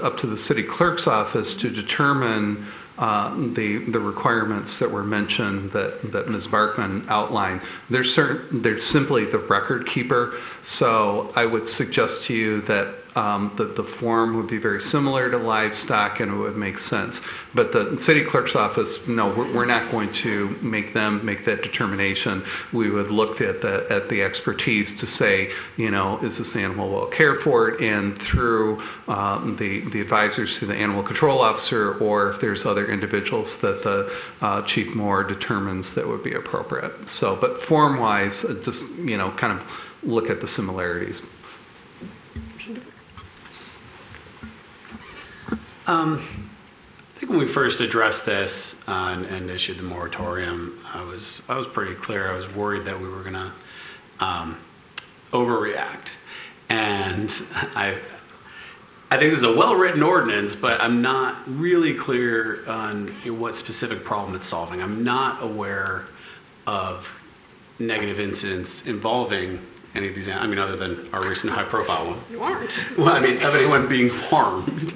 up to the city clerk's office to determine the requirements that were mentioned that Ms. Barkman outlined. They're simply the record keeper. So I would suggest to you that the form would be very similar to livestock and it would make sense. But the city clerk's office, no, we're not going to make them make that determination. We would look at the expertise to say, is this animal well cared for? And through the advisors to the animal control officer, or if there's other individuals that the Chief Moore determines that would be appropriate. So, but form-wise, just, kind of look at the similarities. I think when we first addressed this and issued the moratorium, I was pretty clear. I was worried that we were going to overreact, and I think this is a well-written ordinance, but I'm not really clear on what specific problem it's solving. I'm not aware of negative incidents involving any of these. I mean, other than our recent high-profile one. You aren't. Well, I mean, of anyone being harmed.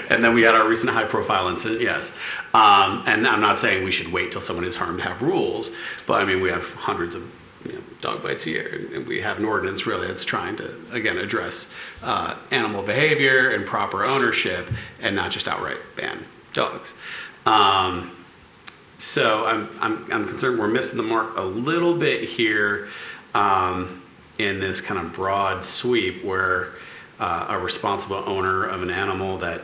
And then we had our recent high-profile incident, yes. And I'm not saying we should wait till someone is harmed to have rules, but I mean, we have hundreds of dog bites a year, and we have an ordinance really that's trying to, again, address animal behavior and proper ownership, and not just outright ban dogs. So I'm concerned we're missing the mark a little bit here in this kind of broad sweep where a responsible owner of an animal that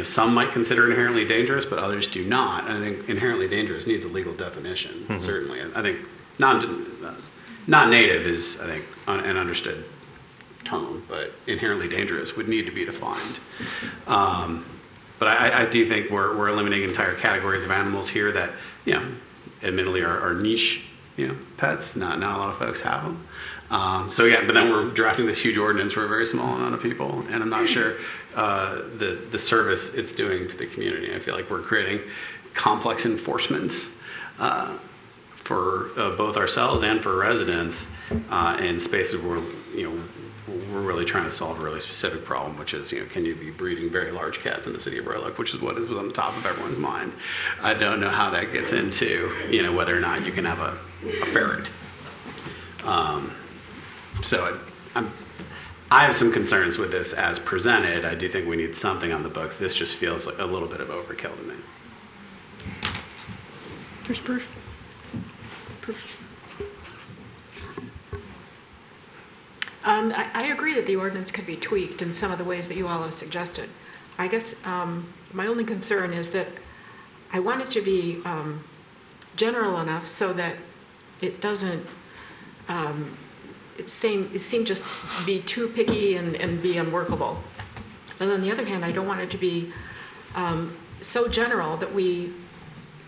some might consider inherently dangerous, but others do not. And I think inherently dangerous needs a legal definition, certainly. I think non-native is, I think, an understood term, but inherently dangerous would need to be defined. But I do think we're eliminating entire categories of animals here that, admittedly are niche, pets. Not a lot of folks have them. So yeah, but then we're drafting this huge ordinance for a very small amount of people, and I'm not sure the service it's doing to the community. I feel like we're creating complex enforcement for both ourselves and for residents in spaces where we're really trying to solve a really specific problem, which is can you be breeding very large cats in the city of Royal, which is what is on the top of everyone's mind. I don't know how that gets into whether or not you can have a ferret. So I have some concerns with this as presented. I do think we need something on the books. This just feels like a little bit of overkill to me. There's proof. I agree that the ordinance could be tweaked in some of the ways that you all have suggested. I guess my only concern is that I want it to be general enough so that it doesn't seem just be too picky and be unworkable. And on the other hand, I don't want it to be so general that we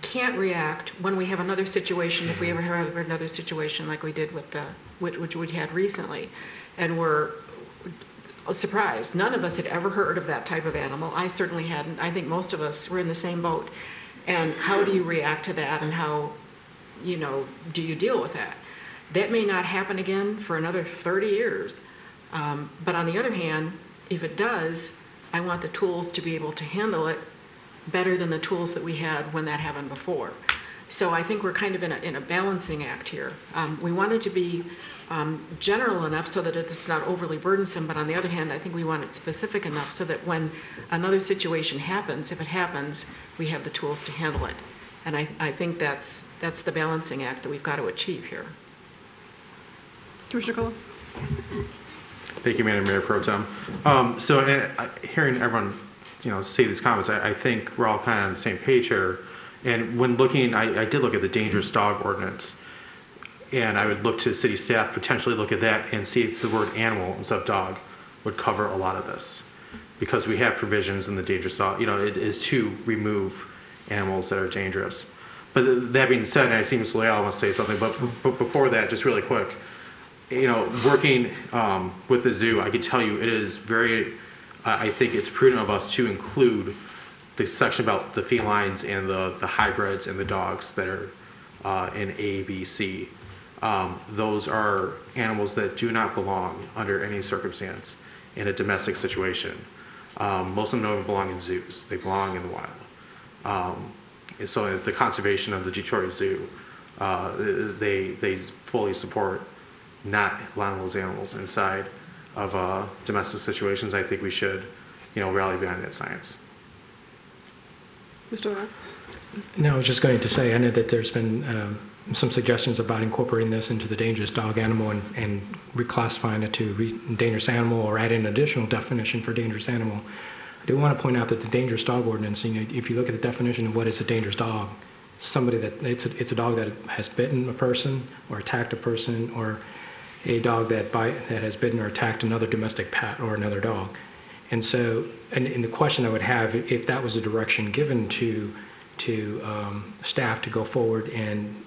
can't react when we have another situation, if we ever have another situation like we did with which we had recently, and we're surprised. None of us had ever heard of that type of animal. I certainly hadn't. I think most of us were in the same boat. And how do you react to that, and how do you deal with that? That may not happen again for another 30 years. But on the other hand, if it does, I want the tools to be able to handle it better than the tools that we had when that happened before. So I think we're kind of in a balancing act here. We want it to be general enough so that it's not overly burdensome, but on the other hand, I think we want it specific enough so that when another situation happens, if it happens, we have the tools to handle it. And I think that's the balancing act that we've got to achieve here. Commissioner Cullen? Thank you, Madam Mayor Pro Tem. Hearing everyone, say these comments, I think we're all kind of on the same page here. And when looking, I did look at the dangerous dog ordinance, and I would look to city staff, potentially look at that and see if the word animal instead of dog would cover a lot of this. Because we have provisions in the dangerous dog, it is to remove animals that are dangerous. But that being said, and I see Ms. Leal wants to say something, but before that, just really quick, working with the zoo, I can tell you it is very, I think it's prudent of us to include the section about the felines and the hybrids and the dogs that are in A, B, C. Those are animals that do not belong under any circumstance in a domestic situation. Most of them don't belong in zoos. They belong in the wild. So the conservation of the Detroit Zoo, they fully support not allowing those animals inside of domestic situations. I think we should, rally behind that science. Mr. O'Rourke? No, I was just going to say, I know that there's been some suggestions about incorporating this into the dangerous dog animal and reclassifying it to dangerous animal or adding an additional definition for dangerous animal. I do want to point out that the dangerous dog ordinance, if you look at the definition of what is a dangerous dog, somebody that it's a dog that has bitten a person or attacked a person, or a dog that has bitten or attacked another domestic pet or another dog. And so, and the question I would have, if that was a direction given to staff to go forward and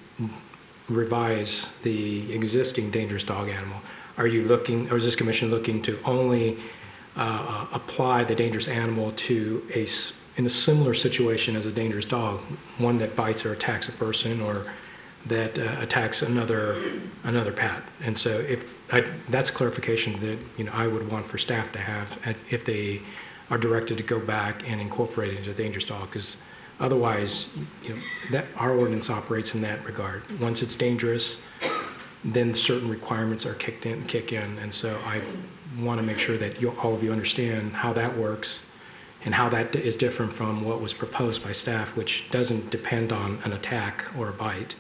revise the existing dangerous dog animal, are you looking, or is this commission looking to only apply the dangerous animal to in a similar situation as a dangerous dog, one that bites or attacks a person or that attacks another pet? And so that's a clarification that I would want for staff to have if they are directed to go back and incorporate it into dangerous dog, because otherwise, that our ordinance operates in that regard. Once it's dangerous, then certain requirements are kick in, and so I want to make sure that all of you understand how that works and how that is different from what was proposed by staff, which doesn't depend on an attack or a bite.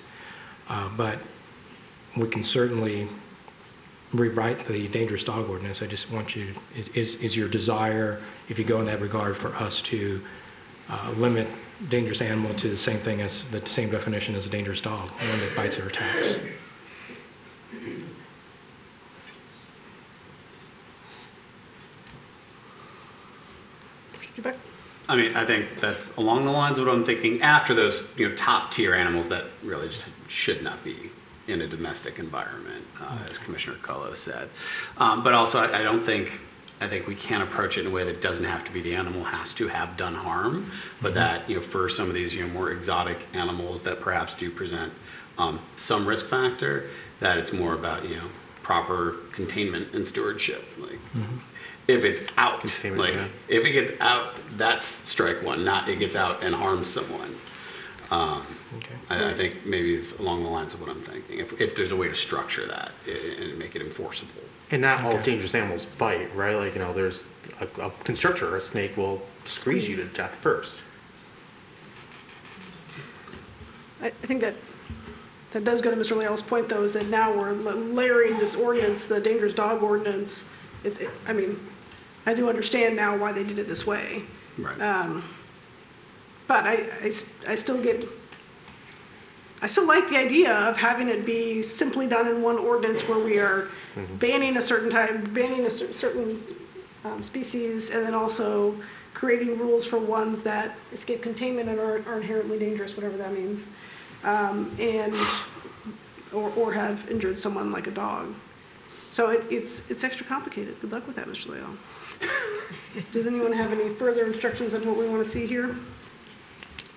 But we can certainly rewrite the dangerous dog ordinance. I just want you, is your desire, if you go in that regard, for us to limit dangerous animal to the same thing as the same definition as a dangerous dog, one that bites or attacks? I mean, I think that's along the lines of what I'm thinking after those, top tier animals that really just should not be in a domestic environment, as Commissioner Cullo said. But also, I think we can approach it in a way that doesn't have to be the animal has to have done harm, but that, for some of these, more exotic animals that perhaps do present some risk factor, that it's more about, proper containment and stewardship. Like, if it's out, if it gets out, that's strike one, not it gets out and harms someone. I think maybe it's along the lines of what I'm thinking. If there's a way to structure that and make it enforceable. And not all dangerous animals bite, right? Like, there's a constrictor, a snake will squeeze you to death first. I think that does go to Mr. Leal's point, though, is that now we're layering this ordinance, the dangerous dog ordinance. I mean, I do understand now why they did it this way. Right. But I still like the idea of having it be simply done in one ordinance where we are banning a certain type, banning a certain species, and then also creating rules for ones that escape containment and are inherently dangerous, whatever that means, or have injured someone like a dog. So it's extra complicated. Good luck with that, Mr. Leal. Does anyone have any further instructions on what we want to see here?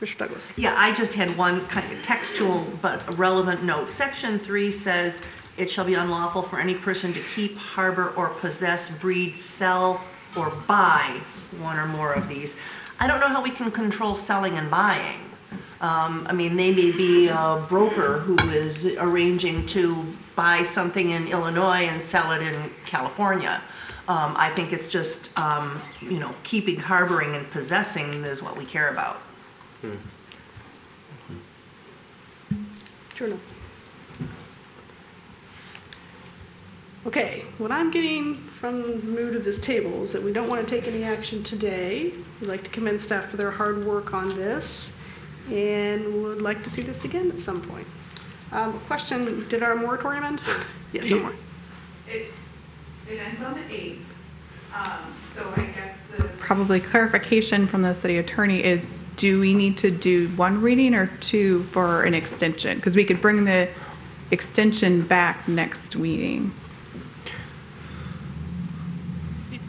Mr. Douglas. Yeah, I just had one kind of textual but relevant note. Section 3 says it shall be unlawful for any person to keep, harbor, or possess, breed, sell, or buy one or more of these. I don't know how we can control selling and buying. I mean, they may be a broker who is arranging to buy something in Illinois and sell it in California. I think it's just, keeping, harboring, and possessing is what we care about. True enough. Okay, what I'm getting from the mood of this table is that we don't want to take any action today. We'd like to commend staff for their hard work on this and would like to see this again at some point. Question, did our moratorium end? Yes, or more. It ends on the 8th. So I guess the probably clarification from the city attorney is, do we need to do one reading or two for an extension? Because we could bring the extension back next meeting.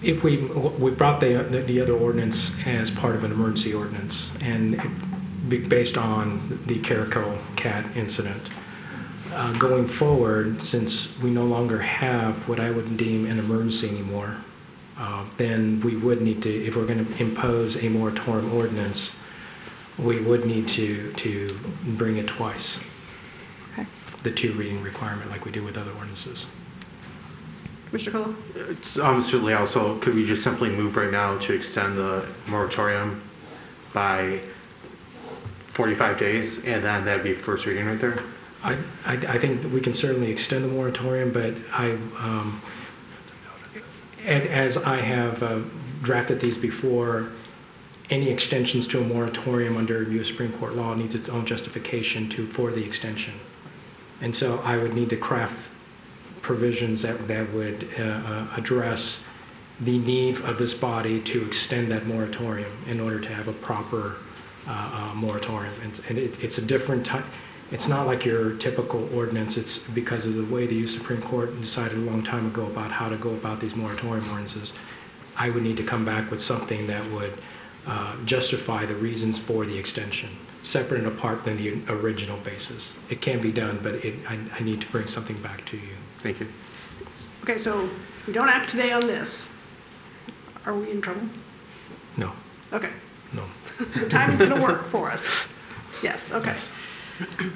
If we brought the other ordinance as part of an emergency ordinance, and based on the Carico cat incident, going forward, since we no longer have what I would deem an emergency anymore, then we would need to, if we're going to impose a moratorium ordinance, we would need to bring it twice. Okay. The 2 reading requirement like we do with other ordinances. Mr. Cole? Mr. Leal, so could we just simply move right now to extend the moratorium by 45 days, and then that'd be first reading right there? I think that we can certainly extend the moratorium, but as I have drafted these before, any extensions to a moratorium under U.S. Supreme Court law needs its own justification for the extension. And so I would need to craft provisions that would address the need of this body to extend that moratorium in order to have a proper moratorium. And it's a different type. It's not like your typical ordinance. It's because of the way the U.S. Supreme Court decided a long time ago about how to go about these moratorium ordinances. I would need to come back with something that would justify the reasons for the extension, separate and apart than the original basis. It can be done, but I need to bring something back to you. Thank you. Okay, so if we don't act today on this, are we in trouble? No. Okay. No. The timing's going to work for us. Yes, okay. Yes.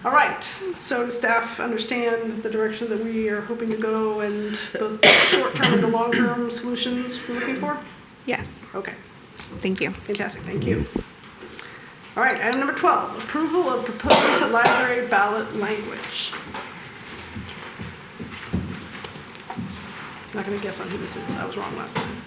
All right, so does staff understand the direction that we are hoping to go and both the short-term and the long-term solutions we're looking for? Yes. Okay. Thank you. Fantastic, thank you. All right, item number 12, approval of proposed library ballot language. I'm not going to guess on who this is. I was wrong last time.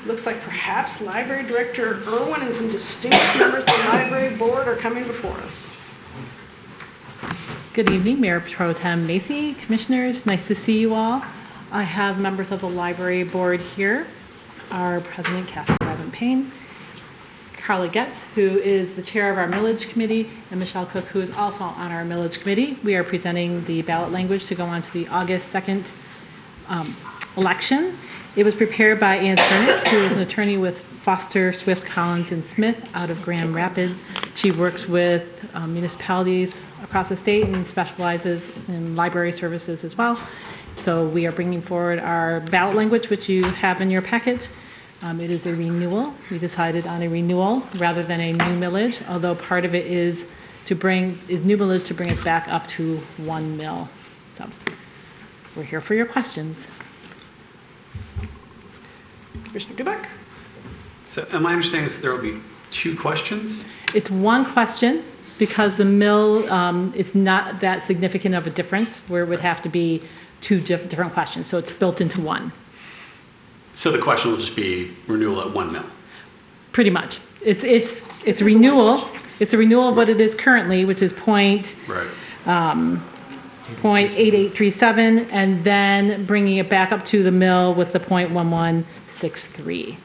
Looks like perhaps Library Director Irwin and some distinguished members of the Library Board are coming before us. Good evening, Mayor Pro Tem Macy, Commissioners. Nice to see you all. I have members of the library board here, our president, Catherine Robin Payne, Carla Getz, who is the chair of our millage committee, and Michelle Cook, who is also on our millage committee. We are presenting the ballot language to go on to the August 2nd election. It was prepared by Ann Cernick, who is an attorney with Foster, Swift, Collins, and Smith out of Grand Rapids. She works with municipalities across the state and specializes in library services as well. So we are bringing forward our ballot language, which you have in your packet. It is a renewal. We decided on a renewal rather than a new millage, although part of it is new millage to bring us back up to 1 mill. So we're here for your questions. Commissioner Dubak? So my understanding is there will be 2 questions? It's 1 question because the mill is not that significant of a difference where it would have to be 2 different questions. So it's built into 1. So the question will just be renewal at 1 mill? Pretty much. It's renewal. It's a renewal of what it is currently, which is point. Right. 0.8837, and then bringing it back up to the mill with the 0.1163.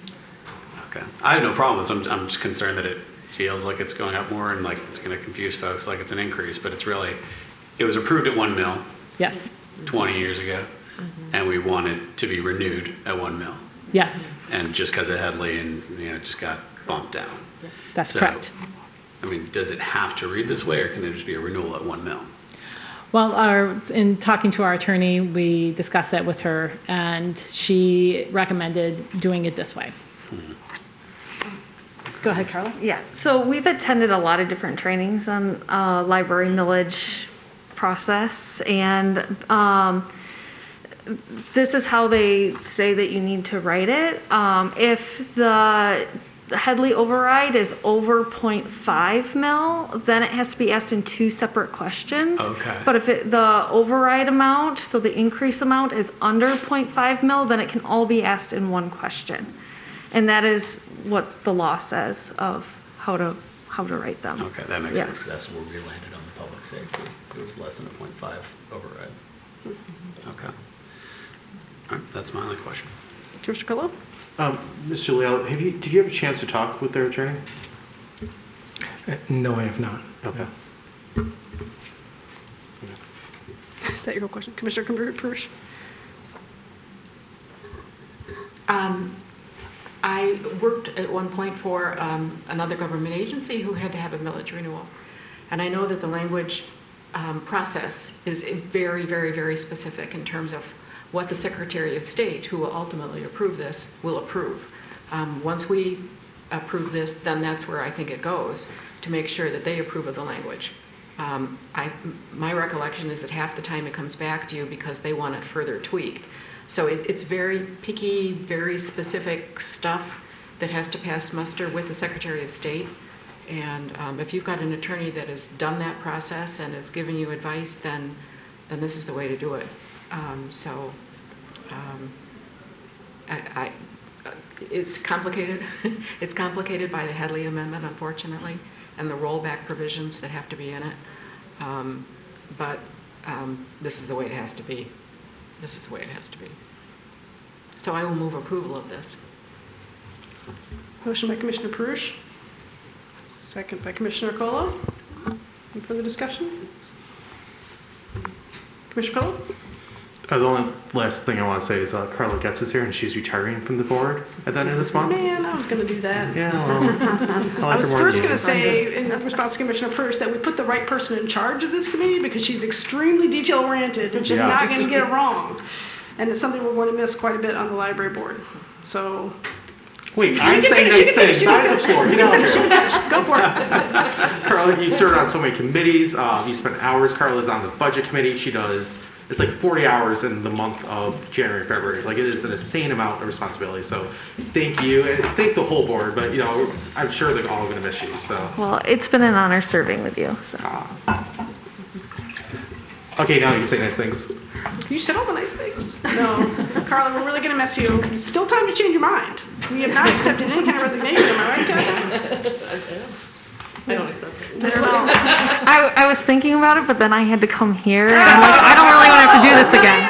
Okay. I have no problem with this. I'm just concerned that it feels like it's going up more and like it's going to confuse folks like it's an increase, but it's really, it was approved at 1 mill. Yes. 20 years ago, and we want it to be renewed at 1 mill. Yes. And just because of Headley and, it just got bumped down. That's correct. I mean, does it have to read this way, or can it just be a renewal at 1 mill? Well, in talking to our attorney, we discussed that with her, and she recommended doing it this way. Go ahead, Carla. Yeah, so we've attended a lot of different trainings on library millage process, and this is how they say that you need to write it. If the Headley override is over 0.5 mil, then it has to be asked in 2 separate questions. Okay. But if the override amount, so the increase amount, is under 0.5 mil, then it can all be asked in 1 question. And that is what the law says of how to write them. Okay, that makes Yes. sense, 'cause that's where we landed on the public safety. It was less than a 0.5 override. Okay. All right, that's my only question. Commissioner Carlo? Mr. Leal, did you have a chance to talk with their attorney? No, I have not. Okay. Is that your question? Commissioner Perush? I worked at one point for another government agency who had to have a millage renewal. And I know that the language process is very, very, very specific in terms of what the Secretary of State, who will ultimately approve this, will approve. Once we approve this, then that's where I think it goes, to make sure that they approve of the language. My recollection is that half the time it comes back to you because they want it further tweaked. So it's very picky, very specific stuff that has to pass muster with the Secretary of State. And if you've got an attorney that has done that process and has given you advice, then this is the way to do it. It's complicated. It's complicated by the Headley Amendment, unfortunately, and the rollback provisions that have to be in it. But this is the way it has to be. This is the way it has to be. So I will move approval of this. Motion by Commissioner Perush. Second by Commissioner Colo. Any further discussion? Commissioner Colo? The only last thing I want to say is Carla Getz is here, and she's retiring from the board at the end of this month. Man, I was going to do that. Yeah, well, I was first going to say, in response to Commissioner Perush, that we put the right person in charge of this committee because she's extremely detail-oriented and she's not going to get it wrong. And it's something we're going to miss quite a bit on the library board. So... Wait, I'm saying nice things. I have the floor. Get out there. Go for it. Carla, you served on so many committees. You spent hours. Carla's on the budget committee. She does... It's like 40 hours in the month of January, February. It's like it is an insane amount of responsibility. So thank you, and thank the whole board. But I'm sure they're all going to miss you. So. Well, it's been an honor serving with you. So. Okay, now you can say nice things. You said all the nice things. No, Carla, we're really going to miss you. Still time to change your mind. We have not accepted any kind of resignation. Am I right, Kathy? I don't accept it. I was thinking about it, but then I had to come here, and I'm like, I don't really want to have to do this again.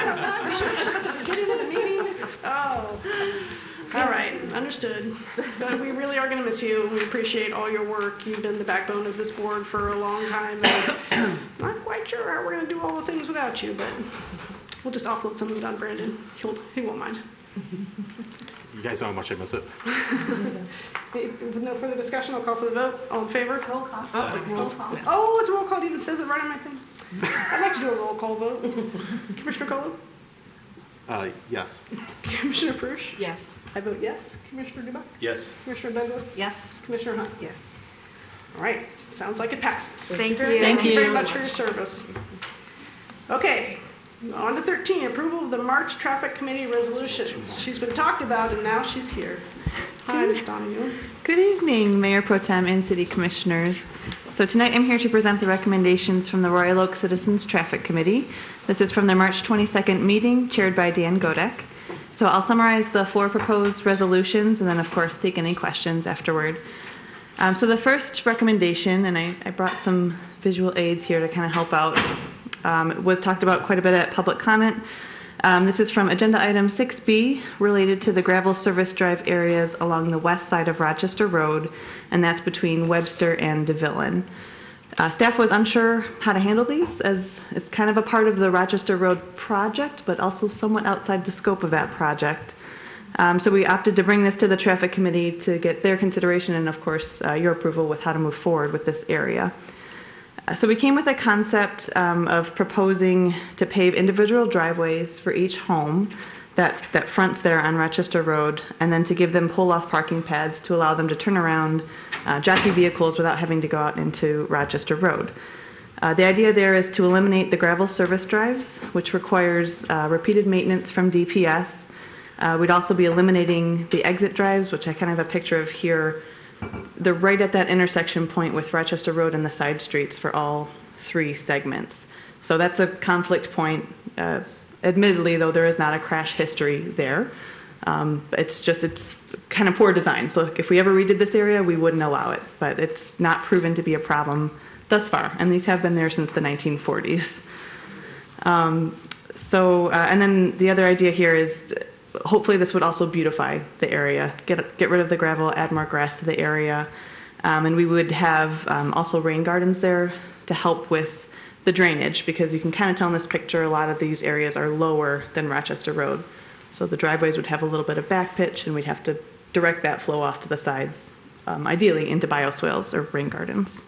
understood. But we really are going to miss you. We appreciate all your work. You've been the backbone of this board for a long time. And not quite sure how we're going to do all the things without you, but we'll just offload some of it on Brandon. He won't mind. You guys know how much I miss it. With no further discussion, I'll call for the vote. All in favor? Roll call. Roll call. Oh, it's a roll call. It even says it right on my thing. I'd like to do a roll call vote. Commissioner Colo? Yes. Commissioner Prush? Yes. I vote yes. Commissioner Dubak? Yes. Commissioner Douglas? Yes. Commissioner Hunt? Yes. All right. Sounds like it passes. Thank you. Thank you very much for your service. Okay. On to 13, approval of the March Traffic Committee resolutions. She's been talked about and now she's here. Hi, Ms. Donahue. Good evening, Mayor Pro Tem and City Commissioners. So tonight I'm here to present the recommendations from the Royal Oak Citizens Traffic Committee. This is from their March 22nd meeting chaired by Dan Godek. So I'll summarize the 4 proposed resolutions and then of course take any questions afterward. So the first recommendation, and I brought some visual aids here to kind of help out, it was talked about quite a bit at public comment. This is from agenda item 6B related to the gravel service drive areas along the west side of Rochester Road, and that's between Webster and DeVillen. Staff was unsure how to handle these as it's kind of a part of the Rochester Road project, but also somewhat outside the scope of that project. So we opted to bring this to the traffic committee to get their consideration and of course your approval with how to move forward with this area. So we came with a concept of proposing to pave individual driveways for each home that fronts there on Rochester Road, and then to give them pull-off parking pads to allow them to turn around, jockey vehicles without having to go out into Rochester Road. The idea there is to eliminate the gravel service drives, which requires repeated maintenance from DPS. We'd also be eliminating the exit drives, which I kind of have a picture of here. They're right at that intersection point with Rochester Road and the side streets for all 3 segments. So that's a conflict point. Admittedly, though, there is not a crash history there. It's kind of poor design. So if we ever redid this area, we wouldn't allow it. But it's not proven to be a problem thus far. And these have been there since the 1940s. And then the other idea here is hopefully this would also beautify the area, get rid of the gravel, add more grass to the area. And we would have also rain gardens there to help with the drainage, because you can kind of tell in this picture a lot of these areas are lower than Rochester Road. So the driveways would have a little bit of back pitch and we'd have to direct that flow off to the sides, ideally into bioswales or rain gardens.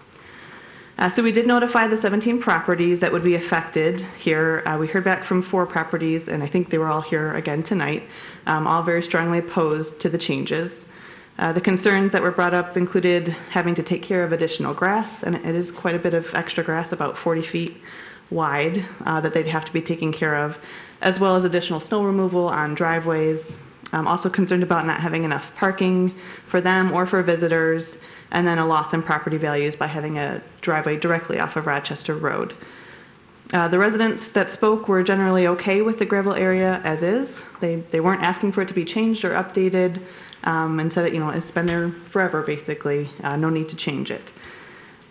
So we did notify the 17 properties that would be affected here. We heard back from 4 properties, and I think they were all here again tonight, all very strongly opposed to the changes. The concerns that were brought up included having to take care of additional grass, and it is quite a bit of extra grass, about 40 feet wide, that they'd have to be taking care of, as well as additional snow removal on driveways. Also concerned about not having enough parking for them or for visitors, and then a loss in property values by having a driveway directly off of Rochester Road. The residents that spoke were generally okay with the gravel area as is. They weren't asking for it to be changed or updated, and said that, it's been there forever basically, no need to change it.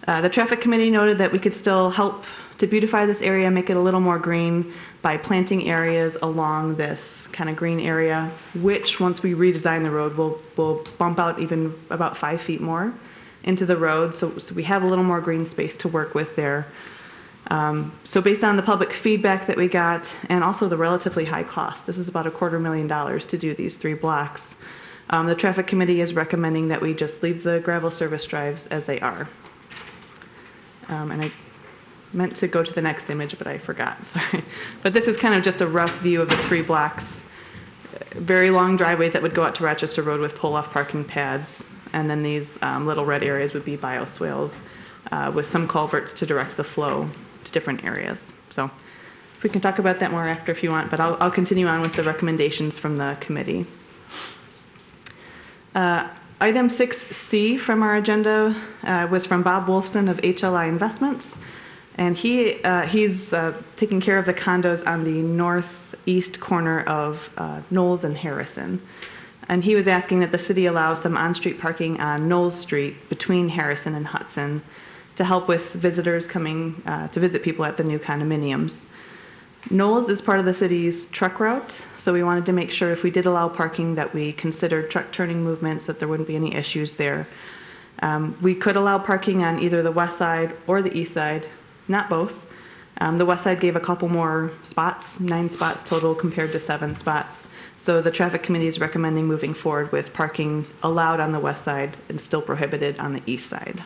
The traffic committee noted that we could still help to beautify this area, make it a little more green by planting areas along this kind of green area, which once we redesign the road will bump out even about 5 feet more into the road. So we have a little more green space to work with there. So based on the public feedback that we got and also the relatively high cost, this is about $250,000 to do these 3 blocks. The traffic committee is recommending that we just leave the gravel service drives as they are. And I meant to go to the next image, but I forgot, sorry. But this is kind of just a rough view of the 3 blocks. Very long driveways that would go out to Rochester Road with pull-off parking pads. And then these little red areas would be bioswales with some culverts to direct the flow to different areas. So we can talk about that more after if you want, but I'll continue on with the recommendations from the committee. Item 6C from our agenda was from Bob Wolfson of HLI Investments. And he's taking care of the condos on the northeast corner of Knowles and Harrison. And he was asking that the city allow some on-street parking on Knowles Street between Harrison and Hudson to help with visitors coming to visit people at the new condominiums. Knowles is part of the city's truck route, so we wanted to make sure if we did allow parking that we considered truck turning movements, that there wouldn't be any issues there. We could allow parking on either the west side or the east side, not both. The west side gave a couple more spots, 9 spots total compared to 7 spots. So the traffic committee is recommending moving forward with parking allowed on the west side and still prohibited on the east side.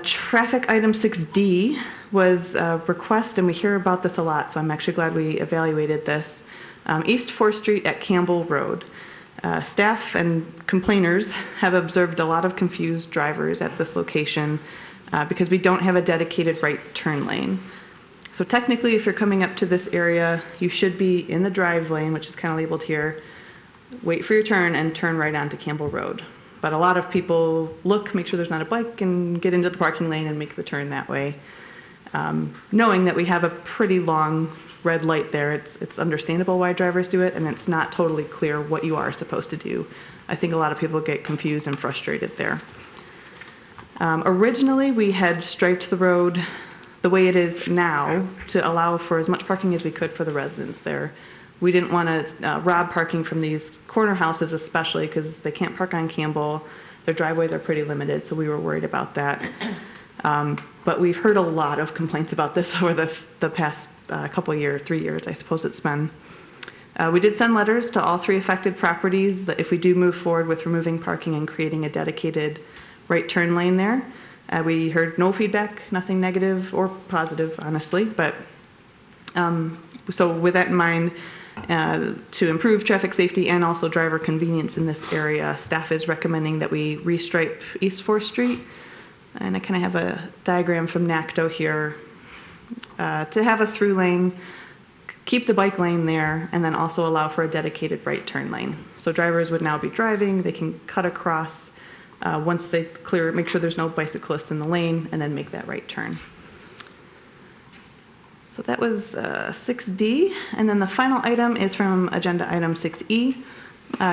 Traffic item 6D was a request, and we hear about this a lot, so I'm actually glad we evaluated this. East 4th Street at Campbell Road. Staff and complainers have observed a lot of confused drivers at this location because we don't have a dedicated right turn lane. So technically, if you're coming up to this area, you should be in the drive lane, which is kind of labeled here, wait for your turn and turn right onto Campbell Road. But a lot of people look, make sure there's not a bike, and get into the parking lane and make the turn that way. Knowing that we have a pretty long red light there, it's understandable why drivers do it, and it's not totally clear what you are supposed to do. I think a lot of people get confused and frustrated there. Originally, we had striped the road the way it is now to allow for as much parking as we could for the residents there. We didn't want to rob parking from these corner houses, especially because they can't park on Campbell. Their driveways are pretty limited, so we were worried about that. But we've heard a lot of complaints about this over the past couple of years, 3 years, I suppose it's been. We did send letters to all 3 affected properties that if we do move forward with removing parking and creating a dedicated right turn lane there. We heard no feedback, nothing negative or positive, honestly. But so with that in mind, to improve traffic safety and also driver convenience in this area, staff is recommending that we restripe East 4th Street. And I kind of have a diagram from NACDO here to have a through lane, keep the bike lane there, and then also allow for a dedicated right turn lane. So drivers would now be driving, they can cut across once they clear, make sure there's no bicyclists in the lane, and then make that right turn. So that was 6D, and then the final item is from agenda item 6E.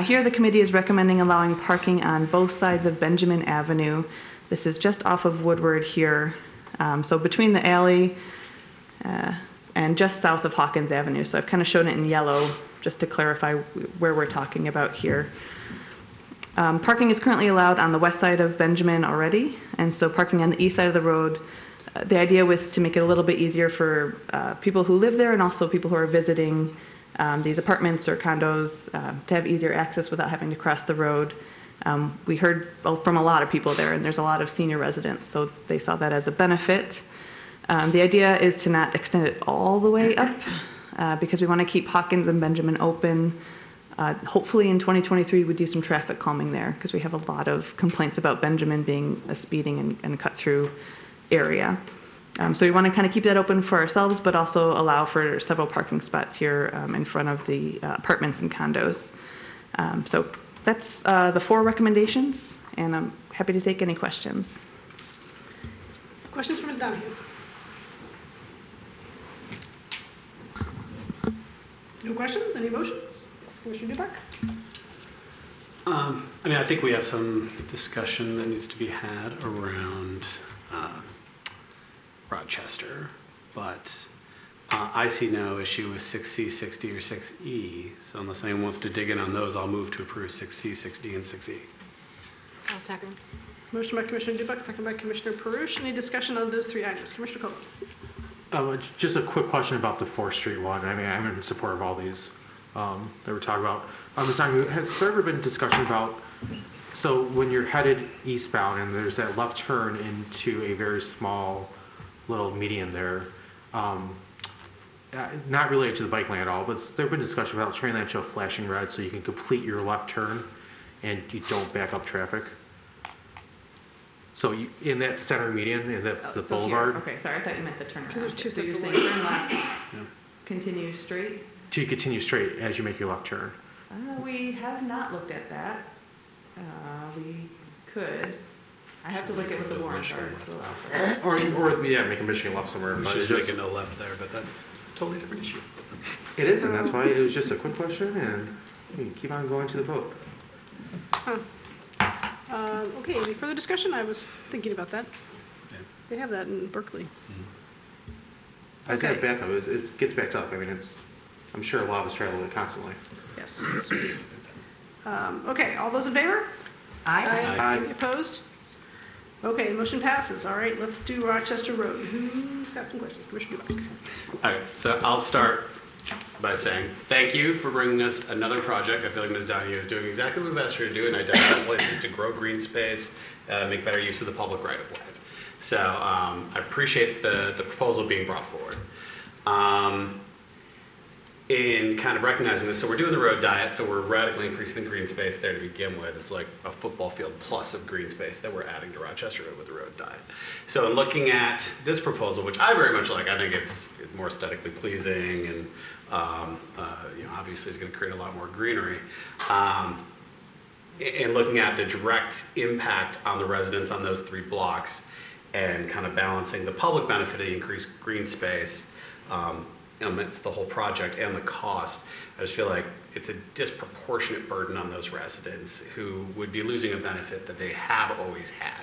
Here the committee is recommending allowing parking on both sides of Benjamin Avenue. This is just off of Woodward here, so between the alley and just south of Hawkins Avenue. So I've kind of shown it in yellow just to clarify where we're talking about here. Parking is currently allowed on the west side of Benjamin already, and so parking on the east side of the road, the idea was to make it a little bit easier for people who live there and also people who are visiting these apartments or condos to have easier access without having to cross the road. We heard from a lot of people there, and there's a lot of senior residents, so they saw that as a benefit. The idea is to not extend it all the way up because we want to keep Hawkins and Benjamin open. Hopefully in 2023 we do some traffic calming there because we have a lot of complaints about Benjamin being a speeding and cut through area. So we want to kind of keep that open for ourselves, but also allow for several parking spots here in front of the apartments and condos. So that's the 4 recommendations, and I'm happy to take any questions. Questions for Ms. Donahue? No questions? Any motions? Yes, Commissioner Dubuck? I think we have some discussion that needs to be had around Rochester, but I see no issue with 6C, 6D, or 6E. So unless anyone wants to dig in on those, I'll move to approve 6C, 6D, and 6E. I'll second. Motion by Commissioner Dubuck, second by Commissioner Perush. Any discussion on those 3 items? Commissioner Cole. Just a quick question about the 4th Street one. I mean, I'm in support of all these that we're talking about. Has there ever been discussion about, so when you're headed eastbound and there's that left turn into a very small little median there, not related to the bike lane at all, but there's been discussion about turning that to a flashing red so you can complete your left turn and you don't back up traffic. So in that center median, in the boulevard. Here. Okay, sorry, I thought you meant the turn. Because there's 2 sets of turn lanes. left, continue straight. So you continue straight as you make your left turn. We have not looked at that. We could. I have to look at what the warrants are. Or make a Michigan left somewhere. We should make a no left there, but that's a totally different issue. It is, and that's why it was just a quick question, and we can keep on going to the vote. Okay, any further discussion? I was thinking about that. Yeah. They have that in Berkeley. I said back up. It gets backed up. I mean, I'm sure a lot of us travel it constantly. Yes. Yes, we do. Okay, all those in favor? Aye. Any opposed? Okay, the motion passes. All right, let's do Rochester Road. Who's got some questions? Commissioner Dubak. All right, so I'll start by saying thank you for bringing us another project. I feel like Ms. Donahue is doing exactly what we've asked her to do and identify places to grow green space, make better use of the public right of way. So I appreciate the proposal being brought forward. In kind of recognizing this, so we're doing the road diet, so we're radically increasing the green space there to begin with. It's like a football field plus of green space that we're adding to Rochester Road with the road diet. So in looking at this proposal, which I very much like, I think it's more aesthetically pleasing and obviously it's going to create a lot more greenery. In looking at the direct impact on the residents on those 3 blocks and kind of balancing the public benefit of the increased green space, amidst the whole project and the cost, I just feel like it's a disproportionate burden on those residents who would be losing a benefit that they have always had.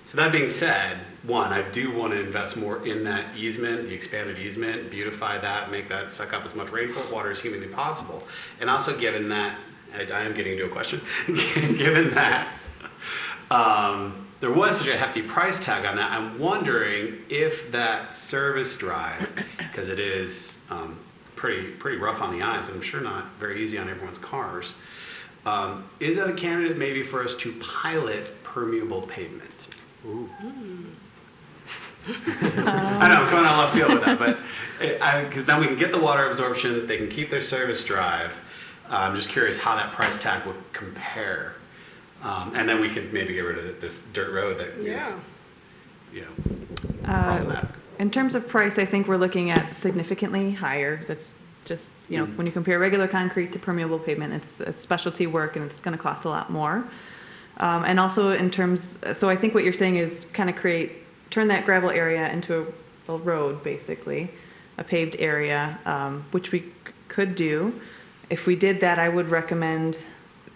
So that being said, one, I do want to invest more in that easement, the expanded easement, beautify that, make that suck up as much rainfall water as humanly possible. And also given that, I am getting to a question, given that there was such a hefty price tag on that, I'm wondering if that service drive, because it is pretty rough on the eyes, I'm sure not very easy on everyone's cars, is that a candidate maybe for us to pilot permeable pavement? Ooh. I know, I'm coming out left field with that, but because then we can get the water absorption, they can keep their service drive. I'm just curious how that price tag would compare. And then we can maybe get rid of this dirt road that is, problematic. In terms of price, I think we're looking at significantly higher. That's just, when you compare regular concrete to permeable pavement, it's specialty work and it's going to cost a lot more. And also in terms, so I think what you're saying is kind of turn that gravel area into a road, basically, a paved area, which we could do. If we did that, I would recommend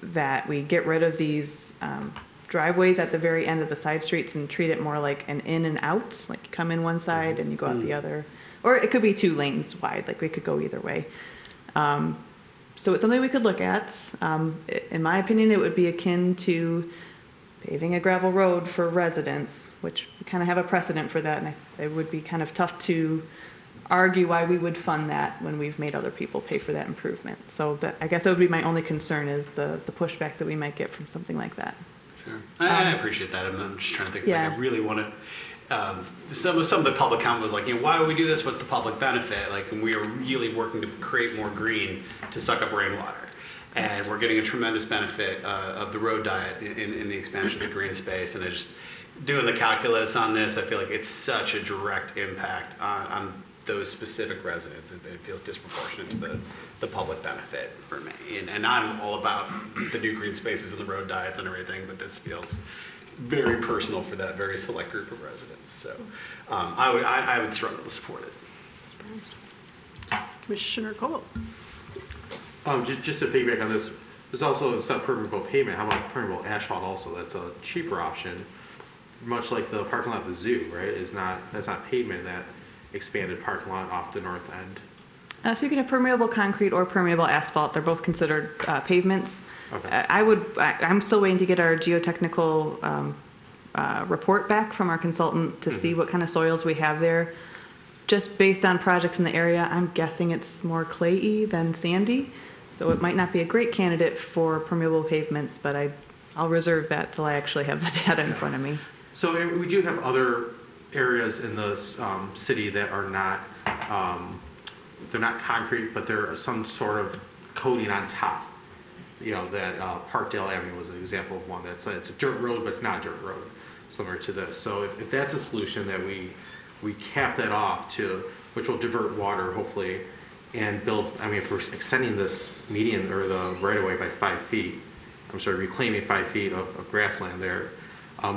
that we get rid of these driveways at the very end of the side streets and treat it more like an in and out, like you come in one side and you go out the other. Or it could be 2 lanes wide, like we could go either way. So it's something we could look at. In my opinion, it would be akin to paving a gravel road for residents, which we kind of have a precedent for that, and it would be kind of tough to argue why we would fund that when we've made other people pay for that improvement. So I guess that would be my only concern, is the pushback that we might get from something like that. Sure. I appreciate that. I'm just trying to think, I really want to, some of the public comment was like, why would we do this with the public benefit? Like, when we are really working to create more green to suck up rainwater. And we're getting a tremendous benefit of the road diet in the expansion of the green space. And I just, doing the calculus on this, I feel like it's such a direct impact on those specific residents. It feels disproportionate to the public benefit for me. And I'm all about the new green spaces and the road diets and everything, but this feels very personal for that very select group of residents. So I would struggle to support it. Commissioner Cole. Just to piggyback on this, there's also, instead of permeable pavement, how about permeable asphalt also? That's a cheaper option, much like the parking lot of the zoo, right? That's not pavement, that expanded parking lot off the north end. So you can have permeable concrete or permeable asphalt. They're both considered pavements. Okay. I'm still waiting to get our geotechnical report back from our consultant to see what kind of soils we have there. Just based on projects in the area, I'm guessing it's more clayey than sandy. So it might not be a great candidate for permeable pavements, but I'll reserve that till I actually have the data in front of me. So we do have other areas in the city that are not, they're not concrete, but they're some sort of coating on top. That Parkdale Avenue was an example of one. It's a dirt road, but it's not a dirt road, similar to this. So if that's a solution, that we cap that off to, which will divert water, hopefully, and build, if we're extending this median or the right-of-way by 5 feet, reclaiming 5 feet of grassland there,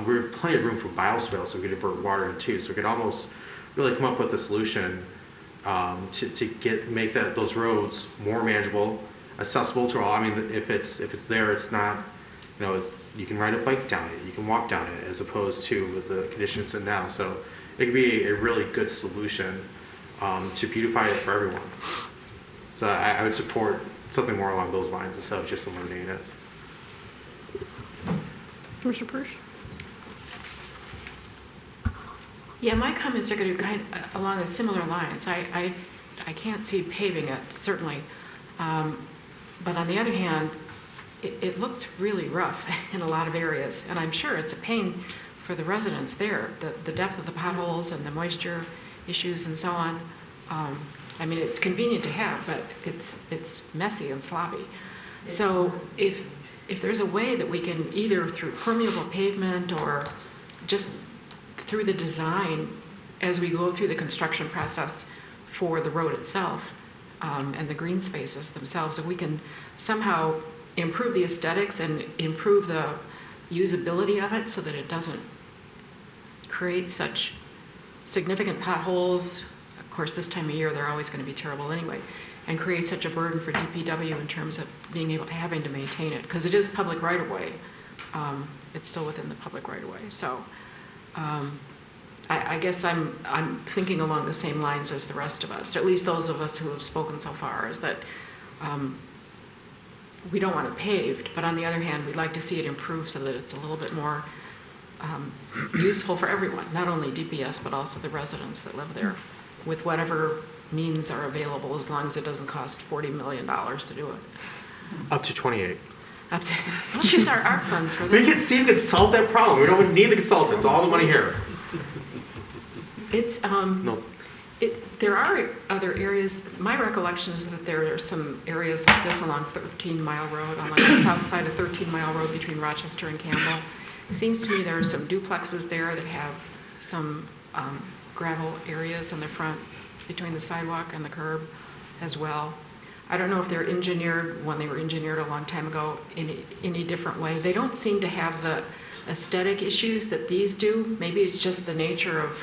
we have plenty of room for bioswale, so we could divert water into. So we could almost really come up with a solution to make those roads more manageable, accessible to all. If it's there, it's not, you can ride a bike down it, you can walk down it, as opposed to with the conditions in now. So it could be a really good solution to beautify it for everyone. So I would support something more along those lines instead of just eliminating it. Commissioner Prush? Yeah, my comments are going to be along the similar lines. I can't see paving it, certainly. But on the other hand, it looks really rough in a lot of areas, and I'm sure it's a pain for the residents there, the depth of the potholes and the moisture issues and so on. I mean, it's convenient to have, but it's messy and sloppy. So if there's a way that we can, either through permeable pavement or just through the design as we go through the construction process for the road itself, and the green spaces themselves, if we can somehow improve the aesthetics and improve the usability of it so that it doesn't create such significant potholes. Of course, this time of year, they're always going to be terrible anyway, and create such a burden for DPW in terms of having to maintain it, because it is public right-of-way. It's still within the public right-of-way. So I guess I'm thinking along the same lines as the rest of us, or at least those of us who have spoken so far, is that we don't want it paved, but on the other hand, we'd like to see it improve so that it's a little bit more useful for everyone, not only DPS, but also the residents that live there, with whatever means are available, as long as it doesn't cost $40 million to do it. Up to 28. Let's use our funds for this. Steve can solve that problem. We don't need the consultants. All the money here. It's No. There are other areas. My recollection is that there are some areas like this along 13 Mile Road, on the south side of 13 Mile Road between Rochester and Campbell. It seems to me there are some duplexes there that have some gravel areas in the front between the sidewalk and the curb as well. I don't know if they're engineered, when they were engineered a long time ago, in any different way. They don't seem to have the aesthetic issues that these do. Maybe it's just the nature of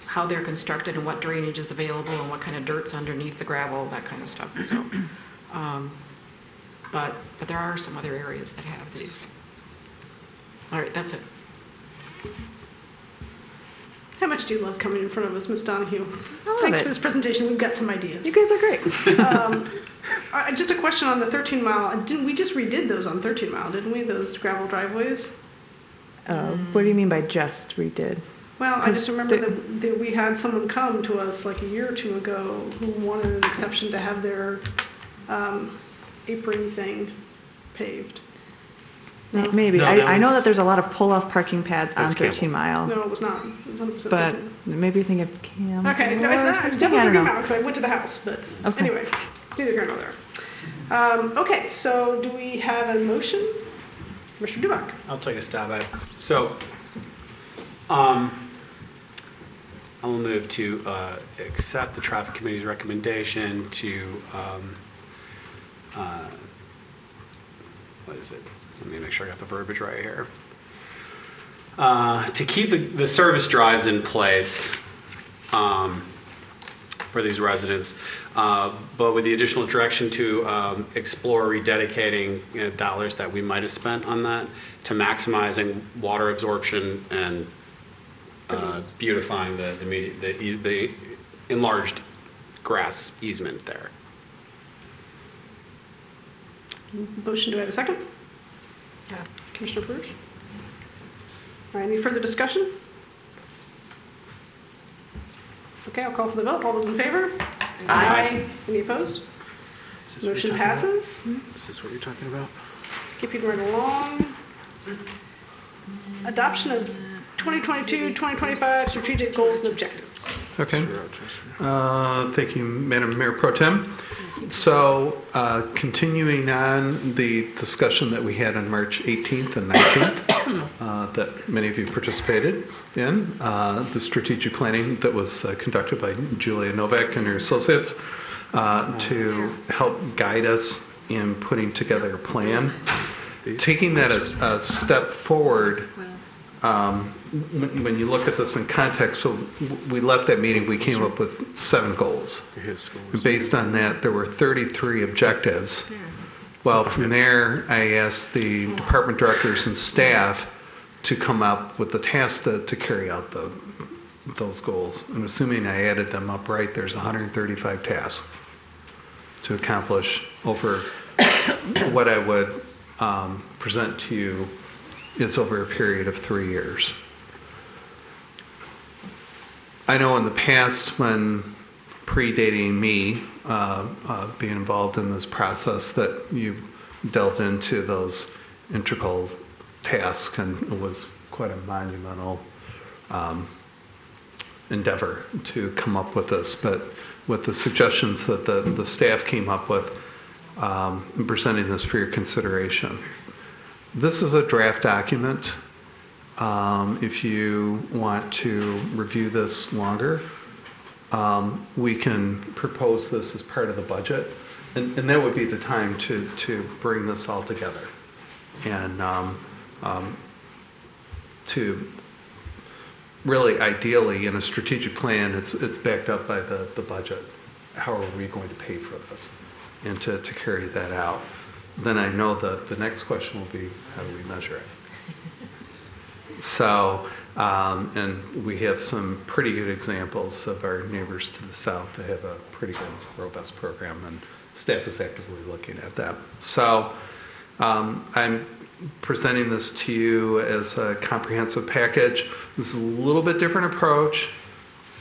how they're constructed and what drainage is available and what kind of dirt's underneath the gravel, that kind of stuff. So, but there are some other areas that have these. All right, that's it. How much do you love coming in front of us, Ms. Donahue? Thanks for this presentation. We've got some ideas. You guys are great. Just a question on the 13 Mile. We just redid those on 13 Mile, didn't we? Those gravel driveways? What do you mean by just redid? Well, I just remember that we had someone come to us like a year or two ago who wanted an exception to have their apron thing paved. No? Maybe. No, I know that there's a lot of pull-off parking pads on That's 13 Mile. No, it was not. It was 100% But 13. maybe you think of Cam. Okay, no, it's not. It's definitely 13 Mile because I went to the house. But anyway, it's neither here nor there. Okay, so do we have a motion? Mr. Dubak. I'll take a stab at it. So, I will move to accept the traffic committee's recommendation to, what is it? Let me make sure I got the verbiage right here. To keep the service drives in place for these residents, but with the additional direction to explore rededicating dollars that we might have spent on that to maximizing water absorption and beautifying the enlarged grass easement there. Motion, do I have a second? Yeah. Commissioner Prush? All right, any further discussion? Okay, I'll call for the vote. All those in favor? Aye. Any opposed? Motion passes. Is this what you're talking about? Skipping right along. Adoption of 2022-2025 strategic goals and objectives. Okay. Thank you, Madam Mayor Pro Tem. So, continuing on the discussion that we had on March 18th and 19th, that many of you participated in, the strategic planning that was conducted by Julia Novak and her associates to help guide us in putting together a plan. Taking that a step forward, when you look at this in context, so we left that meeting, we came up with 7 goals. Based on that, there were 33 objectives. Well, from there, I asked the department directors and staff to come up with the task to carry out the those goals. And assuming I added them up right, there's 135 tasks to accomplish over what I would present to you is over a period of 3 years. I know in the past when predating me being involved in this process that you delved into those integral tasks, and it was quite a monumental endeavor to come up with this. But with the suggestions that the staff came up with in presenting this for your consideration. This is a draft document. If you want to review this longer, we can propose this as part of the budget, and that would be the time to bring this all together and to really ideally in a strategic plan, it's backed up by the budget. How are we going to pay for this? And to carry that out. Then I know the next question will be, how do we measure it? So, and we have some pretty good examples of our neighbors to the south that have a pretty good, robust program, and staff is actively looking at that. So, I'm presenting this to you as a comprehensive package. This is a little bit different approach.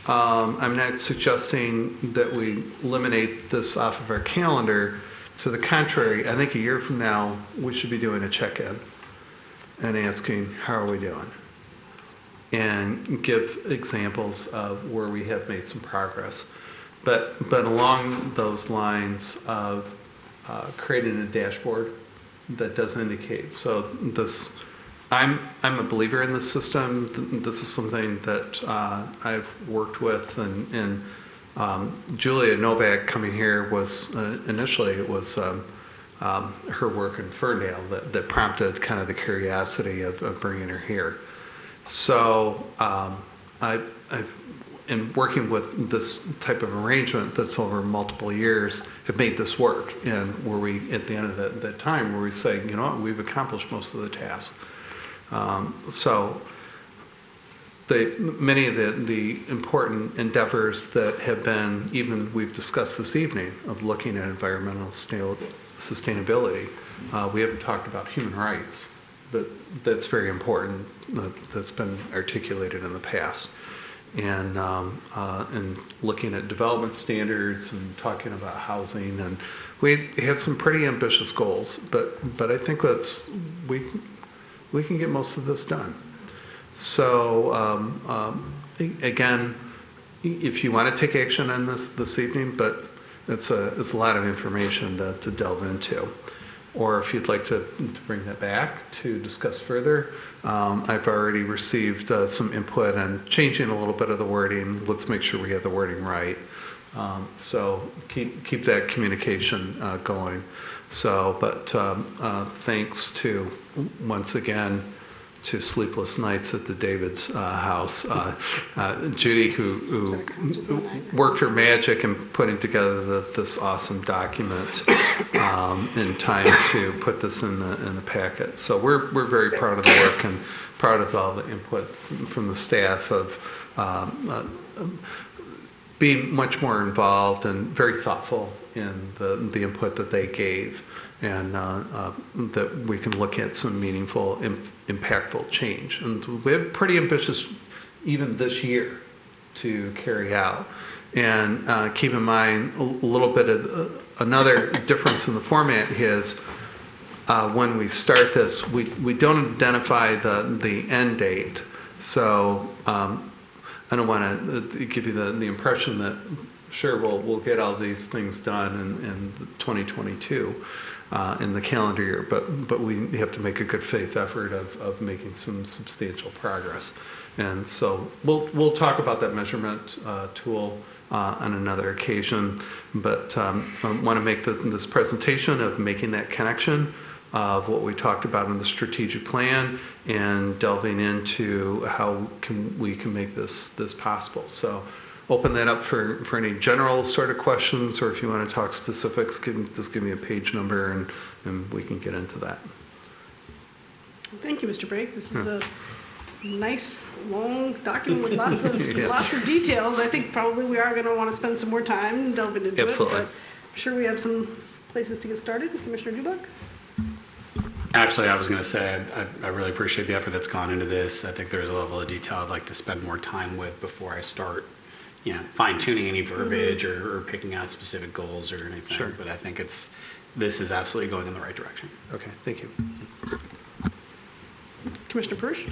I'm not suggesting that we eliminate this off of our calendar. To the contrary, I think a year from now, we should be doing a check-in and asking, how are we doing? And give examples of where we have made some progress. But along those lines of creating a dashboard that does indicate. So this, I'm a believer in this system. This is something that I've worked with, and Julia Novak coming here was initially it was her work in Ferndale that prompted kind of the curiosity of bringing her here. So I've in working with this type of arrangement that's over multiple years have made this work, and where we at the end of that time where we say, you know what, we've accomplished most of the tasks. So many of the important endeavors that have been, even we've discussed this evening, of looking at environmental sustainability. We haven't talked about human rights, but that's very important. That's been articulated in the past. And looking at development standards and talking about housing, and we have some pretty ambitious goals, but I think we can get most of this done. So again, if you want to take action on this evening, but it's a lot of information to delve into. Or if you'd like to bring that back to discuss further, I've already received some input on changing a little bit of the wording. Let's make sure we have the wording right. So keep that communication going. So, but thanks to, once again, to Sleepless Nights at the David's house. Judy, who worked her magic in putting together this awesome document in time to put this in the packet. So we're very proud of the work and proud of all the input from the staff of being much more involved and very thoughtful in the input that they gave, and that we can look at some meaningful, impactful change. And we have pretty ambitious, even this year, to carry out. And keep in mind a little bit of another difference in the format is when we start this, we don't identify the end date. So I don't want to give you the impression that sure we'll get all these things done in 2022 in the calendar year, but we have to make a good faith effort of making some substantial progress. And so we'll talk about that measurement tool on another occasion, but I want to make this presentation of making that connection of what we talked about in the strategic plan and delving into how we can make this possible. So open that up for any general sort of questions, or if you want to talk specifics, just give me a page number and we can get into that. Thank you, Mr. Brake. This is nice, long document with lots of Yeah. lots of details. I think probably we are going to want to spend some more time delving into Absolutely. it. But I'm sure we have some places to get started. Commissioner Dubak? Actually, I was going to say I really appreciate the effort that's gone into this. I think there's a level of detail I'd like to spend more time with before I start, fine tuning any verbiage or picking out specific goals or anything. Sure. But I think this is absolutely going in the right direction. Okay, thank you. Commissioner Prush?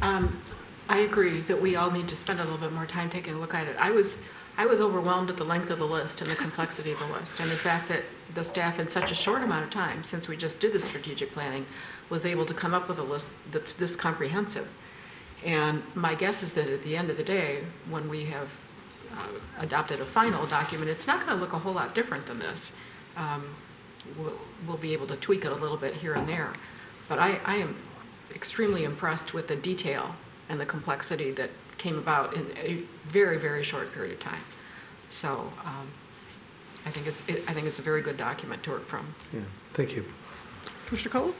I agree that we all need to spend a little bit more time taking a look at it. I was overwhelmed at the length of the list and the complexity of the list, and the fact that the staff in such a short amount of time, since we just did the strategic planning, was able to come up with a list that's this comprehensive. And my guess is that at the end of the day, when we have adopted a final document, it's not going to look a whole lot different than this. We'll be able to tweak it a little bit here and there. But I am extremely impressed with the detail and the complexity that came about in a very, very short period of time. So I think it's a very good document to work from. Yeah, thank you. Commissioner Cole?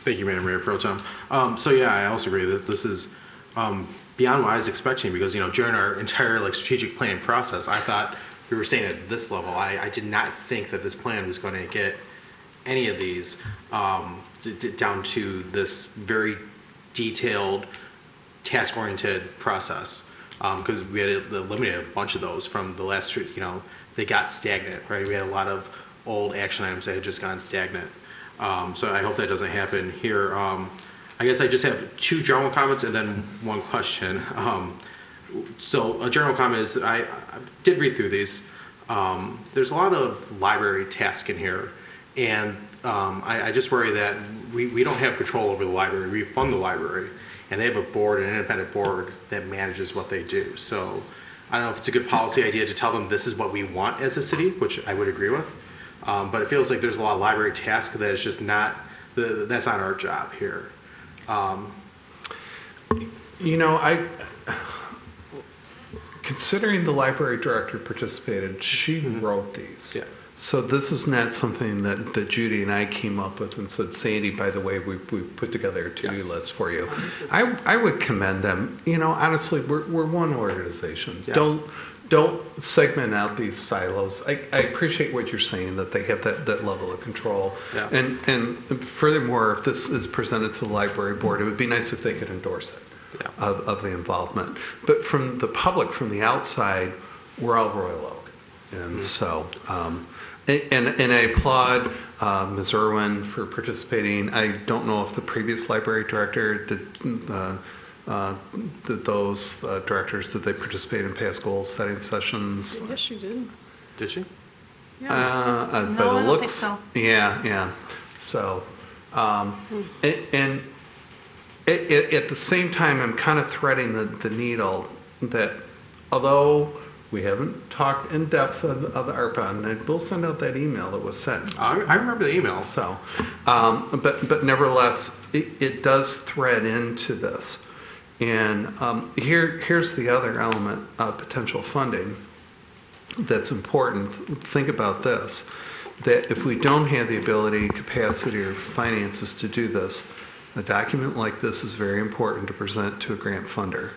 Thank you, Madam Mayor Pro Tem. I also agree that this is beyond what I was expecting, because during our entire strategic planning process, I thought we were staying at this level. I did not think that this plan was going to get any of these down to this very detailed, task-oriented process, because we had eliminated a bunch of those from the last, they got stagnant, right? We had a lot of old action items that had just gone stagnant. So I hope that doesn't happen here. I guess I just have two general comments and then one question. So a general comment is I did read through these. There's a lot of library tasks in here, and I just worry that we don't have control over the library. We fund the library, and they have a board, an independent board that manages what they do. So I don't know if it's a good policy idea to tell them this is what we want as a city, which I would agree with. But it feels like there's a lot of library tasks that is just that's not our job here. Considering the library director participated, she wrote these. Yeah. So this is not something that Judy and I came up with and said, Sandy, by the way, we put together a to-do list for you. I would commend them. Honestly, we're one organization. Yeah. Don't segment out these silos. I appreciate what you're saying, that they have that level of control. Yeah. And furthermore, if this is presented to the library board, it would be nice if they could endorse it. Yeah. Of the involvement. But from the public, from the outside, we're all Royal Oak. And so, and I applaud Ms. Irwin for participating. I don't know if the previous library director did those directors, did they participate in past goal setting sessions? Yes, she did. Did she? Yeah. No, By the I don't looks, think so. Yeah. So, and at the same time, I'm kind of threading the needle that although we haven't talked in depth of the ARPA, and I will send out that email that was sent. I remember the email. So, but nevertheless, it does thread into this. And here's the other element of potential funding that's important. Think about this, that if we don't have the ability, capacity, or finances to do this, a document like this is very important to present to a grant funder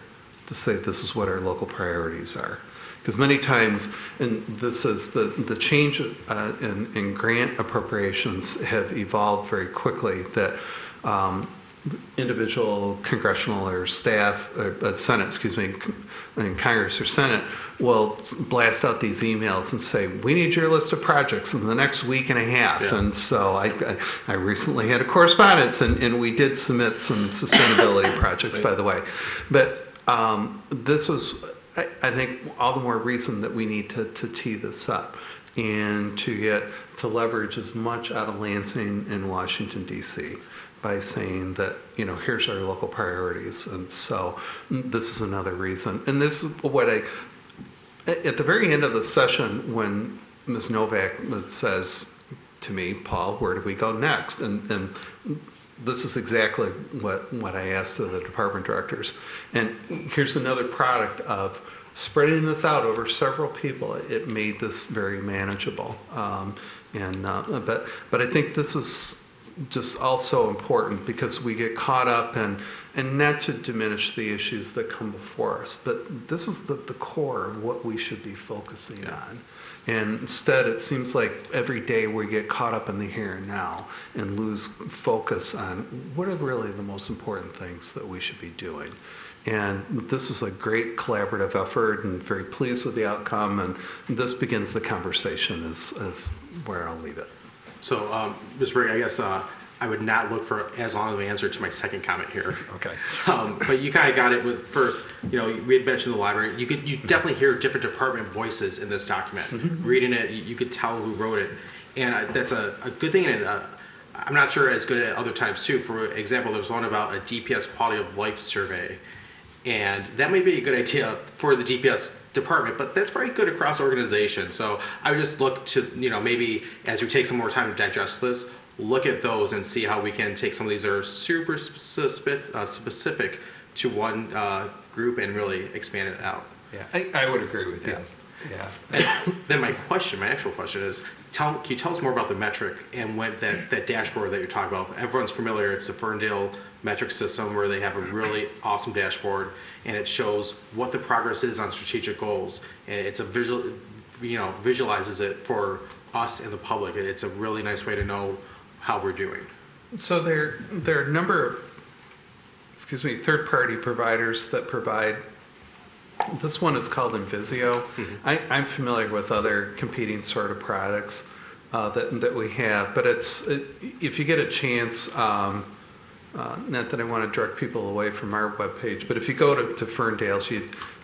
to say this is what our local priorities are. Because many times, and this is the change in grant appropriations have evolved very quickly, that individual congressional or staff, Senate, in Congress or Senate, will blast out these emails and say, we need your list of projects in the next week and a half. Yeah. And so I recently had a correspondence, and we did submit some sustainability projects, by the way. But this is, I think, all the more reason that we need to tee this up and to leverage as much out of Lansing and Washington, D.C. by saying that, here's our local priorities. And so this is another reason. And this is what at the very end of the session, when Ms. Novak says to me, Paul, where do we go next? And this is exactly what I asked of the department directors. And here's another product of spreading this out over several people. It made this very manageable. But I think this is just also important because we get caught up and not to diminish the issues that come before us, but this is the core of what we should be focusing on. And instead, it seems like every day we get caught up in the here and now and lose focus on what are really the most important things that we should be doing. And this is a great collaborative effort and very pleased with the outcome. And this begins the conversation is where I'll leave it. So, Ms. Brigg, I guess I would not look for as long of an answer to my second comment here. Okay. But you kind of got it with first, we had mentioned the library. You definitely hear different department voices in this document. Mm-hmm. Reading it, you could tell who wrote it. And that's a good thing. And I'm not sure as good at other times too. For example, there's one about a DPS quality of life survey. And that may be a good idea for the DPS department, but that's very good across organizations. So I would just look to, maybe as we take some more time to digest this, look at those and see how we can take some of these that are super specific to one group and really expand it out. Yeah, I would agree with you. Yeah. And then my actual question is, can you tell us more about the metric and what that dashboard that you're talking about? Everyone's familiar, it's the Ferndale metric system where they have a really awesome dashboard and it shows what the progress is on strategic goals. And it's a visualizes it for us and the public. It's a really nice way to know how we're doing. So there are a number of, third-party providers that provide. This one is called Invisio. Mm-hmm. I'm familiar with other competing sort of products that we have, but if you get a chance, not that I want to direct people away from our webpage, but if you go to Ferndale's,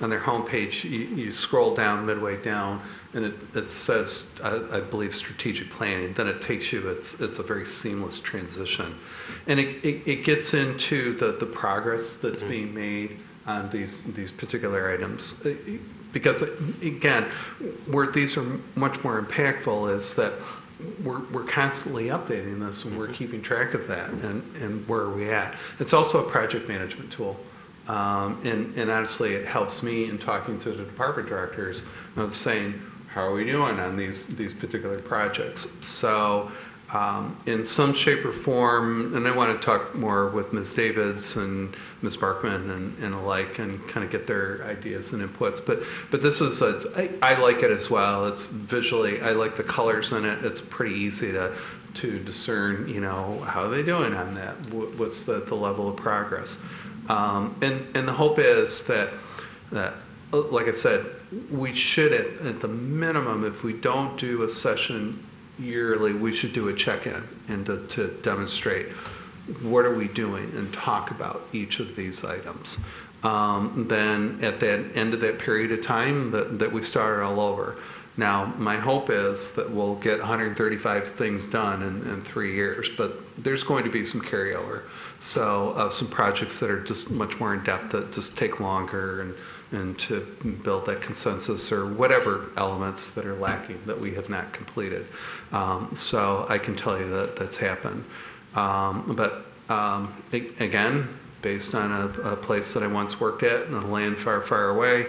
on their homepage, you scroll down midway down, and it says, I believe, strategic planning. Then it takes you. It's a very seamless transition, and it gets into the progress that's mm-hmm. being made on these particular items. Because again, where these are much more impactful is that we're constantly updating this and we're keeping track of that and where are we at. It's also a project management tool. And honestly, it helps me in talking to the department directors of saying, how are we doing on these particular projects? So in some shape or form, and I want to talk more with Ms. Davids and Ms. Barkman and alike and kind of get their ideas and inputs. But this is, I like it as well. It's visually, I like the colors in it. It's pretty easy to discern, how are they doing on that? What's the level of progress? And the hope is that like I said, we should at the minimum, if we don't do a session yearly, we should do a check-in and to demonstrate what are we doing and talk about each of these items. Then at the end of that period of time that we start all over. Now, my hope is that we'll get 135 things done in 3 years, but there's going to be some carryover. So some projects that are just much more in depth that just take longer and to build that consensus or whatever elements that are lacking that we have not completed. So I can tell you that that's happened. But again, based on a place that I once worked at in a land far, far away,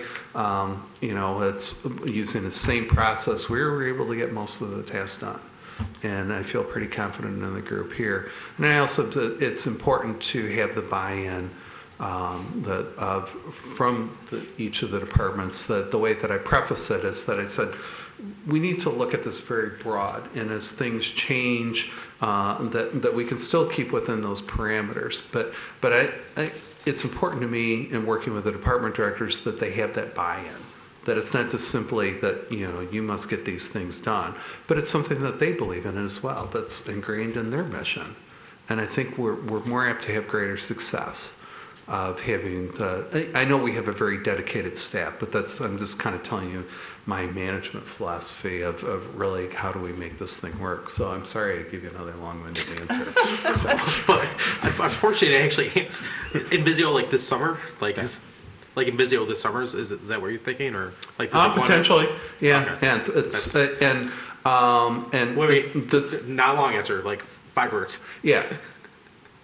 it's using the same process. We were able to get most of the tasks done. And I feel pretty confident in the group here. And I also, it's important to have the buy-in from each of the departments. That the way that I preface it is that I said, we need to look at this very broad, and as things change, that we can still keep within those parameters. But it's important to me in working with the department directors that they have that buy-in. That it's not just simply that you must get these things done, but it's something that they believe in as well. That's ingrained in their mission, and I think we're more apt to have greater success of having I know we have a very dedicated staff, but I'm just kind of telling you my management philosophy of really how do we make this thing work. So I'm sorry I give you another long-winded answer. Unfortunately, actually, Invisio like this summer, like Invisio this summer, is that what you're thinking, or like potentially, yeah. Okay. And it's wait, this not a long answer, like 5 words. Yeah.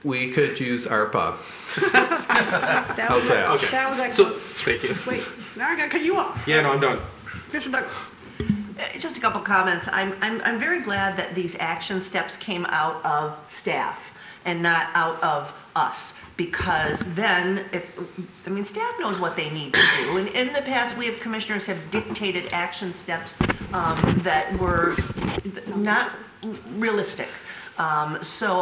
We could use ARPA. How's that? Okay. That was excellent. So, thank you. Wait, now I got to cut you off. Yeah, no, I'm done. Commissioner Douglas. Just a couple comments. I'm very glad that these action steps came out of staff and not out of us, because then staff knows what they need to do. And in the past, we commissioners have dictated action steps that were not realistic. So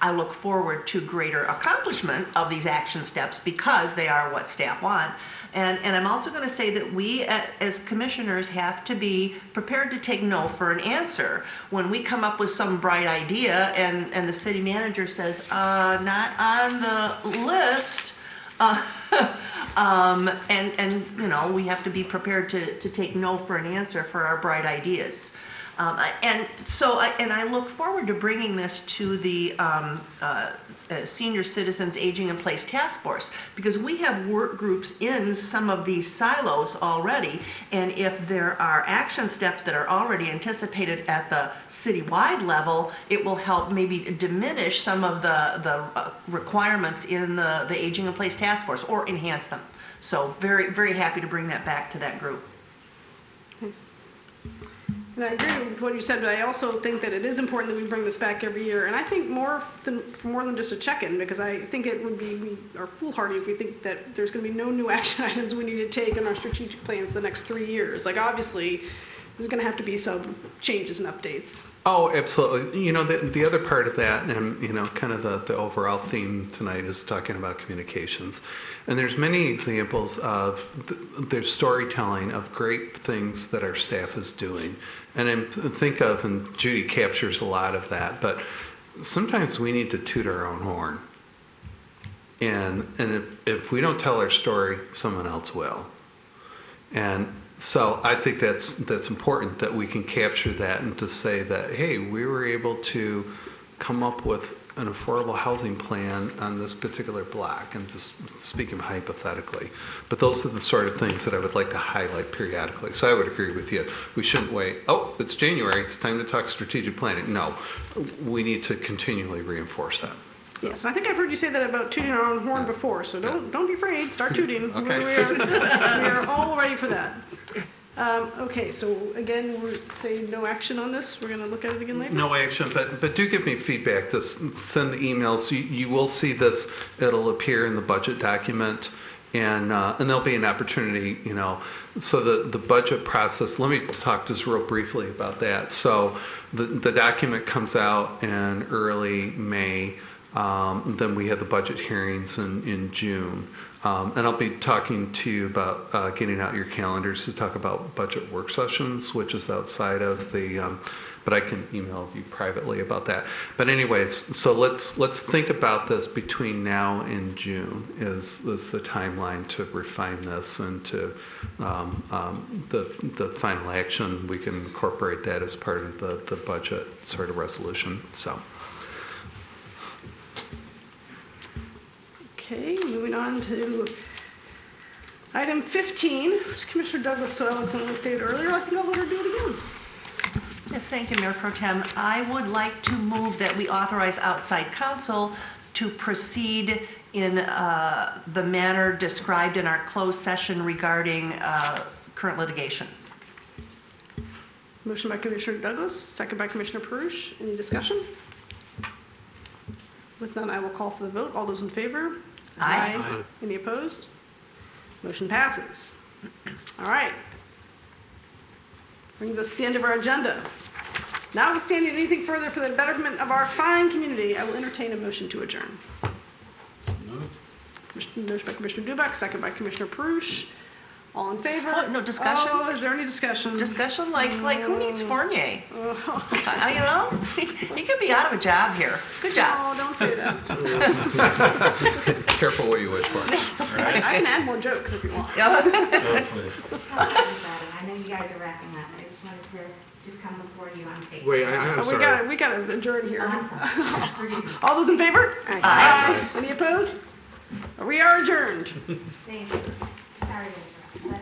I look forward to greater accomplishment of these action steps because they are what staff want. And I'm also going to say that we as commissioners have to be prepared to take no for an answer. When we come up with some bright idea and the city manager says, not on the list, and we have to be prepared to take no for an answer for our bright ideas. And I look forward to bringing this to the Senior Citizens Aging in Place Task Force, because we have work groups in some of these silos already, and if there are action steps that are already anticipated at the citywide level, it will help maybe diminish some of the requirements in the Aging in Place Task Force or enhance them. So very, very happy to bring that back to that group. Nice. And I agree with what you said, but I also think that it is important that we bring this back every year. And I think more than just a check-in, because I think it would be, we are foolhardy if we think that there's going to be no new action items we need to take in our strategic plan for the next 3 years. Like, obviously, there's going to have to be some changes and updates. Oh, absolutely. The other part of that, and kind of the overall theme tonight is talking about communications. And there's many examples of there's storytelling of great things that our staff is doing. And and Judy captures a lot of that, but sometimes we need to toot our own horn. And if we don't tell our story, someone else will. And so I think that's important that we can capture that and to say that, hey, we were able to come up with an affordable housing plan on this particular block. I'm just speaking hypothetically. But those are the sort of things that I would like to highlight periodically. So I would agree with you. We shouldn't wait, oh, it's January, it's time to talk strategic planning. No, we need to continually reinforce that. So. Yes, and I think I've heard you say that about tooting our own horn before, so don't be afraid, start tooting. Okay. We are all ready for that. Okay, so again, we're saying no action on this. We're going to look at it again later. No action, but do give me feedback. Just send the emails. You will see this. It'll appear in the budget document, and there'll be an opportunity. So the budget process. Let me talk just real briefly about that. So the document comes out in early May. Then we had the budget hearings in June. And I'll be talking to you about getting out your calendars to talk about budget work sessions, which is outside of the, but I can email you privately about that. But anyways, so let's think about this between now and June is the timeline to refine this, and to the final action, we can incorporate that as part of the budget sort of resolution. So. Okay, moving on to item 15, which Commissioner Douglas so eloquently stated earlier. I think I'll let her do it again. Yes, thank you, Mayor Pro Tem. I would like to move that we authorize outside counsel to proceed in the manner described in our closed session regarding current litigation. Motion by Commissioner Douglas, second by Commissioner Perush. Any discussion? With none, I will call for the vote. All those in favor? Aye. Aye. Any opposed? Motion passes. All right. Brings us to the end of our agenda. Notwithstanding anything further for the betterment of our fine community, I will entertain a motion to adjourn. Motion by Commissioner Dubak, second by Commissioner Perush. All in favor? Oh, no discussion? Oh, is there any discussion? Discussion like who needs Fournier? He could be out of a job here. Good job. Oh, don't say that. Careful what you wish for. I can add more jokes if you want. Please. I know you guys are wrapping up. I just wanted to just come before you on stage. Wait, I'm sorry. We got to adjourn here. Oh, I'm sorry. All those in favor? Aye. Aye. Any opposed? We are adjourned. Thank you. Sorry to interrupt. But